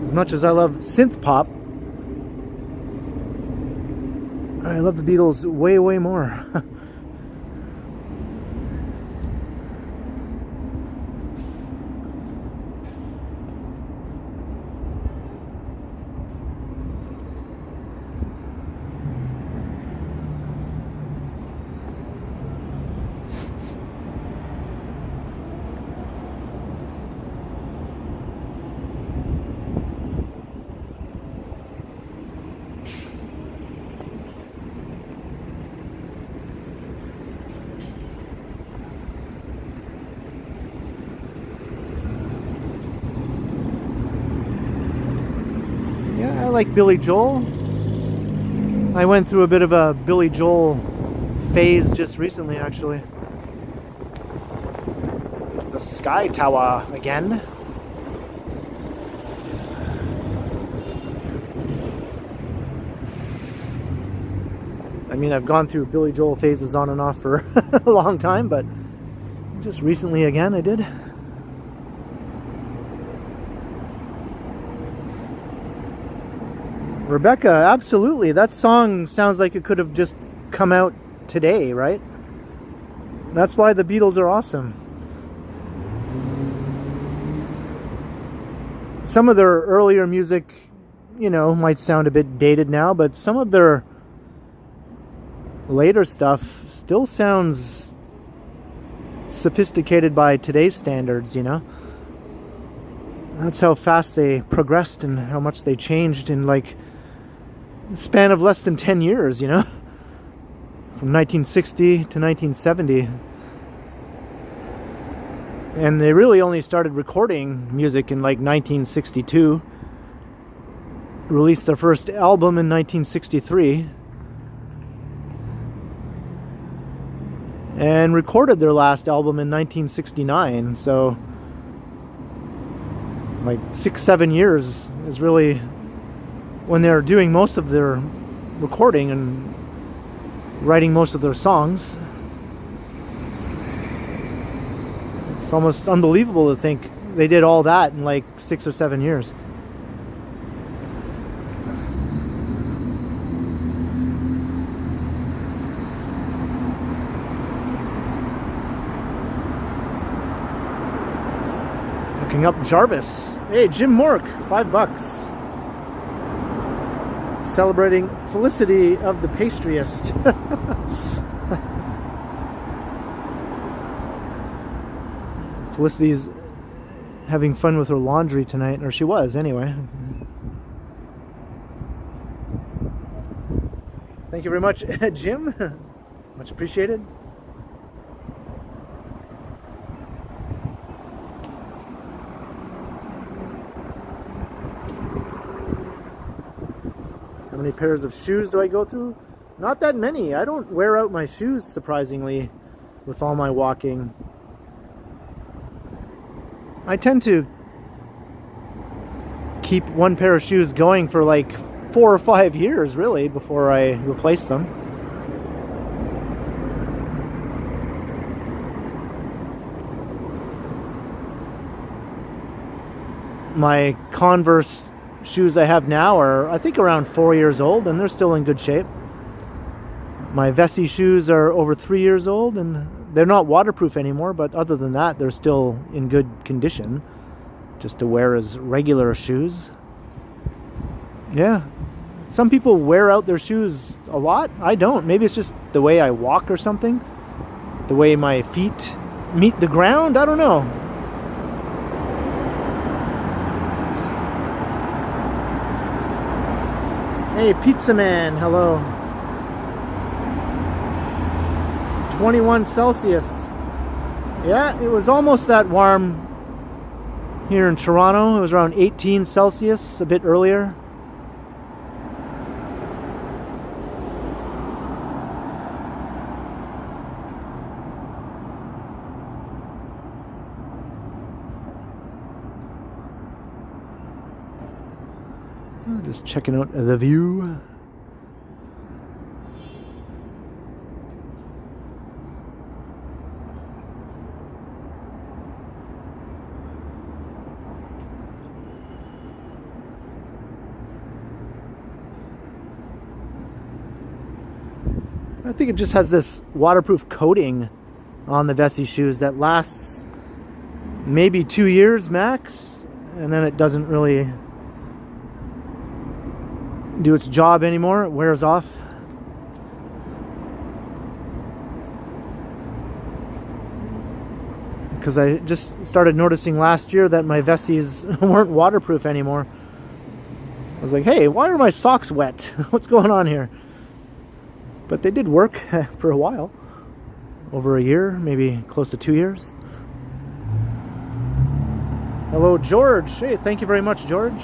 As much as I love synth-pop, I love the Beatles way, way more. I like Billy Joel. I went through a bit of a Billy Joel phase just recently, actually. The Sky Tower again. I mean, I've gone through Billy Joel phases on and off for a long time, but just recently again I did. Rebecca, absolutely. That song sounds like it could have just come out today, right? That's why the Beatles are awesome. Some of their earlier music, you know, might sound a bit dated now, but some of their later stuff still sounds sophisticated by today's standards, you know? That's how fast they progressed and how much they changed in like a span of less than 10 years, you know? From 1960 to 1970. And they really only started recording music in like 1962. Released their first album in 1963. And recorded their last album in 1969. So like 6-7 years is really when they're doing most of their recording and writing most of their songs. It's almost unbelievable to think they did all that in like 6 or 7 years. Looking up Jarvis. Hey, Jim Mork, $5. Celebrating Felicity of the Pastryist. Felicity's having fun with her laundry tonight, or she was anyway. Thank you very much, Jim. Much appreciated. How many pairs of shoes do I go through? Not that many. I don't wear out my shoes, surprisingly, with all my walking. I tend to keep one pair of shoes going for like 4 or 5 years, really, before I replace them. My Converse shoes I have now are, I think, around 4 years old, and they're still in good shape. My Vessi shoes are over 3 years old, and they're not waterproof anymore, but other than that, they're still in good condition, just to wear as regular shoes. Yeah, some people wear out their shoes a lot. I don't. Maybe it's just the way I walk or something, the way my feet meet the ground. I don't know. Hey, Pizza Man, hello. 21 Celsius. Yeah, it was almost that warm here in Toronto. It was around 18 Celsius a bit earlier. Just checking out the view. I think it just has this waterproof coating on the Vessi shoes that lasts maybe 2 years max, and then it doesn't really do its job anymore. It wears off. Because I just started noticing last year that my Vessis weren't waterproof anymore. I was like, hey, why are my socks wet? What's going on here? But they did work for a while. Over a year, maybe close to 2 years. Hello, George. Hey, thank you very much, George.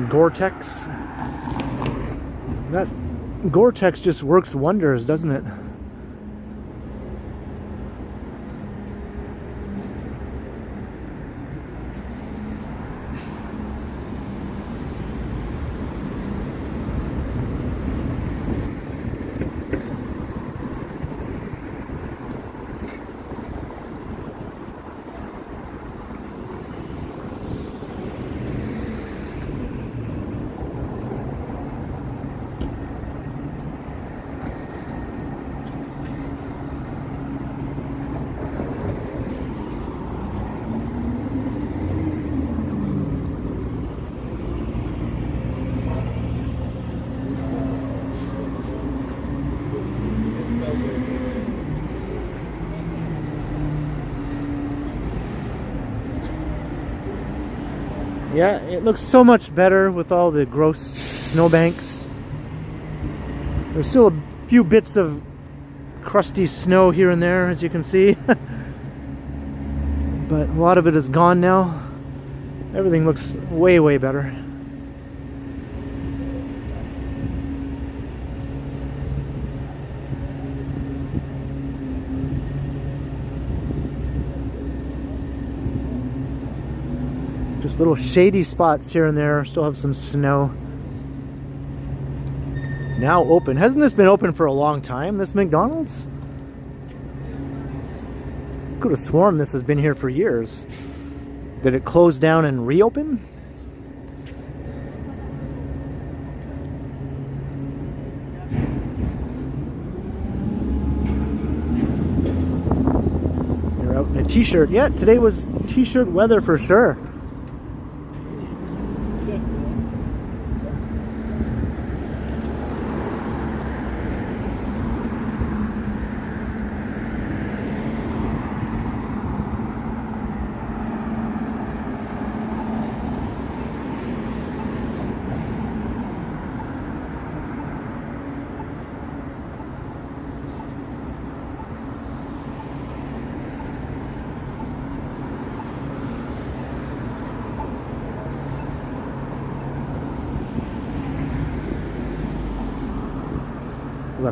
Gore-Tex. That Gore-Tex just works wonders, doesn't it? Yeah, it looks so much better with all the gross snowbanks. There's still a few bits of crusty snow here and there, as you can see. But a lot of it is gone now. Everything looks way, way better. Just little shady spots here and there. Still have some snow. Now open. Hasn't this been open for a long time, this McDonald's? Could have sworn this has been here for years. Did it close down and reopen? You're out in a t-shirt. Yeah, today was t-shirt weather for sure.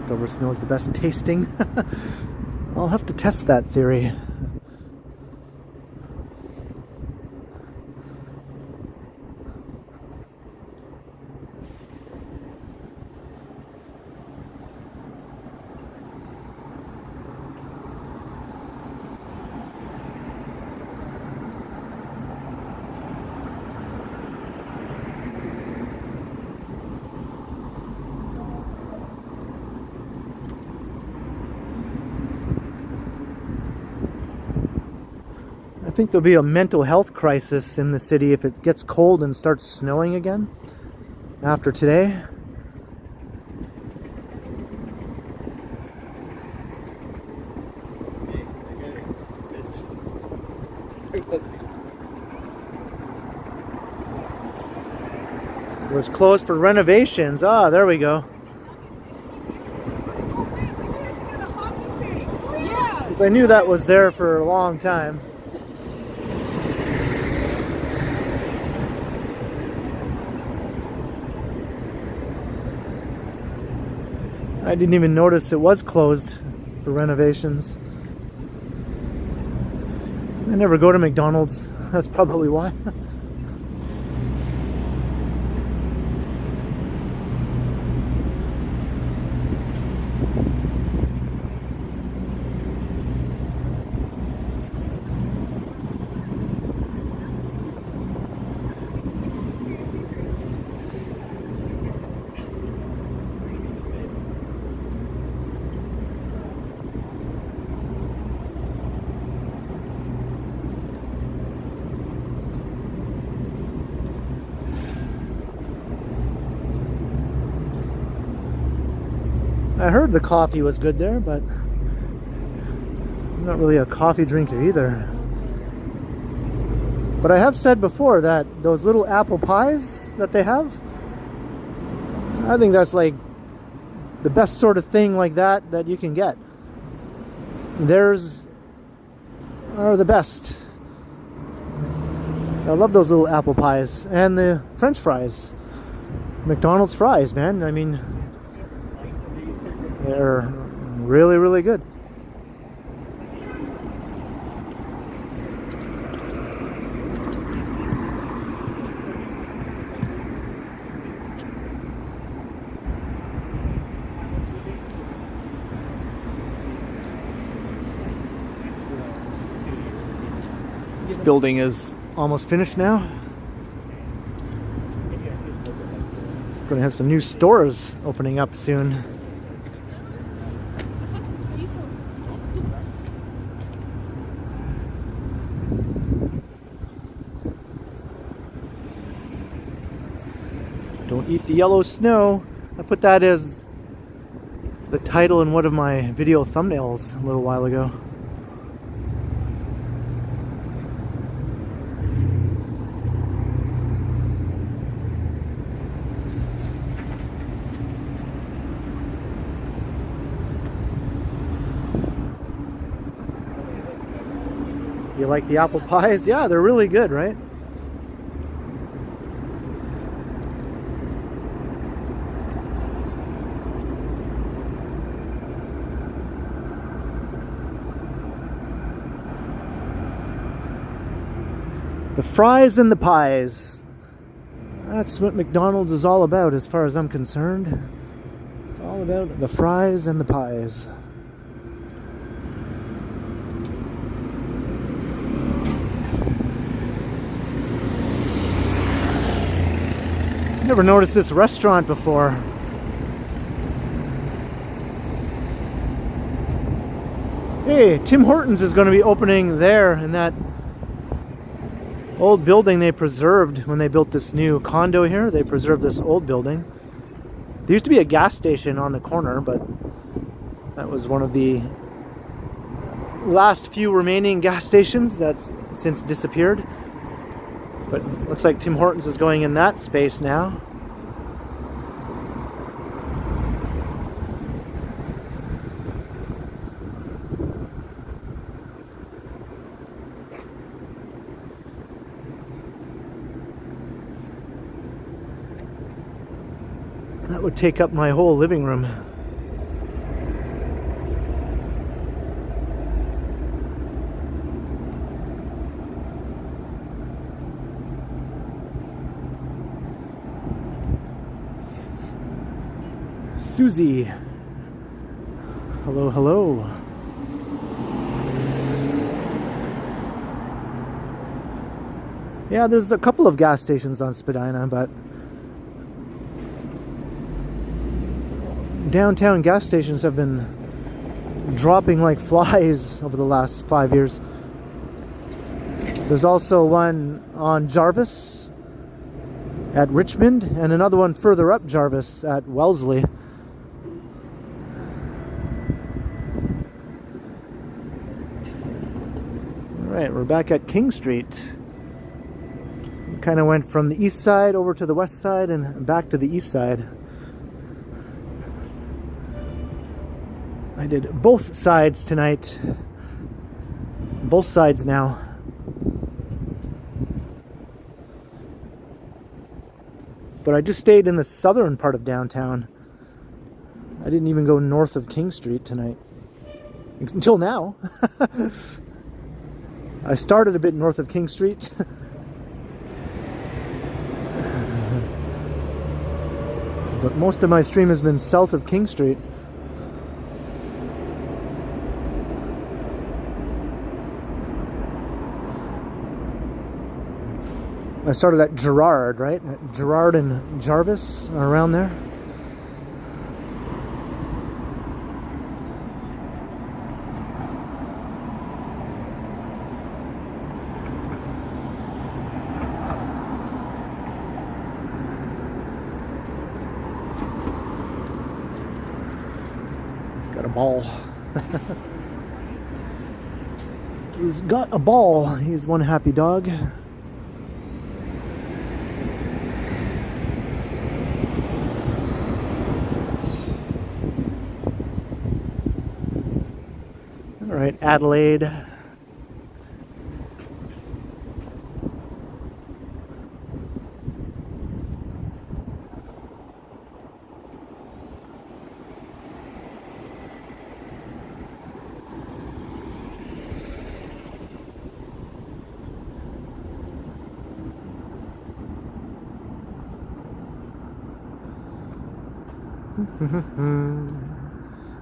leftover snow is the best tasting. I'll have to test that theory. I think there'll be a mental health crisis in the city if it gets cold and starts snowing again after today. It was closed for renovations. Ah, there we go. Because I knew that was there for a long time. I didn't even notice it was closed for renovations. I never go to McDonald's. That's probably why. I heard the coffee was good there, but I'm not really a coffee drinker either. But I have said before that those little apple pies that they have, I think that's like the best sort of thing like that you can get. Theirs are the best. I love those little apple pies and the French fries. McDonald's fries, man. I mean, they're really, really good. This building is almost finished now. Going to have some new stores opening up soon. Don't eat the yellow snow. I put that as the title in one of my video thumbnails a little while ago. You like the apple pies? Yeah, they're really good, right? The fries and the pies. That's what McDonald's is all about as far as I'm concerned. It's all about the fries and the pies. Never noticed this restaurant before. Hey, Tim Hortons is going to be opening there in that old building they preserved when they built this new condo here. They preserved this old building. There used to be a gas station on the corner, but that was one of the last few remaining gas stations that's since disappeared. But looks like Tim Hortons is going in that space now. That would take up my whole living room. Susie. Hello, hello. Yeah, there's a couple of gas stations on Spadina, but downtown gas stations have been dropping like flies over the last 5 years. There's also one on Jarvis at Richmond and another one further up Jarvis at Wellesley. Alright, we're back at King Street. Kind of went from the east side over to the west side and back to the east side. I did both sides tonight. Both sides now. But I just stayed in the southern part of downtown. I didn't even go north of King Street tonight. Until now. I started a bit north of King Street. But most of my stream has been south of King Street. I started at Gerrard, right? At Gerrard and Jarvis, around there. He's got a ball. He's got a ball. He's one happy dog. All right, Adelaide.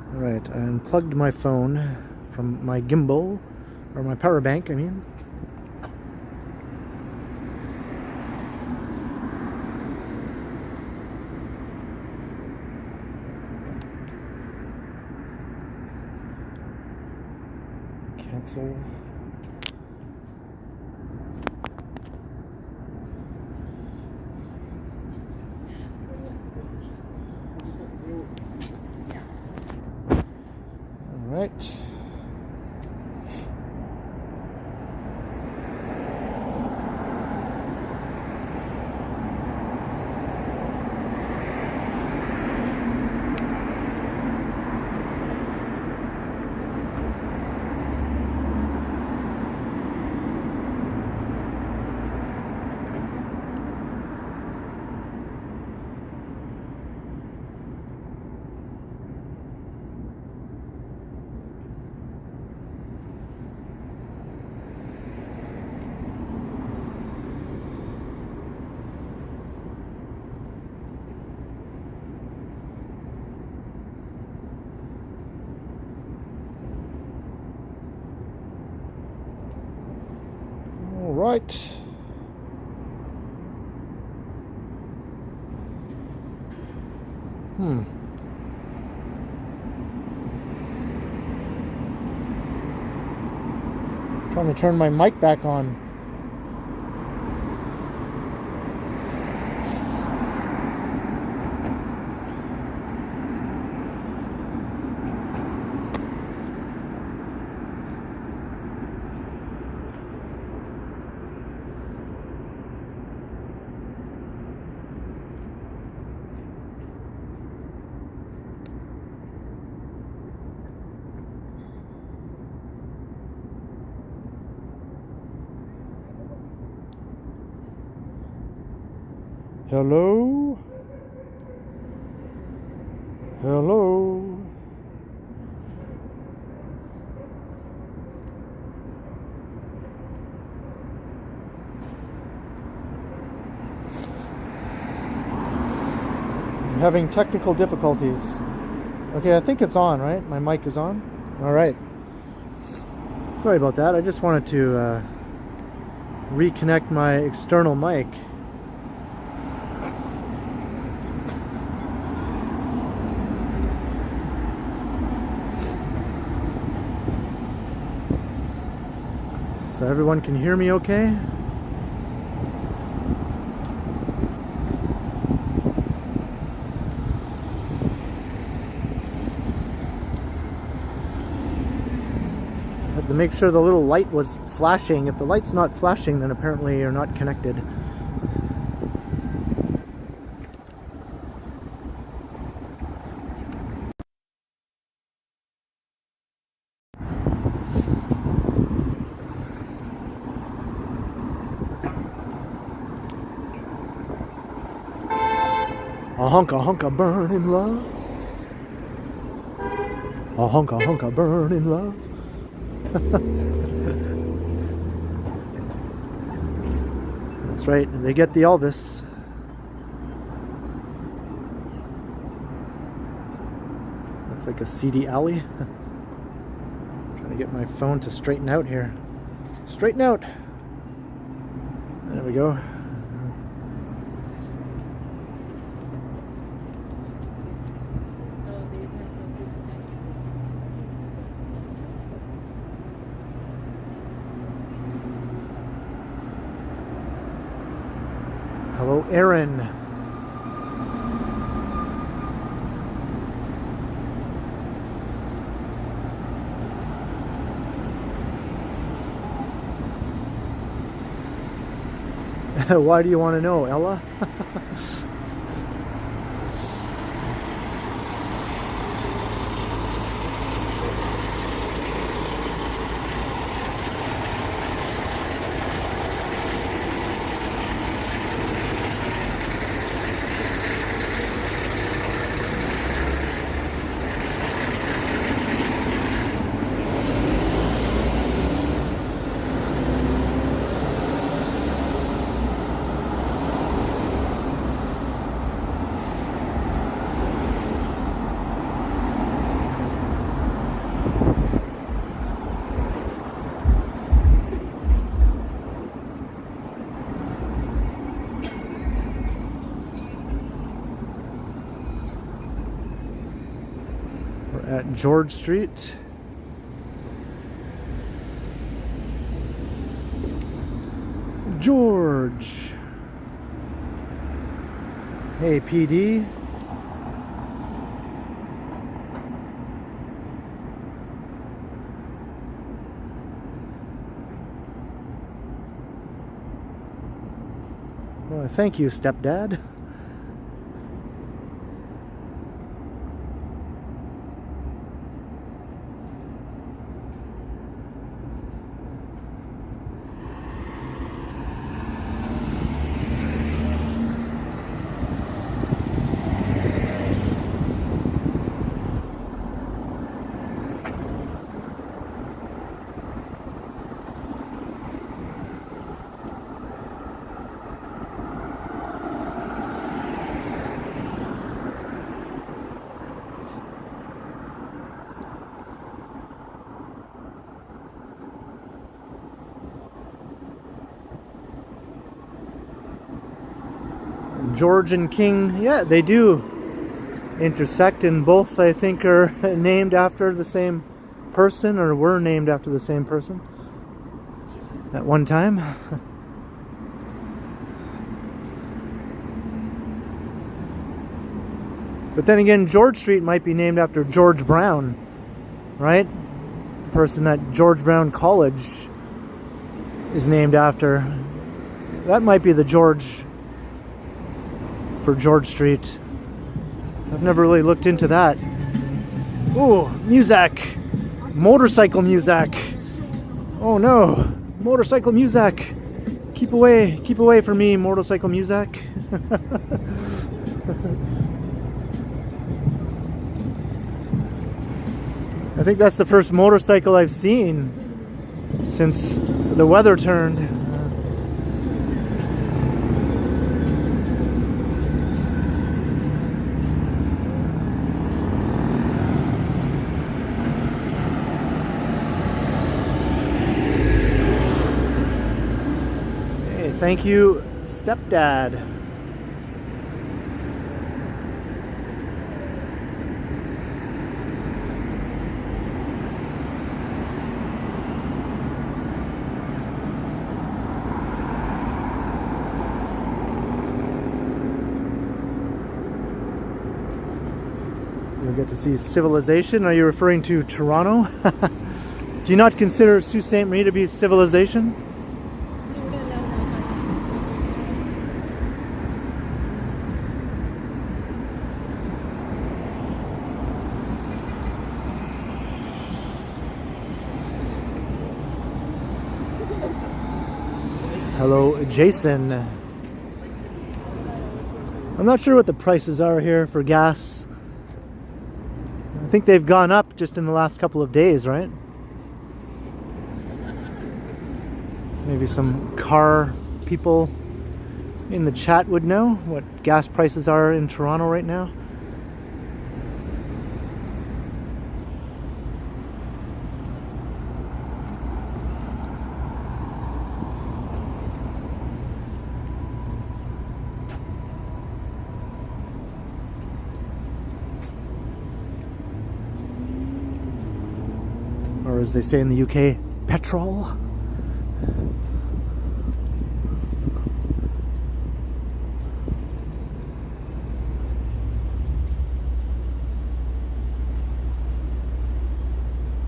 All right, I unplugged my phone from my gimbal, or my power bank, I mean. Cancel. All right. All right. Trying to turn my mic back on. Hello? Hello? having technical difficulties. Okay, I think it's on, right? My mic is on. All right. Sorry about that. I just wanted to reconnect my external mic. So everyone can hear me okay? Had to make sure the little light was flashing. If the light's not flashing, then apparently you're not connected. A hunka burning love. A hunka burning love. That's right, they get the Elvis. Looks like a seedy alley. Trying to get my phone to straighten out here. Straighten out. There we go. Hello, Aaron. Why do you want to know, Ella? At George Street. George. Hey, PD. Well, thank you, stepdad. George and King, yeah, they do intersect, and both, I think, are named after the same person, or were named after the same person at one time. But then again, George Street might be named after George Brown, right? The person that George Brown College is named after. That might be the George for George Street. I've never really looked into that. Ooh, music! Motorcycle music! Oh no! Motorcycle music! Keep away from me, motorcycle music. I think that's the first motorcycle I've seen since the weather turned. Thank you, stepdad. You'll get to see civilization. Are you referring to Toronto? Do you not consider Sault Ste. Marie to be civilization? Hello, Jason. I'm not sure what the prices are here for gas. I think they've gone up just in the last couple of days, right? Maybe some car people in the chat would know what gas prices are in Toronto right now. Or as they say in the UK, petrol.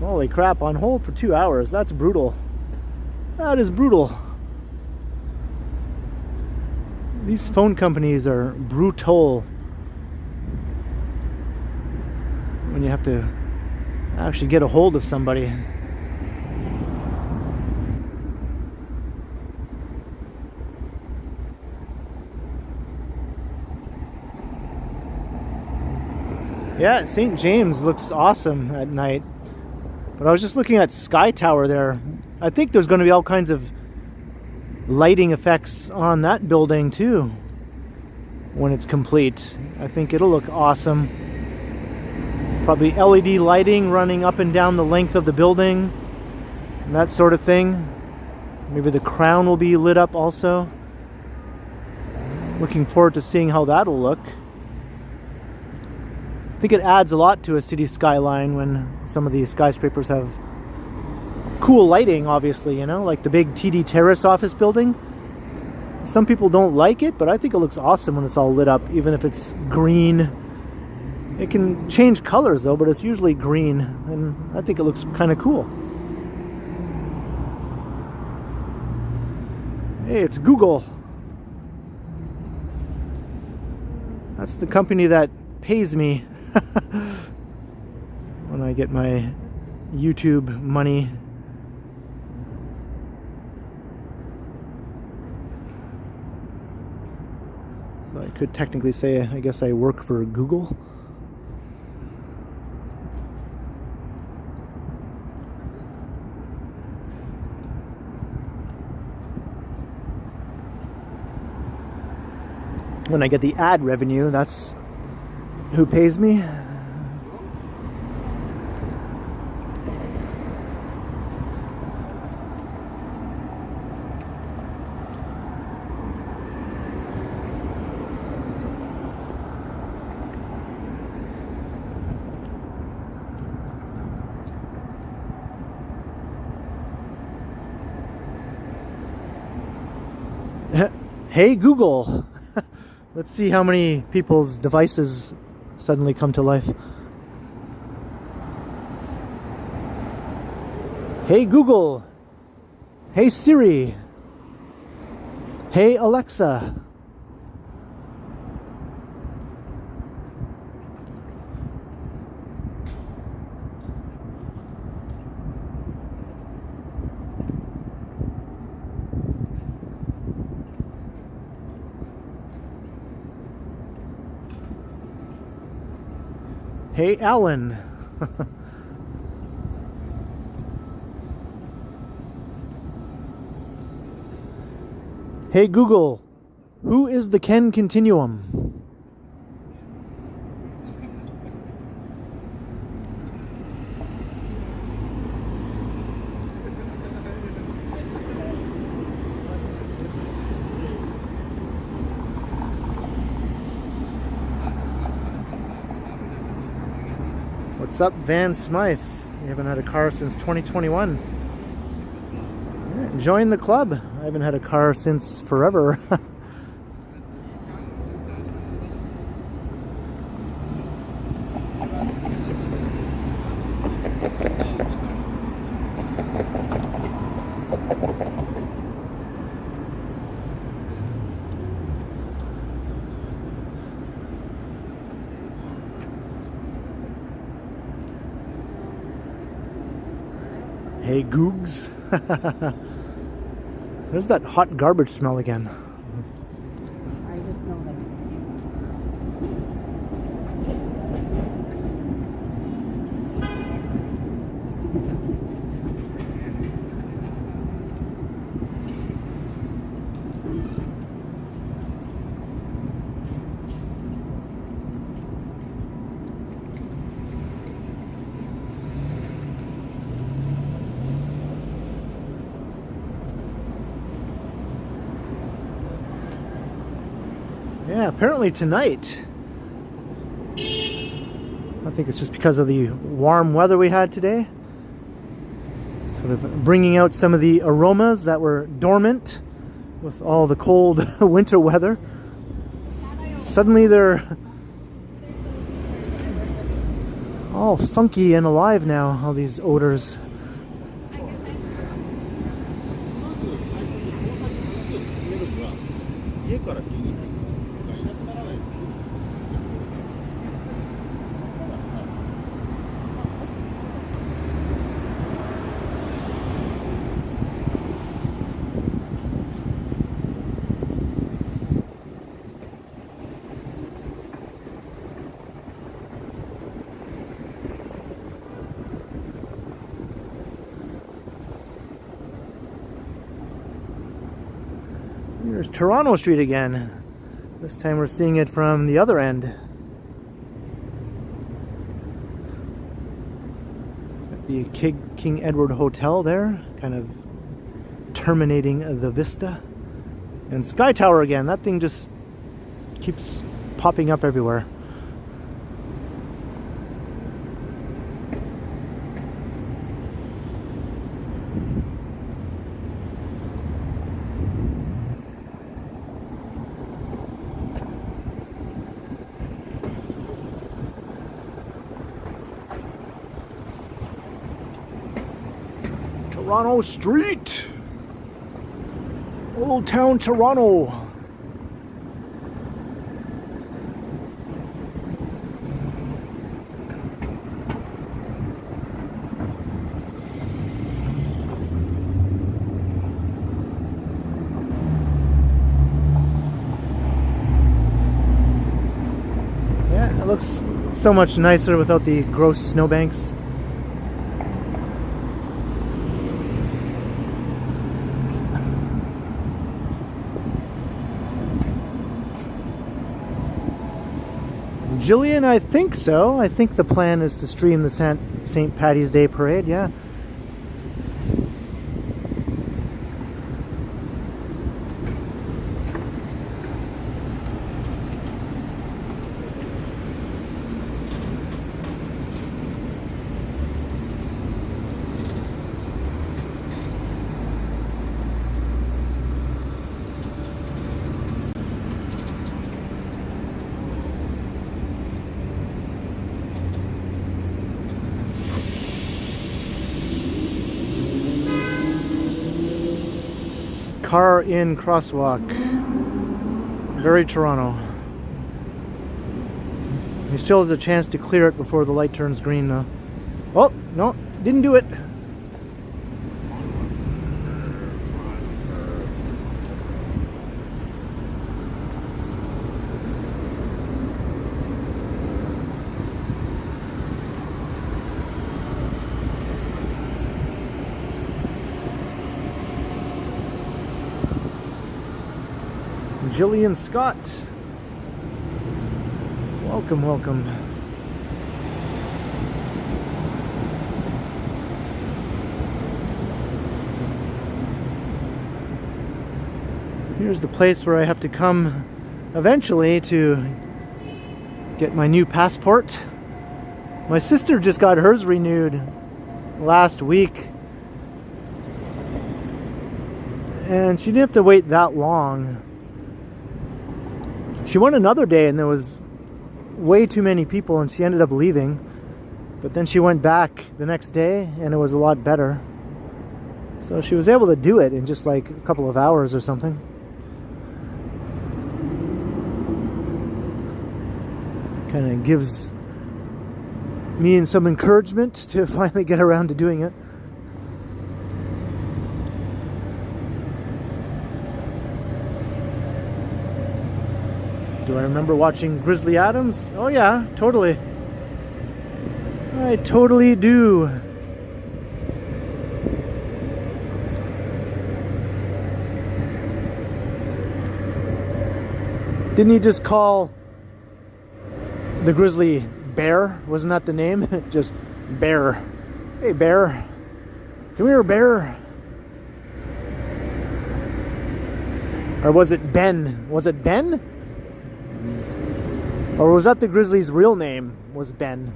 Holy crap, on hold for 2 hours. That's brutal. That is brutal. These phone companies are brutal when you have to actually get a hold of somebody. Yeah, St. James looks awesome at night. But I was just looking at Sky Tower there. I think there's going to be all kinds of lighting effects on that building too when it's complete. I think it'll look awesome. Probably LED lighting running up and down the length of the building and that sort of thing. Maybe the crown will be lit up also. Looking forward to seeing how that'll look. I think it adds a lot to a city skyline when some of these skyscrapers have cool lighting, obviously, you know, like the big TD Terrace office building. Some people don't like it, but I think it looks awesome when it's all lit up, even if it's green. It can change colors though, but it's usually green, and I think it looks kind of cool. Hey, it's Google. That's the company that pays me when I get my YouTube money. So I could technically say, I guess I work for Google. When I get the ad revenue, that's who pays me. Hey Google. Let's see how many people's devices suddenly come to life. Hey Google. Hey Siri. Hey Alexa. Hey Alan. Hey Google, who is the Ken Continuum? What's up, Van Smythe? You haven't had a car since 2021. Yeah, join the club. I haven't had a car since forever. Hey, Googs. There's that hot garbage smell again. I just know that. Yeah, apparently tonight, I think it's just because of the warm weather we had today, sort of bringing out some of the aromas that were dormant with all the cold winter weather. Suddenly they're all funky and alive now, all these odors. Here's Toronto Street again. This time we're seeing it from the other end. At the King Edward Hotel there, kind of terminating the vista. And Sky Tower again. That thing just keeps popping up everywhere. Toronto Street, Old Town Toronto. Yeah, it looks so much nicer without the gross snowbanks. Jillian, I think so. I think the plan is to stream the St. Paddy's Day Parade, yeah. Car in crosswalk. Very Toronto. He still has a chance to clear it before the light turns green though. Oh, no, didn't do it. Jillian Scott. Welcome, welcome. Here's the place where I have to come eventually to get my new passport. My sister just got hers renewed last week. And she didn't have to wait that long. She went another day and there was way too many people and she ended up leaving. But then she went back the next day and it was a lot better. So she was able to do it in just like a couple of hours or something. Kind of gives me some encouragement to finally get around to doing it. Do I remember watching Grizzly Adams? Oh yeah, totally. I totally do. Didn't he just call the grizzly bear? Wasn't that the name? Just bear. Hey bear. Come here, bear. Or was it Ben? Was it Ben? Or was that the grizzly's real name? Was Ben?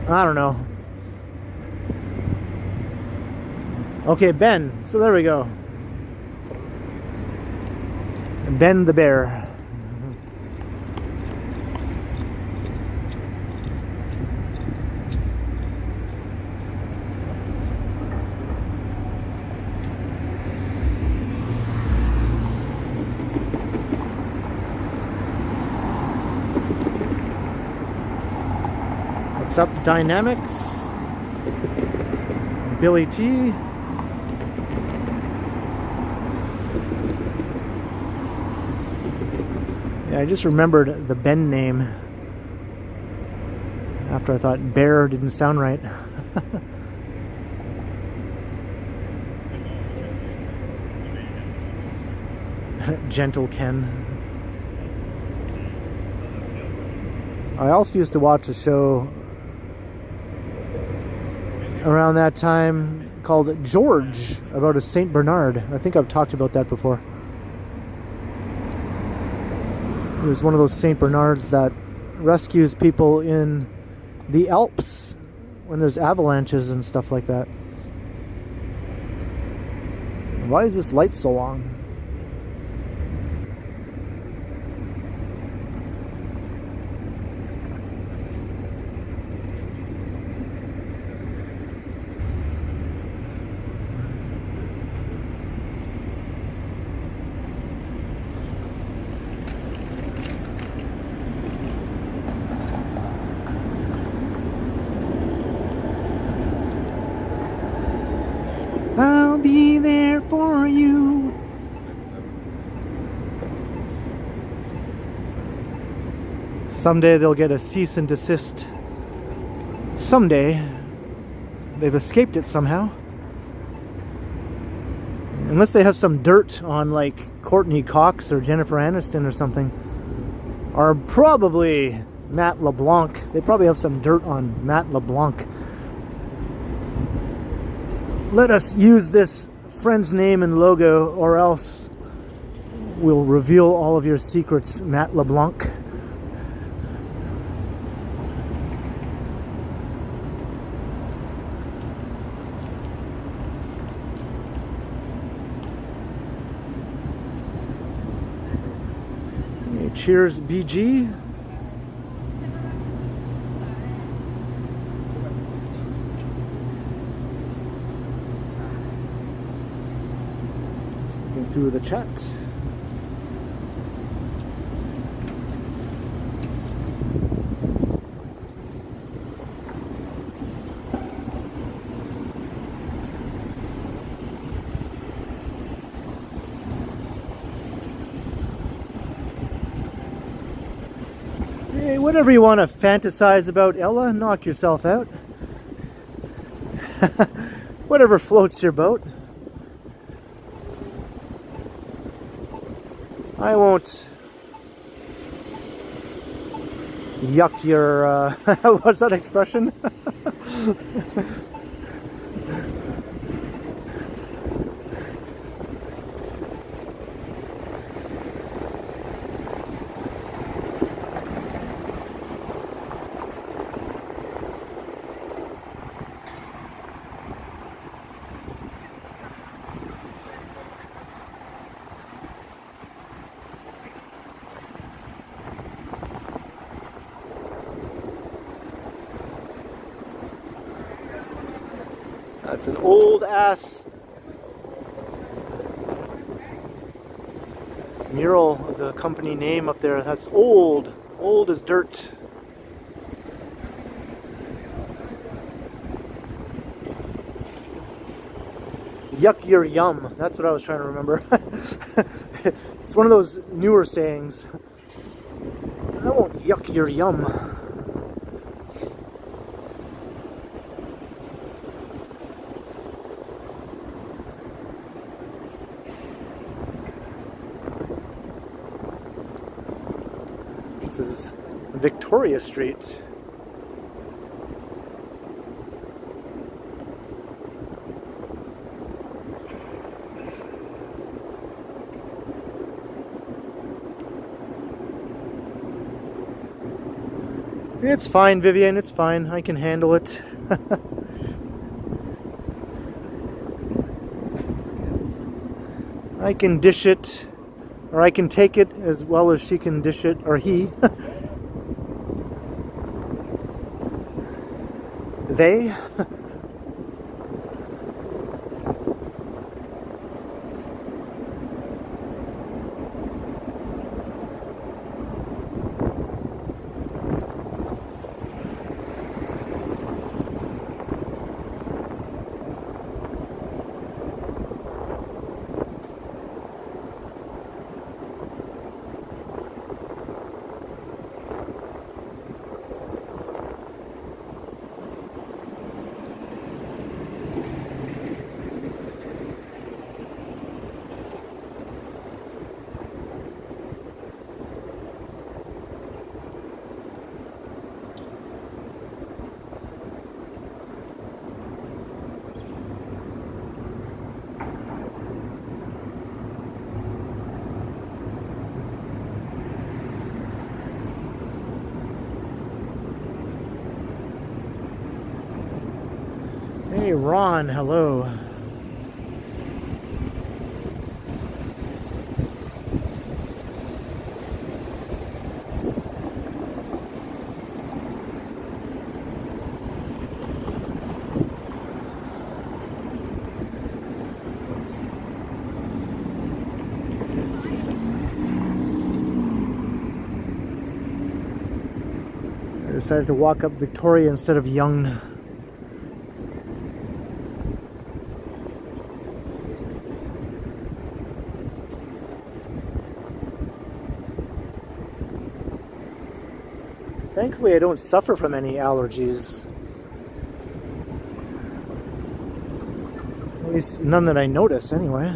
I don't know. Okay, Ben. So there we go. Ben the bear. What's up, Dynamics? Billy T. Yeah, I just remembered the Ben name after I thought bear didn't sound right. Gentle Ken. I also used to watch a show around that time called George, about a Saint Bernard. I think I've talked about that before. It was one of those Saint Bernards that rescues people in the Alps when there's avalanches and stuff like that. Why is this light so long? I'll be there for you. Someday they'll get a cease and desist. Someday. They've escaped it somehow. Unless they have some dirt on like Courtney Cox or Jennifer Aniston or something. Or probably Matt LeBlanc. They probably have some dirt on Matt LeBlanc. Let us use this friend's name and logo, or else we'll reveal all of your secrets, Matt LeBlanc. Okay, cheers, BG. Through the chat. Hey, whatever you want to fantasize about, Ella, knock yourself out. Whatever floats your boat. I won't yuck your, what's that expression? That's an old ass mural of the company name up there. That's old. Old as dirt. Yuck your yum. That's what I was trying to remember. It's one of those newer sayings. I won't yuck your yum. This is Victoria Street. It's fine, Vivian, it's fine. I can handle it. I can dish it, or I can take it as well as she can dish it, or he. They. Hey Ron, hello. I decided to walk up Victoria instead of Yonge. Thankfully, I don't suffer from any allergies. At least none that I notice, anyway.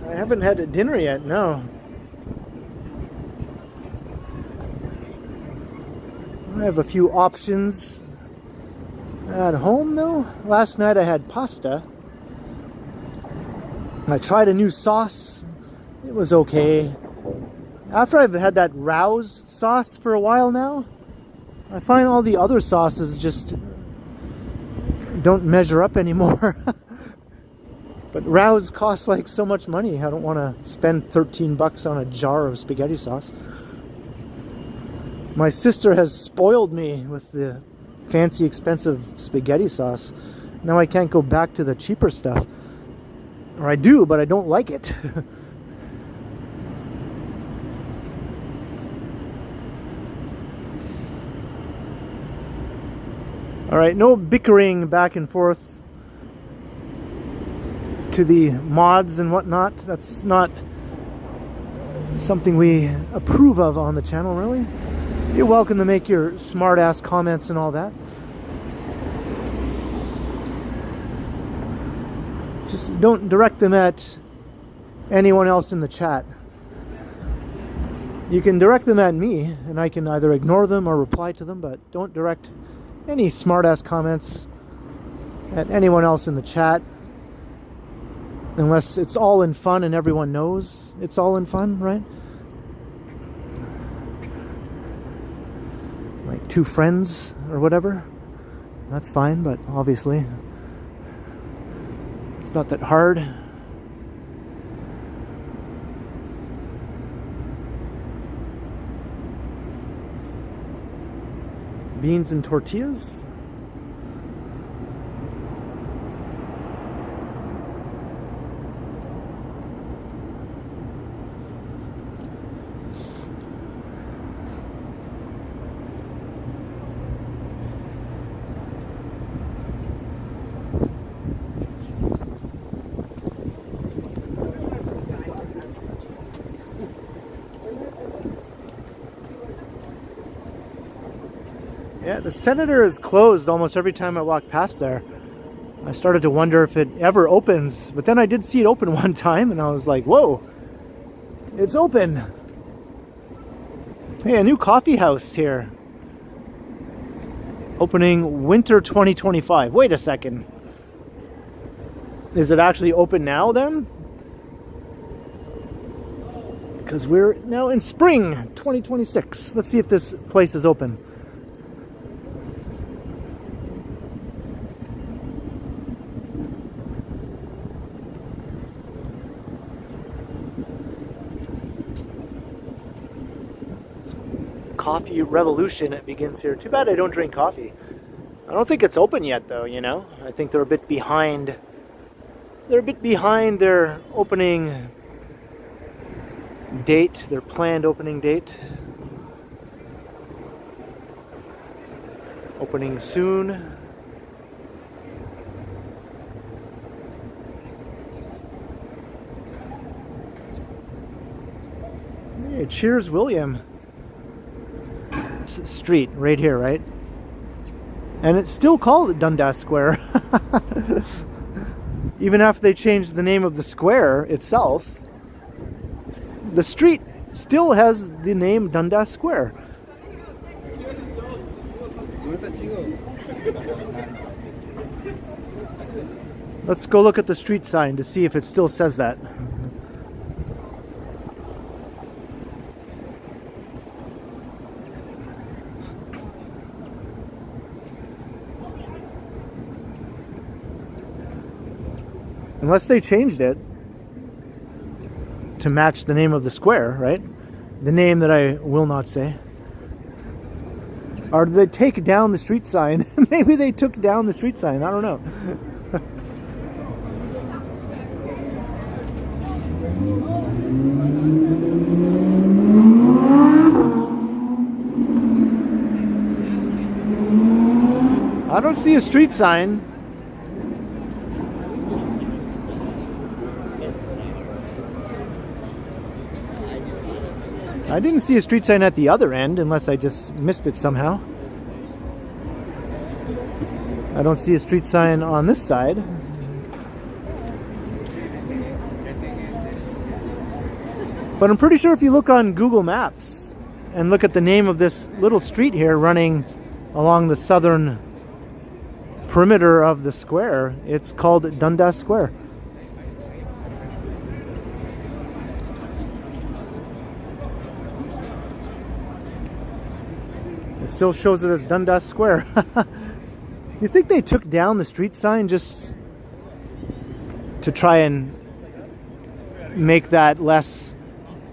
I haven't had dinner yet, no. I have a few options at home though. Last night I had pasta. I tried a new sauce. It was okay. After I've had that Rouse sauce for a while now, I find all the other sauces just don't measure up anymore. But Rouse costs like so much money. I don't want to spend 13 bucks on a jar of spaghetti sauce. My sister has spoiled me with the fancy, expensive spaghetti sauce. Now I can't go back to the cheaper stuff. Or I do, but I don't like it. Alright, no bickering back and forth to the mods and whatnot. That's not something we approve of on the channel, really. You're welcome to make your smart-ass comments and all that. Just don't direct them at anyone else in the chat. You can direct them at me, and I can either ignore them or reply to them, but don't direct any smart-ass comments at anyone else in the chat. Unless it's all in fun and everyone knows it's all in fun, right? Like two friends or whatever. That's fine, but obviously It's not that hard. Beans and tortillas. Yeah, the Senator is closed almost every time I walk past there. I started to wonder if it ever opens, but then I did see it open one time and I was like, whoa, it's open. Hey, a new coffee house here. Opening winter 2025. Wait a second. Is it actually open now then? Because we're now in spring 2026. Let's see if this place is open. Coffee revolution, it begins here. Too bad I don't drink coffee. I don't think it's open yet though, you know. I think they're a bit behind. They're a bit behind their opening date, their planned opening date. Opening soon. Hey, cheers, William. Street right here, right? And it's still called Dundas Square. Even after they changed the name of the square itself, the street still has the name Dundas Square. Let's go look at the street sign to see if it still says that. Unless they changed it to match the name of the square, right? The name that I will not say. Or did they take down the street sign? Maybe they took down the street sign. I don't know. I don't see a street sign. I didn't see a street sign at the other end, unless I just missed it somehow. I don't see a street sign on this side. But I'm pretty sure if you look on Google Maps and look at the name of this little street here running along the southern perimeter of the square, it's called Dundas Square. Still shows it as Dundas Square. You think they took down the street sign just to try and make that less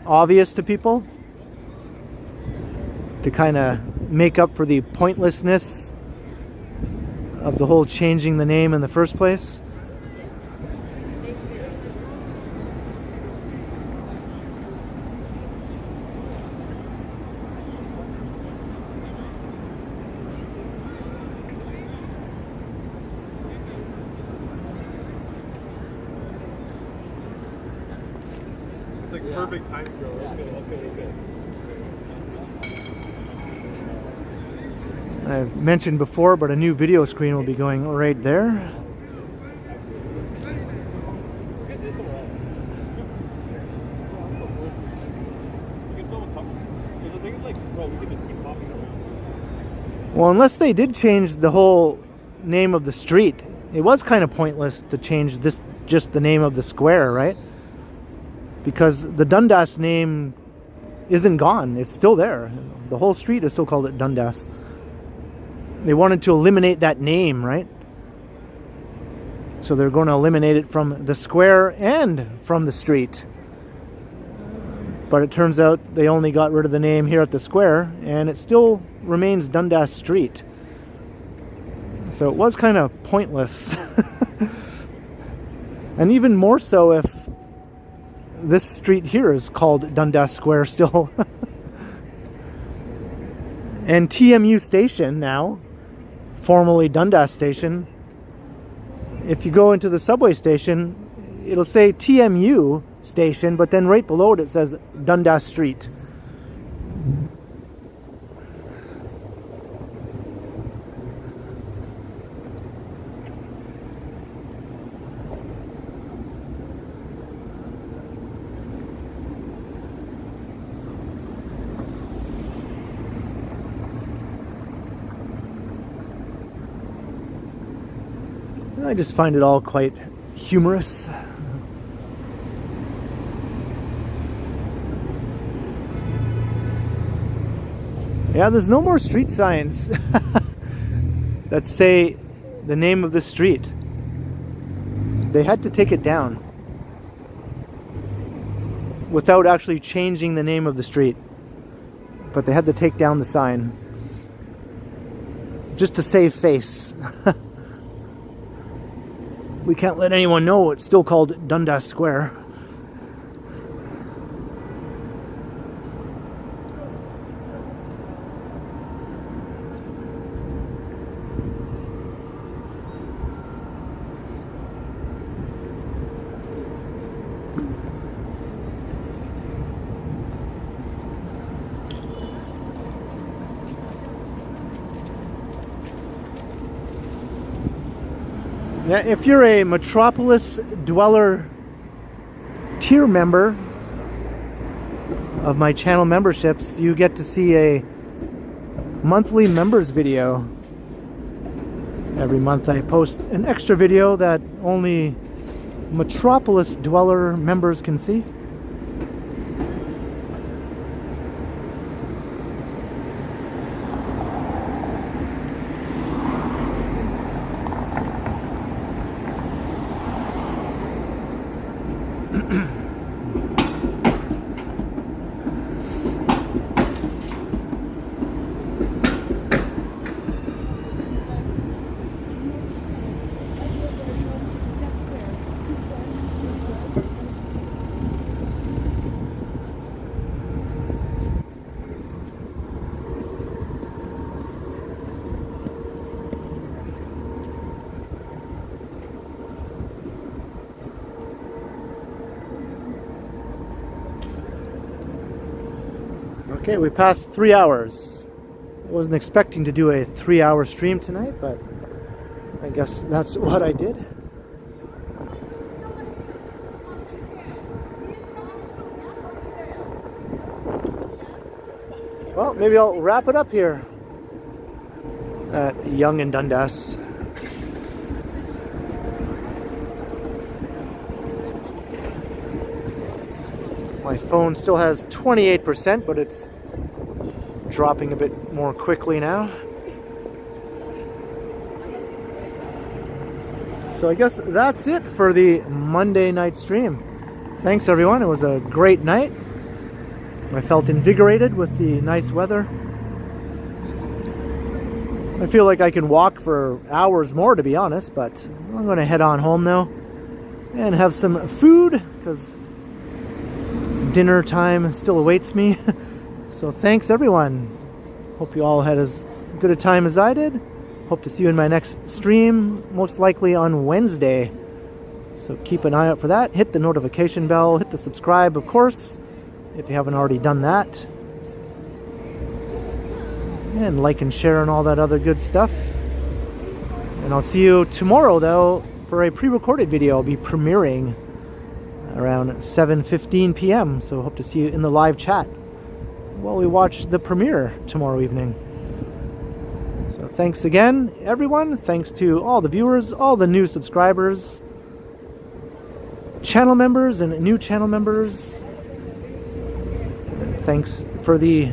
obvious to people? To kind of make up for the pointlessness of the whole changing the name in the first place? Perfect timing, bro. Let's go. I've mentioned before, but a new video screen will be going right there. Well, unless they did change the whole name of the street, it was kind of pointless to change this, just the name of the square, right? Because the Dundas name isn't gone. It's still there. The whole street is still called it Dundas. They wanted to eliminate that name, right? So they're going to eliminate it from the square and from the street. But it turns out they only got rid of the name here at the square, and it still remains Dundas Street. So it was kind of pointless. And even more so if this street here is called Dundas Square still. And TMU Station now, formerly Dundas Station, if you go into the subway station, it'll say TMU Station, but then right below it says Dundas Street. I just find it all quite humorous. Yeah, there's no more street signs that say the name of the street. They had to take it down without actually changing the name of the street. But they had to take down the sign just to save face. We can't let anyone know it's still called Dundas Square. Yeah, if you're a Metropolis Dweller tier member of my channel memberships, you get to see a monthly members video. Every month I post an extra video that only Metropolis Dweller members can see. Okay, we passed 3 hours. I wasn't expecting to do a 3-hour stream tonight, but I guess that's what I did. Well, maybe I'll wrap it up here at Yonge and Dundas. My phone still has 28%, but it's dropping a bit more quickly now. So I guess that's it for the Monday night stream. Thanks everyone, it was a great night. I felt invigorated with the nice weather. I feel like I can walk for hours more, to be honest, but I'm going to head on home now and have some food because dinner time still awaits me. So thanks everyone. Hope you all had as good a time as I did. Hope to see you in my next stream, most likely on Wednesday. So keep an eye out for that. Hit the notification bell, hit the subscribe, of course, if you haven't already done that. And like and share and all that other good stuff. And I'll see you tomorrow, though, for a pre-recorded video. I'll be premiering around 7:15 p.m. So hope to see you in the live chat while we watch the premiere tomorrow evening. So thanks again, everyone. Thanks to all the viewers, all the new subscribers, channel members and new channel members. Thanks for the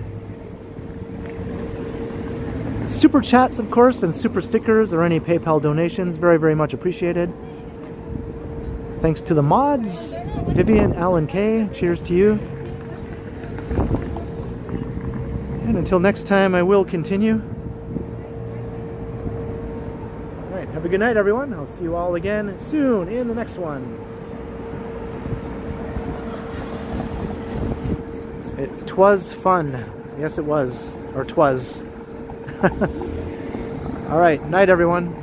super chats, of course, and super stickers or any PayPal donations. Very, very much appreciated. Thanks to the mods, Vivian, Alan K. Cheers to you. And until next time, I will continue. All right, have a good night, everyone. I'll see you all again soon in the next one. It was fun. Yes, it was. Or 'twas. All right, night, everyone.